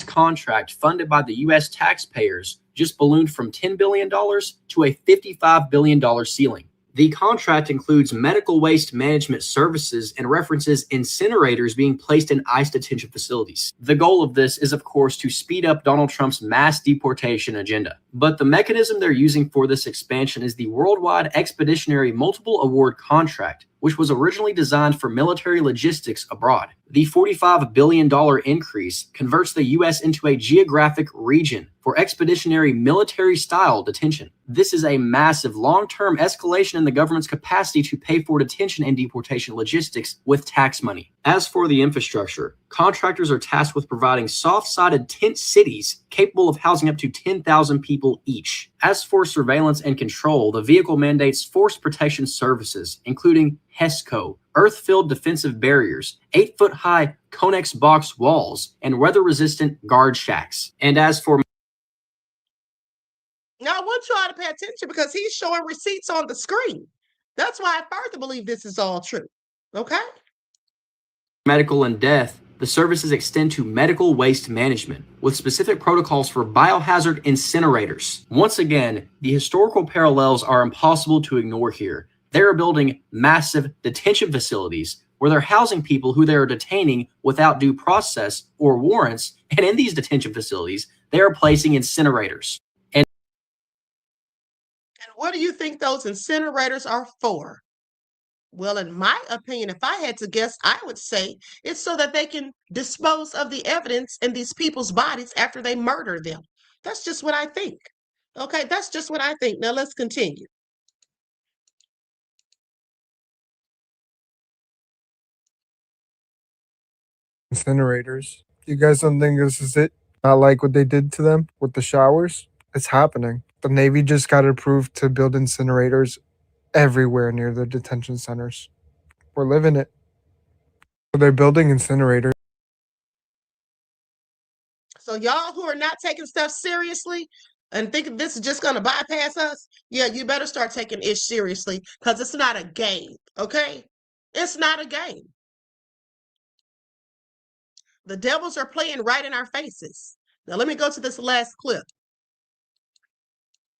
Contract funded by the U.S. taxpayers just ballooned from $10 billion to a $55 billion ceiling. The contract includes medical waste management services and references incinerators being placed in ICE detention facilities. The goal of this is, of course, to speed up Donald Trump's mass deportation agenda. But the mechanism they're using for this expansion is the Worldwide Expeditionary Multiple Award Contract, which was originally designed for military logistics abroad. The $45 billion increase converts the U.S. into a geographic region for expeditionary military-style detention. This is a massive long-term escalation in the government's capacity to pay for detention and deportation logistics with tax money. As for the infrastructure, contractors are tasked with providing soft-sided tent cities capable of housing up to 10,000 people each. As for surveillance and control, the vehicle mandates force protection services, including HESCO, earth-filled defensive barriers, 8-foot-high Conex box walls, and weather-resistant guard shacks. And as for now, I want you all to pay attention because he's showing receipts on the screen. That's why I further believe this is all true. Okay? medical and death, the services extend to medical waste management, with specific protocols for biohazard incinerators. Once again, the historical parallels are impossible to ignore here. They are building massive detention facilities where they're housing people who they are detaining without due process or warrants. And in these detention facilities, they are placing incinerators. And what do you think those incinerators are for? Well, in my opinion, if I had to guess, I would say it's so that they can dispose of the evidence in these people's bodies after they murder them. That's just what I think. Okay, that's just what I think. Now let's continue. Incinerators. You guys don't think this is it? Not like what they did to them with the showers? It's happening. The Navy just got approved to build incinerators everywhere near the detention centers. We're living it. So they're building incinerators. So y'all who are not taking stuff seriously and thinking this is just going to bypass us, yeah, you better start taking it seriously because it's not a game, okay? It's not a game. The devils are playing right in our faces. Now let me go to this last clip.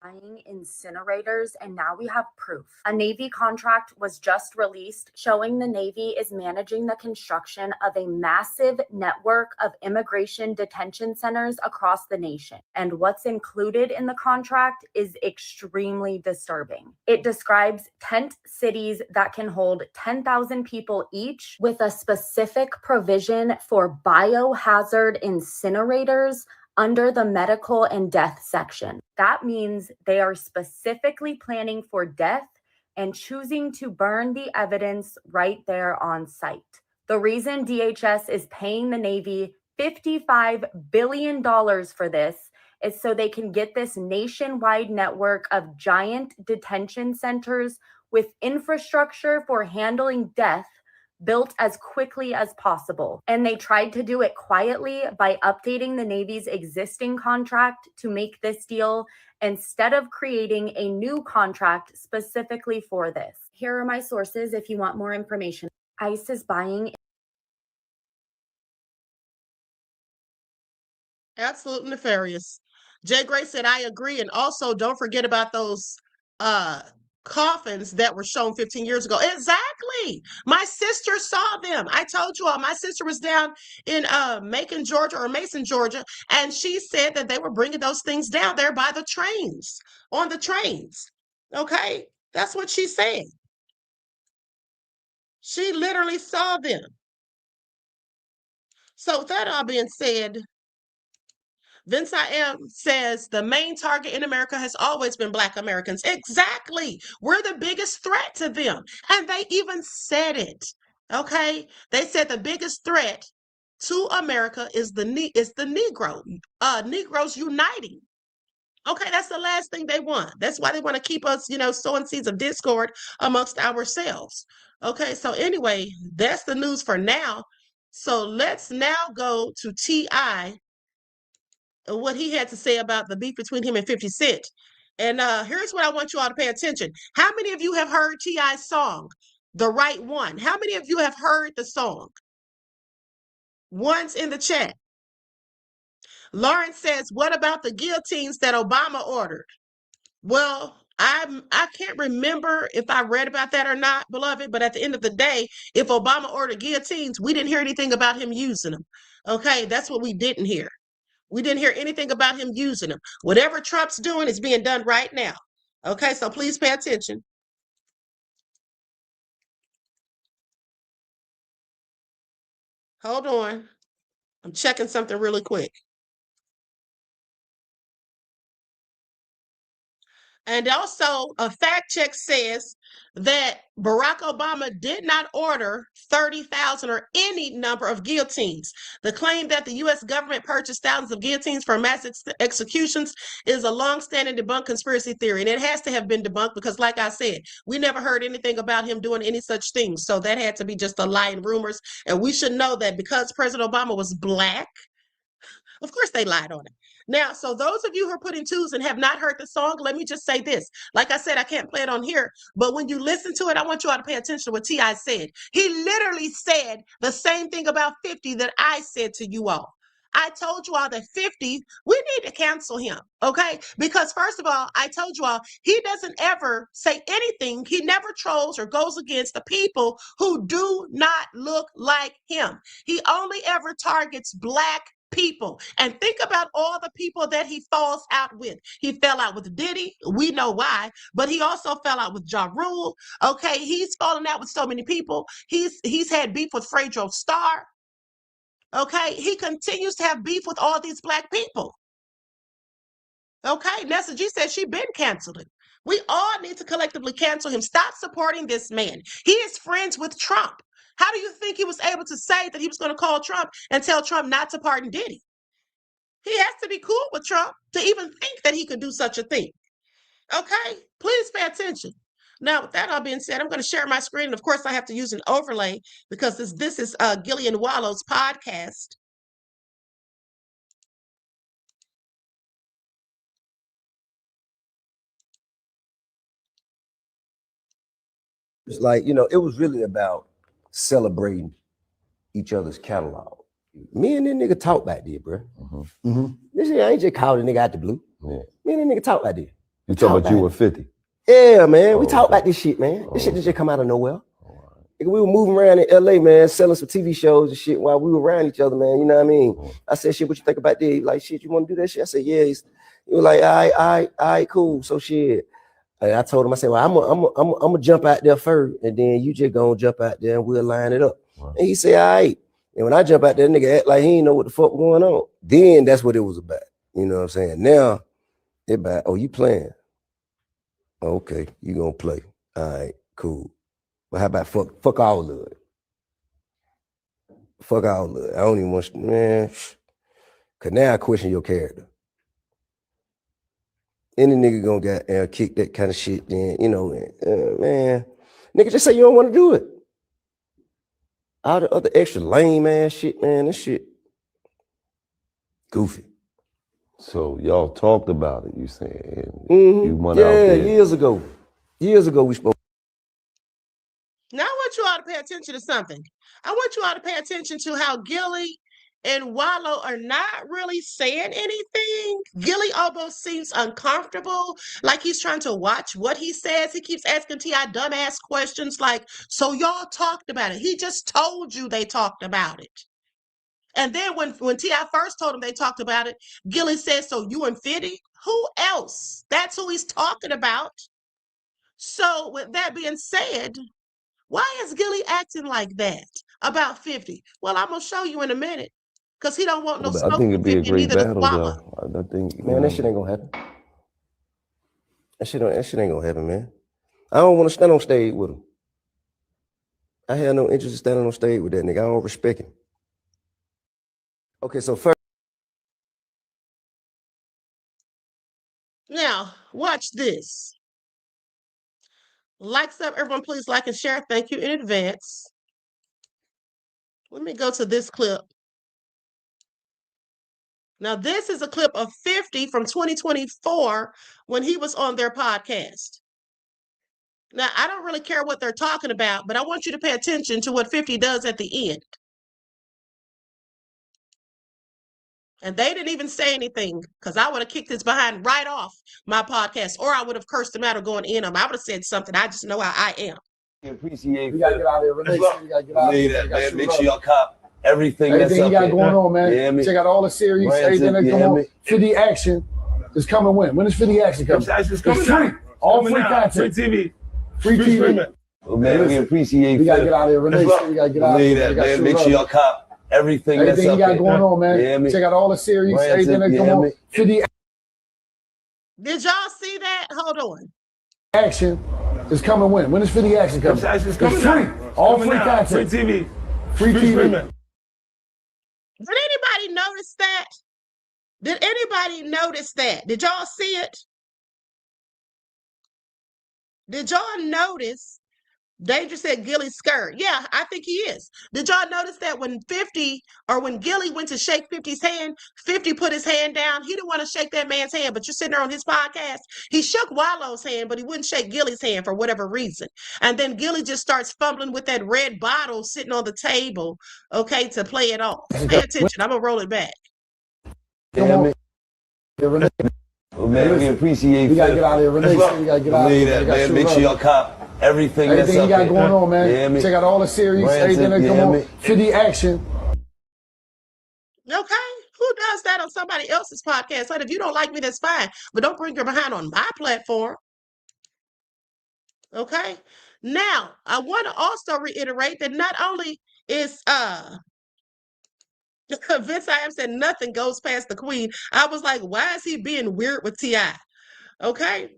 Buying incinerators, and now we have proof. A Navy contract was just released showing the Navy is managing the construction of a massive network of immigration detention centers across the nation. And what's included in the contract is extremely disturbing. It describes tent cities that can hold 10,000 people each with a specific provision for biohazard incinerators under the medical and death section. That means they are specifically planning for death and choosing to burn the evidence right there on site. The reason DHS is paying the Navy $55 billion for this is so they can get this nationwide network of giant detention centers with infrastructure for handling death built as quickly as possible. And they tried to do it quietly by updating the Navy's existing contract to make this deal instead of creating a new contract specifically for this. Here are my sources if you want more information. ICE is buying. Absolutely nefarious. Jay Gray said, I agree. And also don't forget about those coffins that were shown 15 years ago. Exactly. My sister saw them. I told you all, my sister was down in Macon, Georgia, or Mason, Georgia, and she said that they were bringing those things down there by the trains, on the trains. Okay, that's what she said. She literally saw them. So with that all being said, Vince I Am says the main target in America has always been Black Americans. Exactly. We're the biggest threat to them. And they even said it. Okay. They said the biggest threat to America is the Negro. Negroes uniting. Okay, that's the last thing they want. That's why they want to keep us, sowing seeds of discord amongst ourselves. Okay, so anyway, that's the news for now. So let's now go to T.I., what he had to say about the beef between him and 50 Cent. And here's what I want you all to pay attention. How many of you have heard T.I.'s song, The Right One? How many of you have heard the song? One's in the chat. Lawrence says, what about the guillotines that Obama ordered? Well, I can't remember if I read about that or not, beloved, but at the end of the day, if Obama ordered guillotines, we didn't hear anything about him using them. Okay, that's what we didn't hear. We didn't hear anything about him using them. Whatever Trump's doing is being done right now. Okay, so please pay attention. Hold on. I'm checking something really quick. And also, a fact check says that Barack Obama did not order 30,000 or any number of guillotines. The claim that the U.S. government purchased thousands of guillotines for mass executions is a long-standing debunked conspiracy theory. And it has to have been debunked because, like I said, we never heard anything about him doing any such things. So that had to be just a lie and rumors. And we should know that because President Obama was Black, of course they lied on it. Now, so those of you who are putting twos and have not heard the song, let me just say this. Like I said, I can't play it on here, but when you listen to it, I want you all to pay attention to what T.I. said. He literally said the same thing about 50 that I said to you all. I told you all that 50, we need to cancel him, okay? Because first of all, I told you all, he doesn't ever say anything. He never trolls or goes against the people who do not look like him. He only ever targets Black people. And think about all the people that he falls out with. He fell out with Diddy. We know why, but he also fell out with Ja Rule. Okay, he's fallen out with so many people. He's had beef with Fredro Starr. Okay, he continues to have beef with all these Black people. Okay, Nessa G said she been canceling. We all need to collectively cancel him. Stop supporting this man. He is friends with Trump. How do you think he was able to say that he was going to call Trump and tell Trump not to pardon Diddy? He has to be cool with Trump to even think that he could do such a thing. Okay, please pay attention. Now, with that all being said, I'm going to share my screen. And of course, I have to use an overlay because this is Gillian Wallow's podcast. It's like, you know, it was really about celebrating each other's catalog. Me and this nigga talk back there, bro. This shit, I ain't just called a nigga out the blue. Me and this nigga talk back there. You talking about you and 50? Yeah, man. We talk about this shit, man. This shit just come out of nowhere. Nigga, we were moving around in LA, man, selling some TV shows and shit while we were around each other, man. You know what I mean? I said, shit, what you think about that? He like, shit, you want to do that shit? I said, yeah. He was like, all right, cool. So shit. And I told him, I said, well, I'm gonna jump out there first, and then you just gonna jump out there and we'll line it up. And he said, all right. And when I jump out there, nigga act like he ain't know what the fuck was going on. Then that's what it was about. You know what I'm saying? Now, it about, oh, you playing? Okay, you gonna play. All right, cool. But how about fuck all of it? Fuck all of it. I don't even want, man. Cause now I question your character. Any nigga gonna get kick that kind of shit, then, you know, man. Nigga, just say you don't want to do it. All the other extra lame ass shit, man, this shit goofy. So y'all talked about it, you saying? You went out Yeah, there. years ago. Years ago we spoke. Now I want you all to pay attention to something. I want you all to pay attention to how Gilly and Wallow are not really saying anything. Gilly almost seems uncomfortable, like he's trying to watch what he says. He keeps asking T.I. dumbass questions like, so y'all talked about it. He just told you they talked about it. And then when T.I. first told him they talked about it, Gilly said, so you and 50? Who else? That's who he's talking about. So with that being said, why is Gilly acting like that about 50? Well, I'm going to show you in a minute. Because he don't want no But smoke I think with it'd be a 50, great neither does battle, Wallow. though. I think, Man, that shit ain't gonna happen. That shit ain't gonna happen, man. I don't want to stand on stage with him. I have no interest in standing on stage with that nigga. I don't respect him. Okay, so first. Now, watch this. Likes up, everyone, please like and share. Thank you in advance. Let me go to this clip. Now, this is a clip of 50 from 2024 when he was on their podcast. Now, I don't really care what they're talking about, but I want you to pay attention to what 50 does at the end. And they didn't even say anything because I would have kicked his behind right off my podcast, or I would have cursed him out or going in him. I would have said something. I just know how I am. Appreciate We gotta get out of here. Renee, we gotta get out of here. man. Make sure y'all cop everything that's Everything up you got there. going on, man. Yeah, me. Check out all the series, Brands, everything that yeah, come on. me. 50 Action is coming when? When is 50 Action coming? It's coming It's free. out. All Coming free out. content. Free TV. Free TV. Well, man, we appreciate We gotta Phil. get out of here. Renee, we gotta get out of here. We gotta man. shoot Make love. sure y'all cop everything that's Everything up you got there. going on, man. Yeah, me. Check out all the series, Brands, everything that yeah, come on. me. 50 Did y'all see that? Hold on. Action is coming when? When is 50 Action coming? It's coming free. out. All Coming free out. content. Free TV. Free TV. streaming. Did anybody notice that? Did anybody notice that? Did y'all see it? Did y'all notice? Danger said Gilly's scared. Yeah, I think he is. Did y'all notice that when Gilly went to shake 50's hand, 50 put his hand down? He didn't want to shake that man's hand, but you're sitting there on his podcast. He shook Wallow's hand, but he wouldn't shake Gilly's hand for whatever reason. And then Gilly just starts fumbling with that red bottle sitting on the table, okay, to play it off. Pay attention. I'm going to roll it back. Come on. Yeah, Renee. Well, man, we appreciate We gotta Phil. get out of here. Renee said we gotta get out of Believe here. that, We gotta man. shoot Make up. sure y'all cop everything that's Everything up you got there. going on, man. You hear me? Check out all the series, Branson, everything that you come hear on. me? 50 action. Okay. Who does that on somebody else's podcast? So if you don't like me, that's fine. But don't bring your behind on my platform. Okay. Now, I want to also reiterate that not only is Vince I am said nothing goes past the queen. I was like, why is he being weird with T.I.? Okay.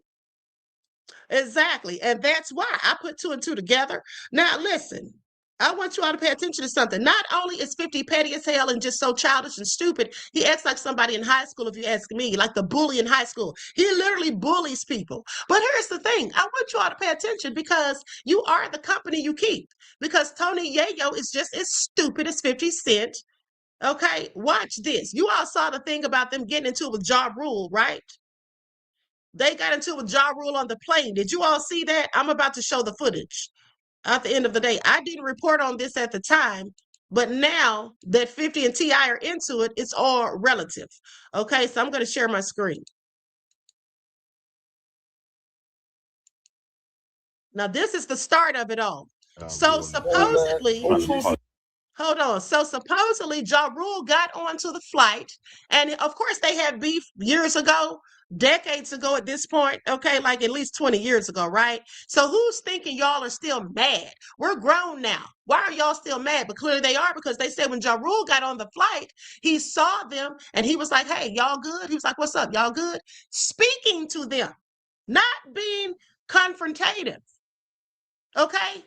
Exactly. And that's why I put two and two together. Now, listen, I want you all to pay attention to something. Not only is 50 petty as hell and just so childish and stupid, he acts like somebody in high school, if you ask me, like the bully in high school. He literally bullies people. But here's the thing. I want you all to pay attention because you are the company you keep. Because Tony Yayo is just as stupid as 50 Cent. Okay, watch this. You all saw the thing about them getting into it with Ja Rule, right? They got into it with Ja Rule on the plane. Did you all see that? I'm about to show the footage at the end of the day. I didn't report on this at the time, but now that 50 and T.I. are into it, it's all relative. Okay, so I'm going to share my screen. Now, this is the start of it all. So supposedly... Hold on. So supposedly Ja Rule got onto the flight, and of course they had beef years ago, decades ago at this point, okay, like at least 20 years ago, right? So who's thinking y'all are still mad? We're grown now. Why are y'all still mad? But clearly they are, because they said when Ja Rule got on the flight, he saw them and he was like, hey, y'all good? He was like, what's up? Y'all good? Speaking to them, not being confrontative, okay?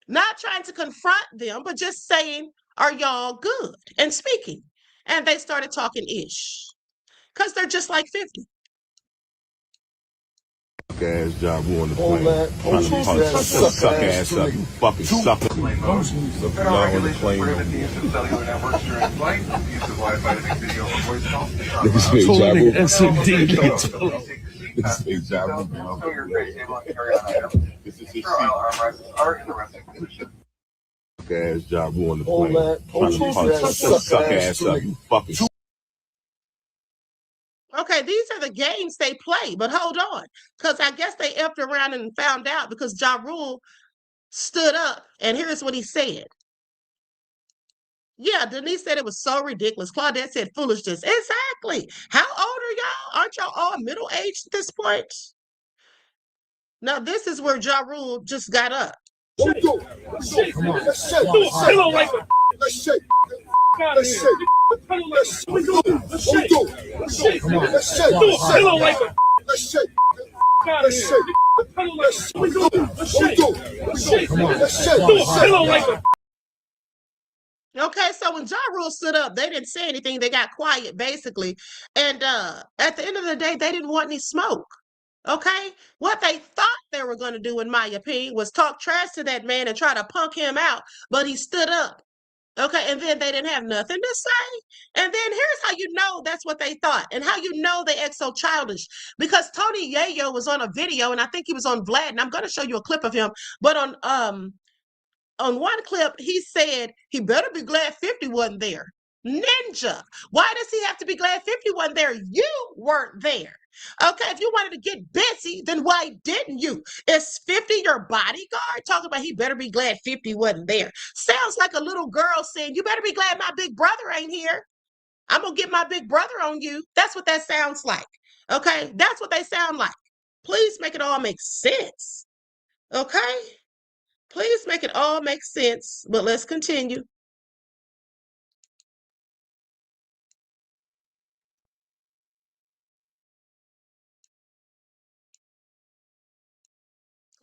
Not trying to confront them, but just saying, are y'all good? And speaking. And they started talking ish. Because they're just like 50. Ass job on the plane. Trying to punch suck ass up. You fucking sucker. Y'all on the plane. Niggas say SMD. Ass job on the plane. Trying to punch suck ass up. You fucking. Okay, these are the games they play, but hold on. Because I guess they effed around and found out because Ja Rule stood up, and here's what he said. Yeah, Denise said it was so ridiculous. Claudette said foolishness. Exactly. How old are y'all? Aren't y'all all middle-aged at this point? Now, this is where Ja Rule just got up. Let's shake. Come on. Let's shake. Let's shake. Let's shake. Let's shake. Let's shake. Come on. Let's shake. Let's shake. Let's shake. Okay, so when Ja Rule stood up, they didn't say anything. They got quiet, basically. And at the end of the day, they didn't want any smoke. Okay? What they thought they were going to do, in my opinion, was talk trash to that man and try to punk him out. But he stood up. Okay, and then they didn't have nothing to say. And then here's how you know that's what they thought, and how you know they act so childish. Because Tony Yayo was on a video, and I think he was on Vlad, and I'm going to show you a clip of him. But on one clip, he said he better be glad 50 wasn't there. Ninja, why does he have to be glad 50 wasn't there? You weren't there. Okay, if you wanted to get busy, then why didn't you? Is 50 your bodyguard? Talking about he better be glad 50 wasn't there. Sounds like a little girl saying, you better be glad my big brother ain't here. I'm going to get my big brother on you. That's what that sounds like. Okay, that's what they sound like. Please make it all make sense. Okay? Please make it all make sense, but let's continue.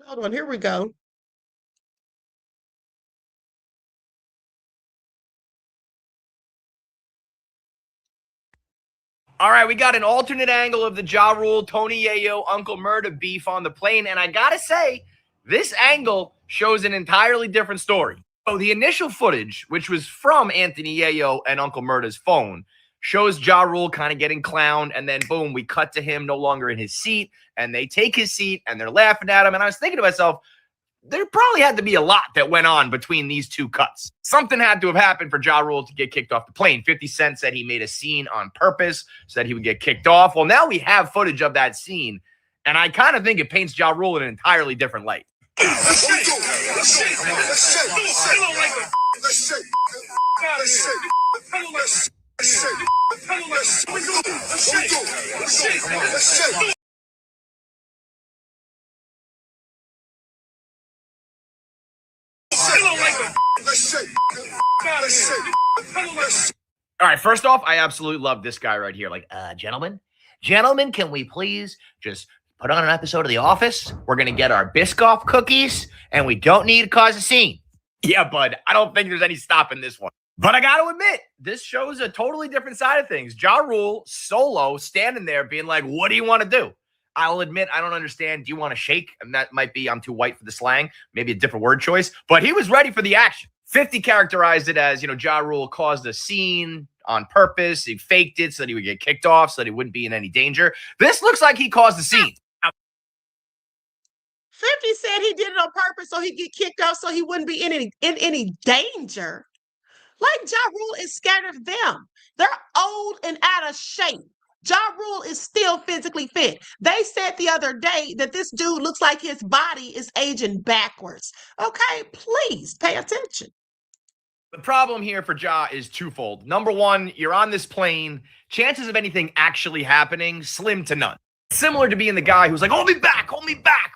Hold on, here we go. All right, we got an alternate angle of the Ja Rule, Tony Yayo, Uncle Murda beef on the plane. And I got to say, this angle shows an entirely different story. So the initial footage, which was from Anthony Yayo and Uncle Murda's phone, shows Ja Rule kind of getting clowned. And then, boom, we cut to him no longer in his seat. And they take his seat and they're laughing at him. And I was thinking to myself, there probably had to be a lot that went on between these two cuts. Something had to have happened for Ja Rule to get kicked off the plane. 50 Cent said he made a scene on purpose, said he would get kicked off. Well, now we have footage of that scene, and I kind of think it paints Ja Rule in an entirely different light. All right, first off, I absolutely love this guy right here. Like, gentlemen, can we please just put on an episode of The Office? We're going to get our Biscoff cookies, and we don't need to cause a scene. Yeah, bud, I don't think there's any stopping this one. But I got to admit, this shows a totally different side of things. Ja Rule, solo, standing there being like, what do you want to do? I'll admit, I don't understand. Do you want to shake? And that might be, I'm too white for the slang, maybe a different word choice. But he was ready for the action. 50 characterized it as, Ja Rule caused a scene on purpose. He faked it so that he would get kicked off, so that he wouldn't be in any danger. This looks like he caused the scene. 50 said he did it on purpose so he'd get kicked off so he wouldn't be in any danger. Like Ja Rule is scared of them. They're old and out of shape. Ja Rule is still physically fit. They said the other day that this dude looks like his body is aging backwards. Okay, please pay attention. The problem here for Ja is twofold. Number one, you're on this plane. Chances of anything actually happening, slim to none. Similar to being the guy who's like, hold me back,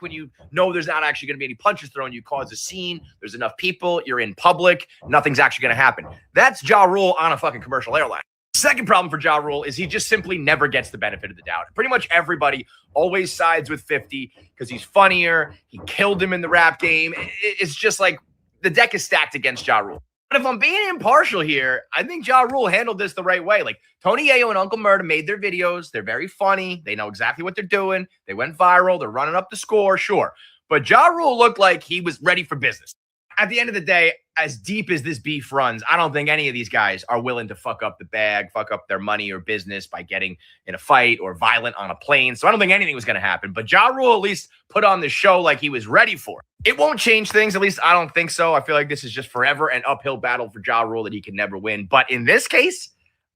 when you know there's not actually going to be any punches thrown. You cause a scene, there's enough people, you're in public, nothing's actually going to happen. That's Ja Rule on a fucking commercial airline. Second problem for Ja Rule is he just simply never gets the benefit of the doubt. Pretty much everybody always sides with 50 because he's funnier. He killed him in the rap game. It's just like the deck is stacked against Ja Rule. But if I'm being impartial here, I think Ja Rule handled this the right way. Like, Tony Yayo and Uncle Murda made their videos. They're very funny. They know exactly what they're doing. They went viral. They're running up the score, sure. But Ja Rule looked like he was ready for business. At the end of the day, as deep as this beef runs, I don't think any of these guys are willing to fuck up the bag, fuck up their money or business by getting in a fight or violent on a plane. So I don't think anything was going to happen. But Ja Rule at least put on the show like he was ready for it. It won't change things. At least I don't think so. I feel like this is just forever an uphill battle for Ja Rule that he can never win. But in this case,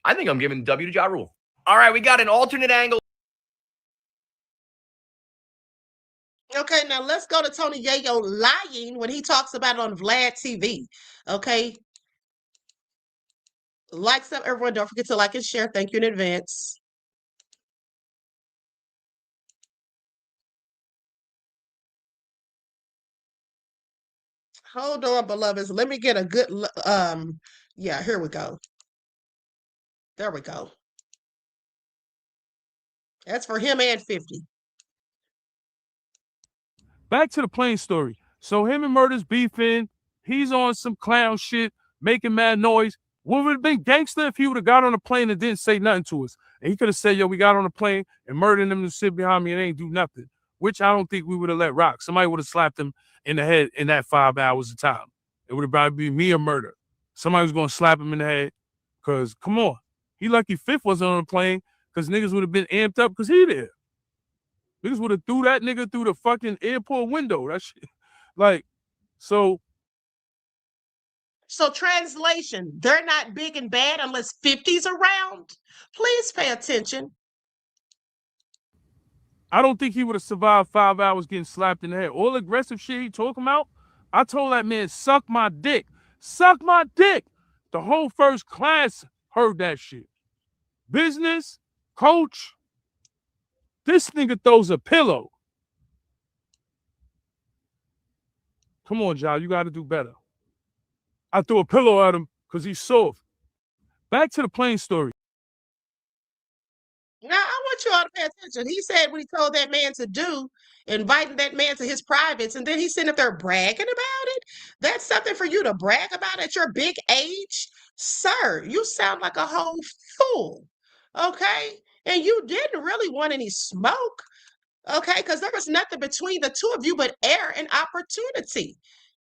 I think I'm giving the W to Ja Rule. All right, we got an alternate angle. Okay, now let's go to Tony Yayo lying when he talks about it on Vlad TV. Okay. Likes up, everyone. Don't forget to like and share. Thank you in advance. Hold on, beloveds. Let me get a good, yeah, here we go. There we go. That's for him and 50. Back to the plane story. So him and Murda's beefing. He's on some clown shit, making mad noise. What would have been gangster if he would have got on the plane and didn't say nothing to us? And he could have said, yo, we got on the plane and Murda and them to sit behind me and they ain't do nothing, which I don't think we would have let rock. Somebody would have slapped him in the head in that 5 hours of time. It would have probably been me or Murda. Somebody was going to slap him in the head because, come on. He lucky Fifth wasn't on the plane because niggas would have been amped up because he there. Niggas would have threw that nigga through the fucking airport window. That shit. Like, so translation, they're not big and bad unless 50's around. Please pay attention. I don't think he would have survived 5 hours getting slapped in the head. All the aggressive shit he talking about, I told that man, suck my dick. Suck my dick. The whole first class heard that shit. Business, coach, this nigga throws a pillow. Come on, Ja, you got to do better. I threw a pillow at him because he's soft. Back to the plane story. Now, I want you all to pay attention. He said what he told that man to do, inviting that man to his privates, and then he's sitting up there bragging about it. That's something for you to brag about at your big age? Sir, you sound like a whole fool, okay? And you didn't really want any smoke, okay? Because there was nothing between the two of you but air and opportunity,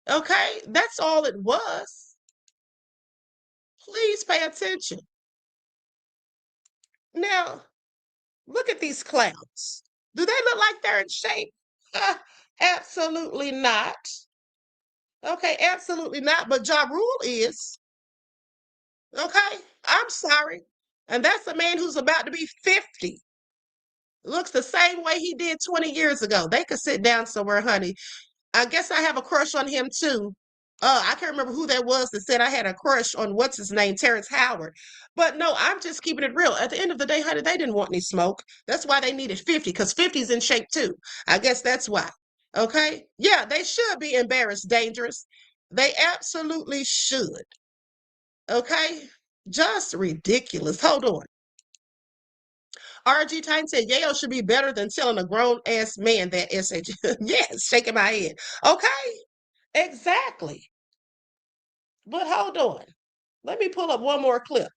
okay? That's all it was. Please pay attention. Now, look at these clowns. Do they look like they're in shape? Absolutely not. Okay, absolutely not. But Ja Rule is. Okay, I'm sorry. And that's a man who's about to be 50. Looks the same way he did 20 years ago. They could sit down somewhere, honey. I guess I have a crush on him too. I can't remember who that was that said I had a crush on what's his name, Terrence Howard. But no, I'm just keeping it real. At the end of the day, honey, they didn't want any smoke. That's why they needed 50, because 50's in shape too. I guess that's why. Okay? Yeah, they should be embarrassed, dangerous. They absolutely should. Okay? Just ridiculous. Hold on. RG Titan said Yale should be better than telling a grown ass man that SH. Yes, shaking my head. Okay, exactly. But hold on. Let me pull up one more clip.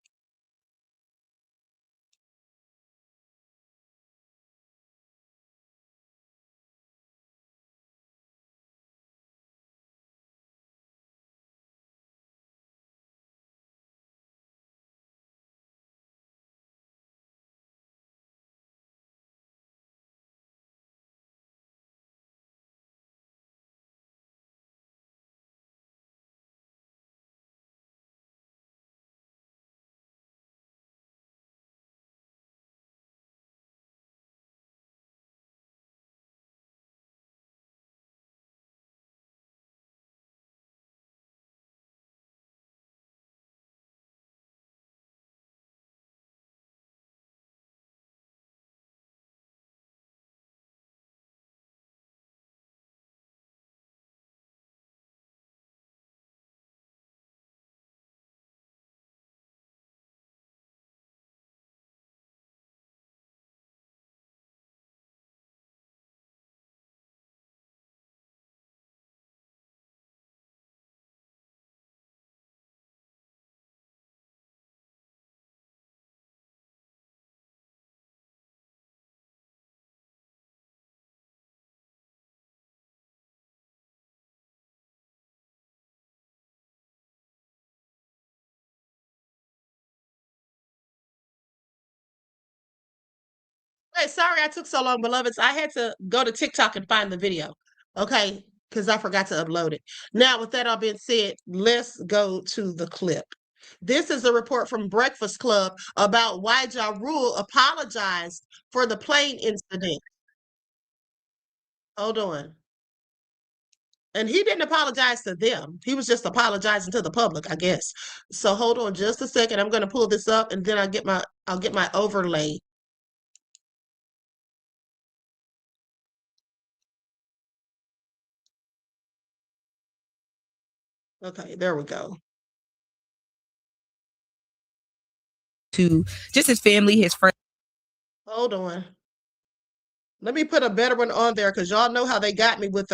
Hey, sorry I took so long, beloveds. I had to go to TikTok and find the video. Okay, because I forgot to upload it. Now, with that all being said, let's go to the clip. This is a report from Breakfast Club about why Ja Rule apologized for the plane incident. Hold on. And he didn't apologize to them. He was just apologizing to the public, I guess. So hold on just a second. I'm going to pull this up and then I'll get my overlay. Okay, there we go. To just his family, his friends. Hold on. Let me put a better one on there because y'all know how they got me with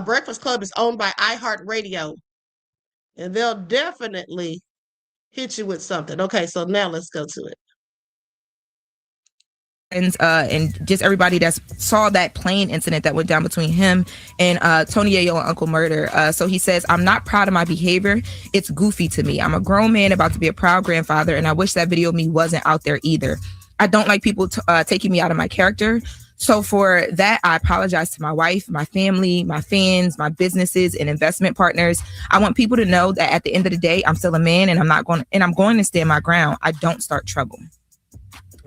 Breakfast Club is owned by iHeartRadio. And they'll definitely hit you with something. Okay, so now let's go to it. And just everybody that saw that plane incident that went down between him and Tony Yayo and Uncle Murder. So he says, I'm not proud of my behavior. It's goofy to me. I'm a grown man about to be a proud grandfather, and I wish that video of me wasn't out there either. I don't like people taking me out of my character. So for that, I apologize to my wife, my family, my fans, my businesses, and investment partners. I want people to know that at the end of the day, I'm still a man, and I'm going to stand my ground. I don't start trouble.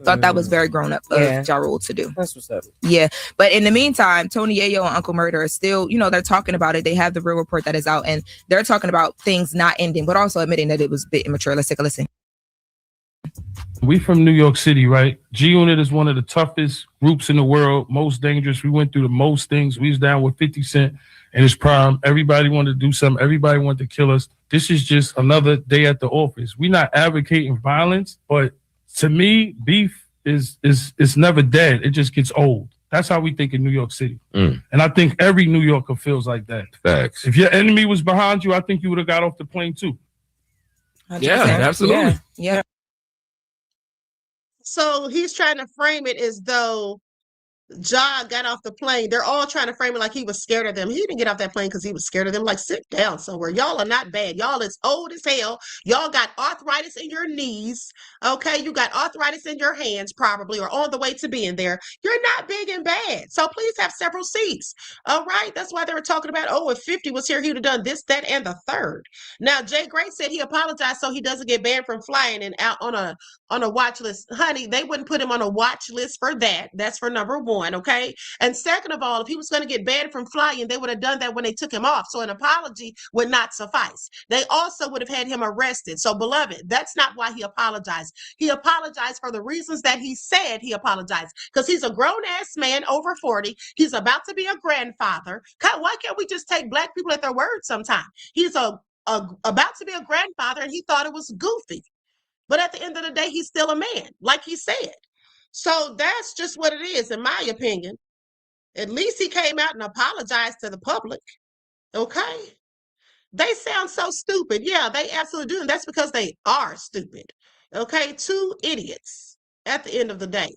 Thought that was very grown up of Ja Rule to do. That's what's up. Yeah. But in the meantime, Tony Yayo and Uncle Murder are still, they're talking about it. They have the real report that is out, and they're talking about things not ending, but also admitting that it was a bit immature. Let's take a listen. We from New York City, right? G-Unit is one of the toughest groups in the world, most dangerous. We went through the most things. We was down with 50 Cent in his prime. Everybody wanted to do something. Everybody wanted to kill us. This is just another day at the office. We're not advocating violence, but to me, beef is never dead. It just gets old. That's how we think in New York City. And I think every New Yorker feels like that. Facts. If your enemy was behind you, I think you would have got off the plane too. Yeah, absolutely. Yeah. So he's trying to frame it as though Ja got off the plane. They're all trying to frame it like he was scared of them. He didn't get off that plane because he was scared of them. Like, sit down somewhere. Y'all are not bad. Y'all is old as hell. Y'all got arthritis in your knees. Okay, you got arthritis in your hands, probably, or on the way to being there. You're not big and bad. So please have several seats. All right. That's why they were talking about, oh, if 50 was here, he would have done this, that, and the third. Now, Jay Gray said he apologized so he doesn't get banned from flying and out on a watch list. Honey, they wouldn't put him on a watch list for that. That's for number one, okay? And second of all, if he was going to get banned from flying, they would have done that when they took him off. So an apology would not suffice. They also would have had him arrested. So, beloved, that's not why he apologized. He apologized for the reasons that he said he apologized. Because he's a grown-ass man over 40. He's about to be a grandfather. Why can't we just take Black people at their word sometime? He's about to be a grandfather, and he thought it was goofy. But at the end of the day, he's still a man, like he said. So that's just what it is, in my opinion. At least he came out and apologized to the public. Okay? They sound so stupid. Yeah, they absolutely do. And that's because they are stupid. Okay? Two idiots at the end of the day.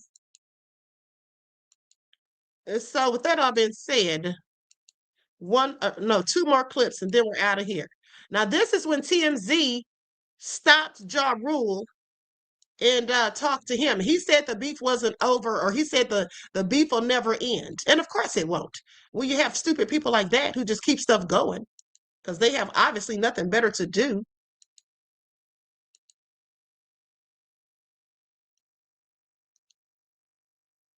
And so with that all being said, two more clips and then we're out of here. Now, this is when TMZ stopped Ja Rule and talked to him. He said the beef wasn't over, or he said the beef will never end. And of course it won't. Well, you have stupid people like that who just keep stuff going because they have obviously nothing better to do.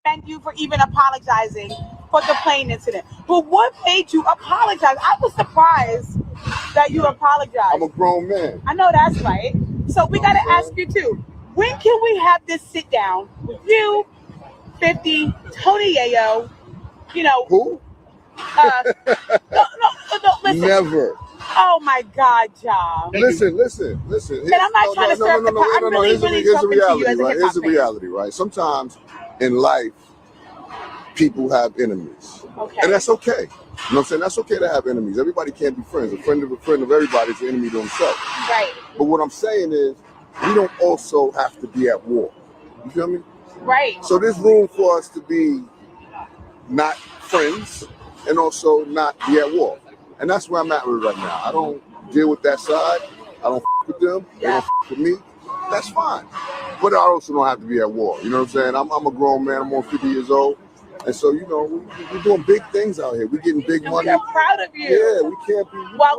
Thank you for even apologizing for the plane incident. But what made you apologize? I was surprised that you apologized. I'm a grown man. I know that's right. So we got to ask you too. When can we have this sit down with you, 50, Tony Yayo, Who? No, listen. Never. Oh my God, Ja. Listen. And I'm not trying to serve the pot. I'm really Here's the talking to you as a right? hip-hop Here's the fan. reality, right? Sometimes in life, people have enemies. Okay. And that's okay. You know what I'm saying? That's okay to have enemies. Everybody can't be friends. A friend of everybody is an enemy to himself. Right. But what I'm saying is, we don't also have to be at war. You feel me? Right. So there's room for us to be not friends and also not be at war. And that's where I'm at with it right now. I don't deal with that side. I don't with them. They don't with me. That's fine. But I also don't have to be at war. You know what I'm saying? I'm a grown man. I'm on 50 years old. And so, we're doing big things out here. We're getting big money. I'm proud of you. Yeah, we can't be. Well,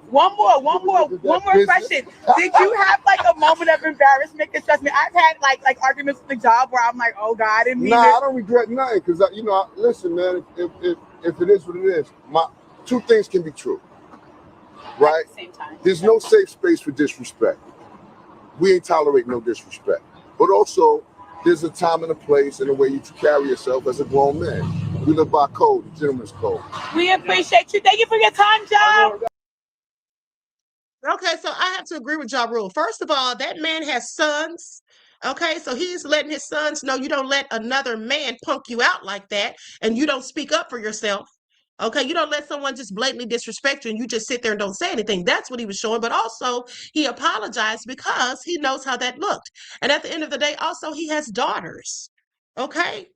one more question. Did you have like a moment of embarrassment? Because trust me, I've had like arguments with the job where I'm like, oh God, I didn't mean it. I don't regret nothing because listen, man. If it is what it is, two things can be true, right? At the same time. There's no safe space for disrespect. We ain't tolerate no disrespect. But also, there's a time and a place and a way you carry yourself as a grown man. We live by code, the gentleman's code. We appreciate you. Thank you for your time, John. Okay, so I have to agree with Ja Rule. First of all, that man has sons. Okay, so he's letting his sons know you don't let another man punk you out like that, and you don't speak up for yourself. Okay, you don't let someone just blatantly disrespect you and you just sit there and don't say anything. That's what he was showing. But also, he apologized because he knows how that looked. And at the end of the day, also, he has daughters. Okay.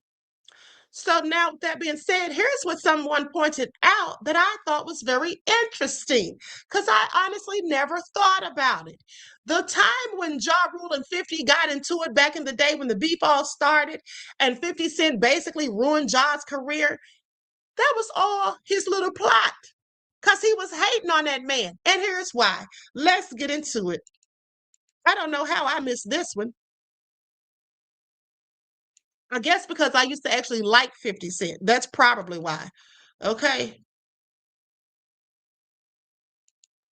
So now, with that being said, here's what someone pointed out that I thought was very interesting, because I honestly never thought about it. The time when Ja Rule and 50 got into it back in the day when the beef all started and 50 Cent basically ruined Ja's career, that was all his little plot, because he was hating on that man. And here's why. Let's get into it. I don't know how I missed this one. I guess because I used to actually like 50 Cent. That's probably why. Okay.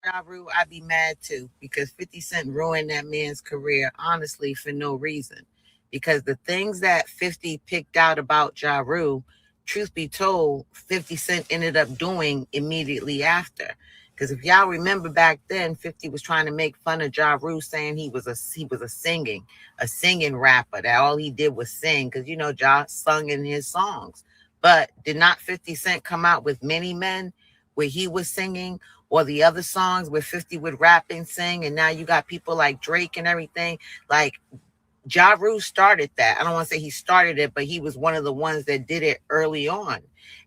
Ja Rule, I'd be mad too, because 50 Cent ruined that man's career, honestly, for no reason. Because the things that 50 picked out about Ja Rule, truth be told, 50 Cent ended up doing immediately after. Because if y'all remember back then, 50 was trying to make fun of Ja Rule, saying he was a singing rapper, that all he did was sing, because Ja sung in his songs. But did not 50 Cent come out with Many Men where he was singing, or the other songs where 50 would rap and sing? And now you got people like Drake and everything. Like, Ja Rule started that. I don't want to say he started it, but he was one of the ones that did it early on.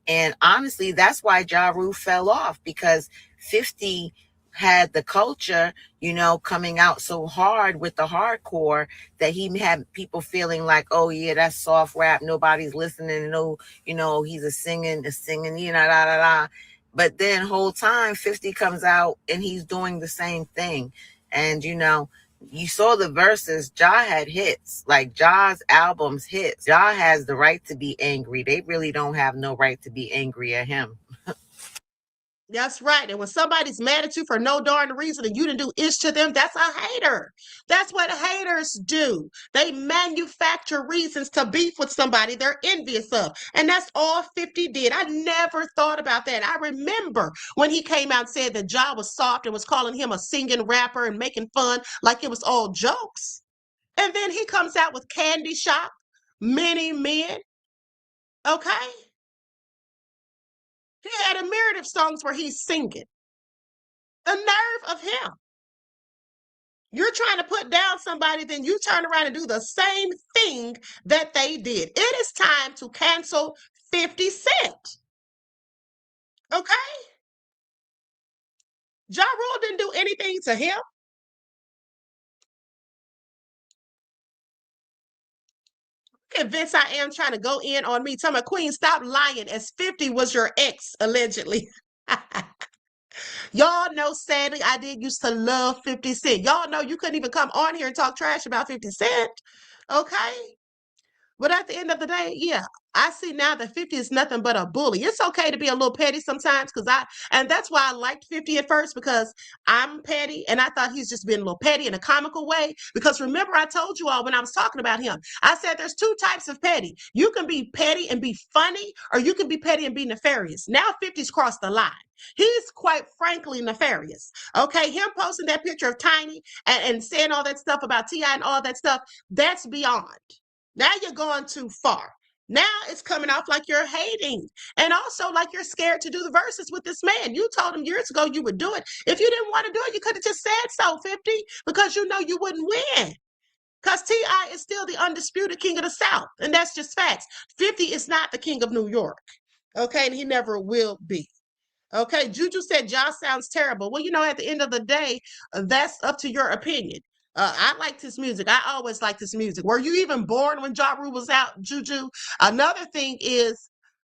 And honestly, that's why Ja Rule fell off, because 50 had the culture, you know, coming out so hard with the hardcore that he had people feeling like, oh yeah, that's soft rap. Nobody's listening. No, you know, he's a singing, you know, da da da. But then whole time 50 comes out and he's doing the same thing. And, you know, you saw the verses. Ja had hits, like Ja's albums hits. Ja has the right to be angry. They really don't have no right to be angry at him. That's right. And when somebody's mad at you for no darn reason and you didn't do ish to them, that's a hater. That's what haters do. They manufacture reasons to beef with somebody they're envious of. And that's all 50 did. I never thought about that. I remember when he came out and said that Ja was soft and was calling him a singing rapper and making fun like it was all jokes. And then he comes out with Candy Shop, Many Men. Okay? He had a myriad of songs where he's singing. The nerve of him. You're trying to put down somebody, then you turn around and do the same thing that they did. It is time to cancel 50 Cent. Okay? Ja Rule didn't do anything to him. Convinced I am trying to go in on me. Tell my queen, stop lying, as 50 was your ex, allegedly. Y'all know, sadly, I did used to love 50 Cent. Y'all know you couldn't even come on here and talk trash about 50 Cent. Okay? But at the end of the day, yeah, I see now that 50 is nothing but a bully. It's okay to be a little petty sometimes, and that's why I liked 50 at first, because I'm petty and I thought he's just being a little petty in a comical way. Because remember, I told you all when I was talking about him, I said there's two types of petty. You can be petty and be funny, or you can be petty and be nefarious. Now 50's crossed the line. He's quite frankly nefarious. Okay, him posting that picture of Tiny and saying all that stuff about T.I. and all that stuff, that's beyond. Now you're going too far. Now it's coming off like you're hating, and also like you're scared to do the verses with this man. You told him years ago you would do it. If you didn't want to do it, you could have just said so, 50, because you know you wouldn't win. Because T.I. is still the undisputed king of the South, and that's just facts. 50 is not the king of New York, okay, and he never will be. Okay, Juju said Ja sounds terrible. Well, you know, at the end of the day, that's up to your opinion. I liked his music. I always liked his music. Were you even born when Ja Rule was out, Juju? Another thing is,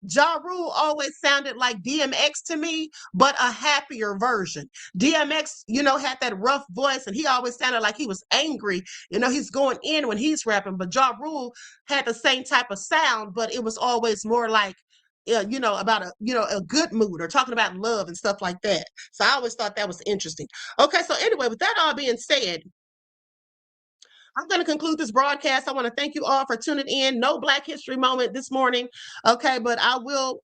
Ja Rule always sounded like DMX to me, but a happier version. DMX, you know, had that rough voice, and he always sounded like he was angry. You know, he's going in when he's rapping, but Ja Rule had the same type of sound, but it was always more like, you know, about a good mood, or talking about love and stuff like that. So I always thought that was interesting. Okay, so anyway, with that all being said, I'm going to conclude this broadcast. I want to thank you all for tuning in. No Black History Moment this morning. Okay, but I will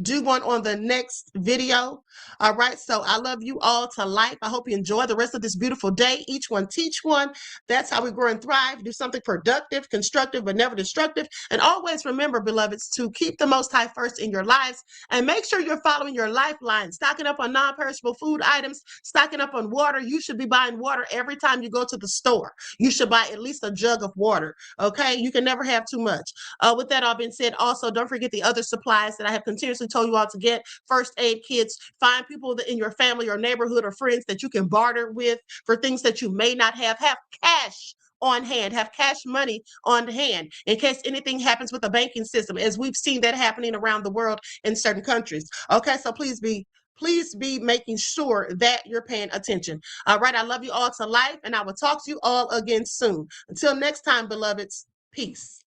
do one on the next video. All right, so I love you all to life. I hope you enjoy the rest of this beautiful day. Each one teach one. That's how we grow and thrive. Do something productive, constructive, but never destructive. And always remember, beloveds, to keep the Most High first in your lives, and make sure you're following your lifeline, stocking up on non-perishable food items, stocking up on water. You should be buying water every time you go to the store. You should buy at least a jug of water. Okay, you can never have too much. With that all being said, also don't forget the other supplies that I have continuously told you all to get. First aid kits. Find people that in your family or neighborhood or friends that you can barter with for things that you may not have. Have cash on hand, have cash money on hand in case anything happens with the banking system, as we've seen that happening around the world in certain countries. Okay, so please be making sure that you're paying attention. All right, I love you all to life, and I will talk to you all again soon. Until next time, beloveds, peace.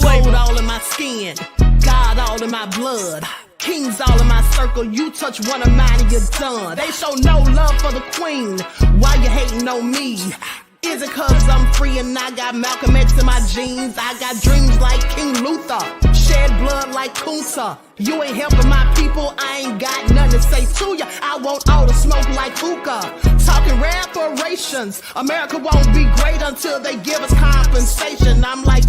Gold all in my skin, God all in my blood, kings all in my circle. You touch one of mine and you're done. They show no love for the queen. Why you hating on me? Is it cause I'm free and I got Malcolm X in my jeans? I got dreams like King Luther, shed blood like Kunta. You ain't helping my people, I ain't got nothing to say to ya. I want all the smoke like hookah. Talking reparation reparations. America won't be great until they give us compensation. I'm like,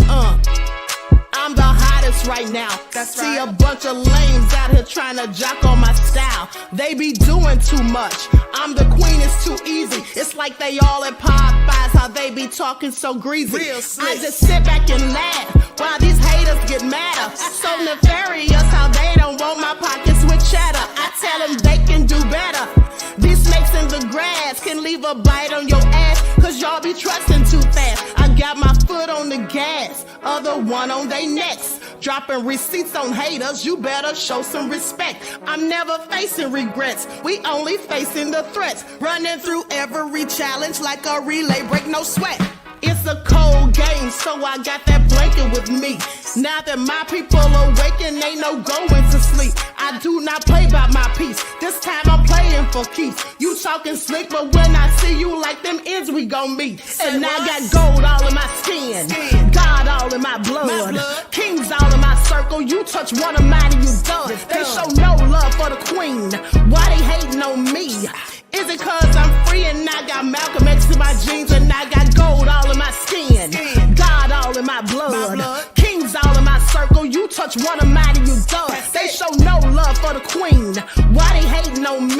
I'm the hottest right now. See a bunch of lames out here trying to jock on my style. They be doing too much. I'm the queen, it's too easy. It's like they all at Popeyes, how they be talking so greasy. I just sit back and laugh while these haters get madder. So nefarious how they don't want my pockets with cheddar. I tell them they can do better. These snakes in the grass can leave a bite on your ass, cause y'all be trusting too fast. I got my foot on the gas, other one on they necks. Dropping receipts on haters, you better show some respect. I'm never facing regrets, we only facing the threats. Running through every challenge like a relay, break no sweat. It's a cold game, so I got that blanket with me. Now that my people awaken, ain't no going to sleep. I do not play by my piece. This time I'm playing for keeps. You talking slick, but when I see you like them ends, we gon' meet. And I got gold all in my skin, God all in my blood, kings all in my circle. You touch one of mine and you done. They show no love for the queen. Why they hating on me? Is it cause I'm free and I got Malcolm X in my jeans and I got gold all in my skin, God all in my blood, kings all in my circle. You touch one of mine and you done. They show no love for the queen. Why they hating on me?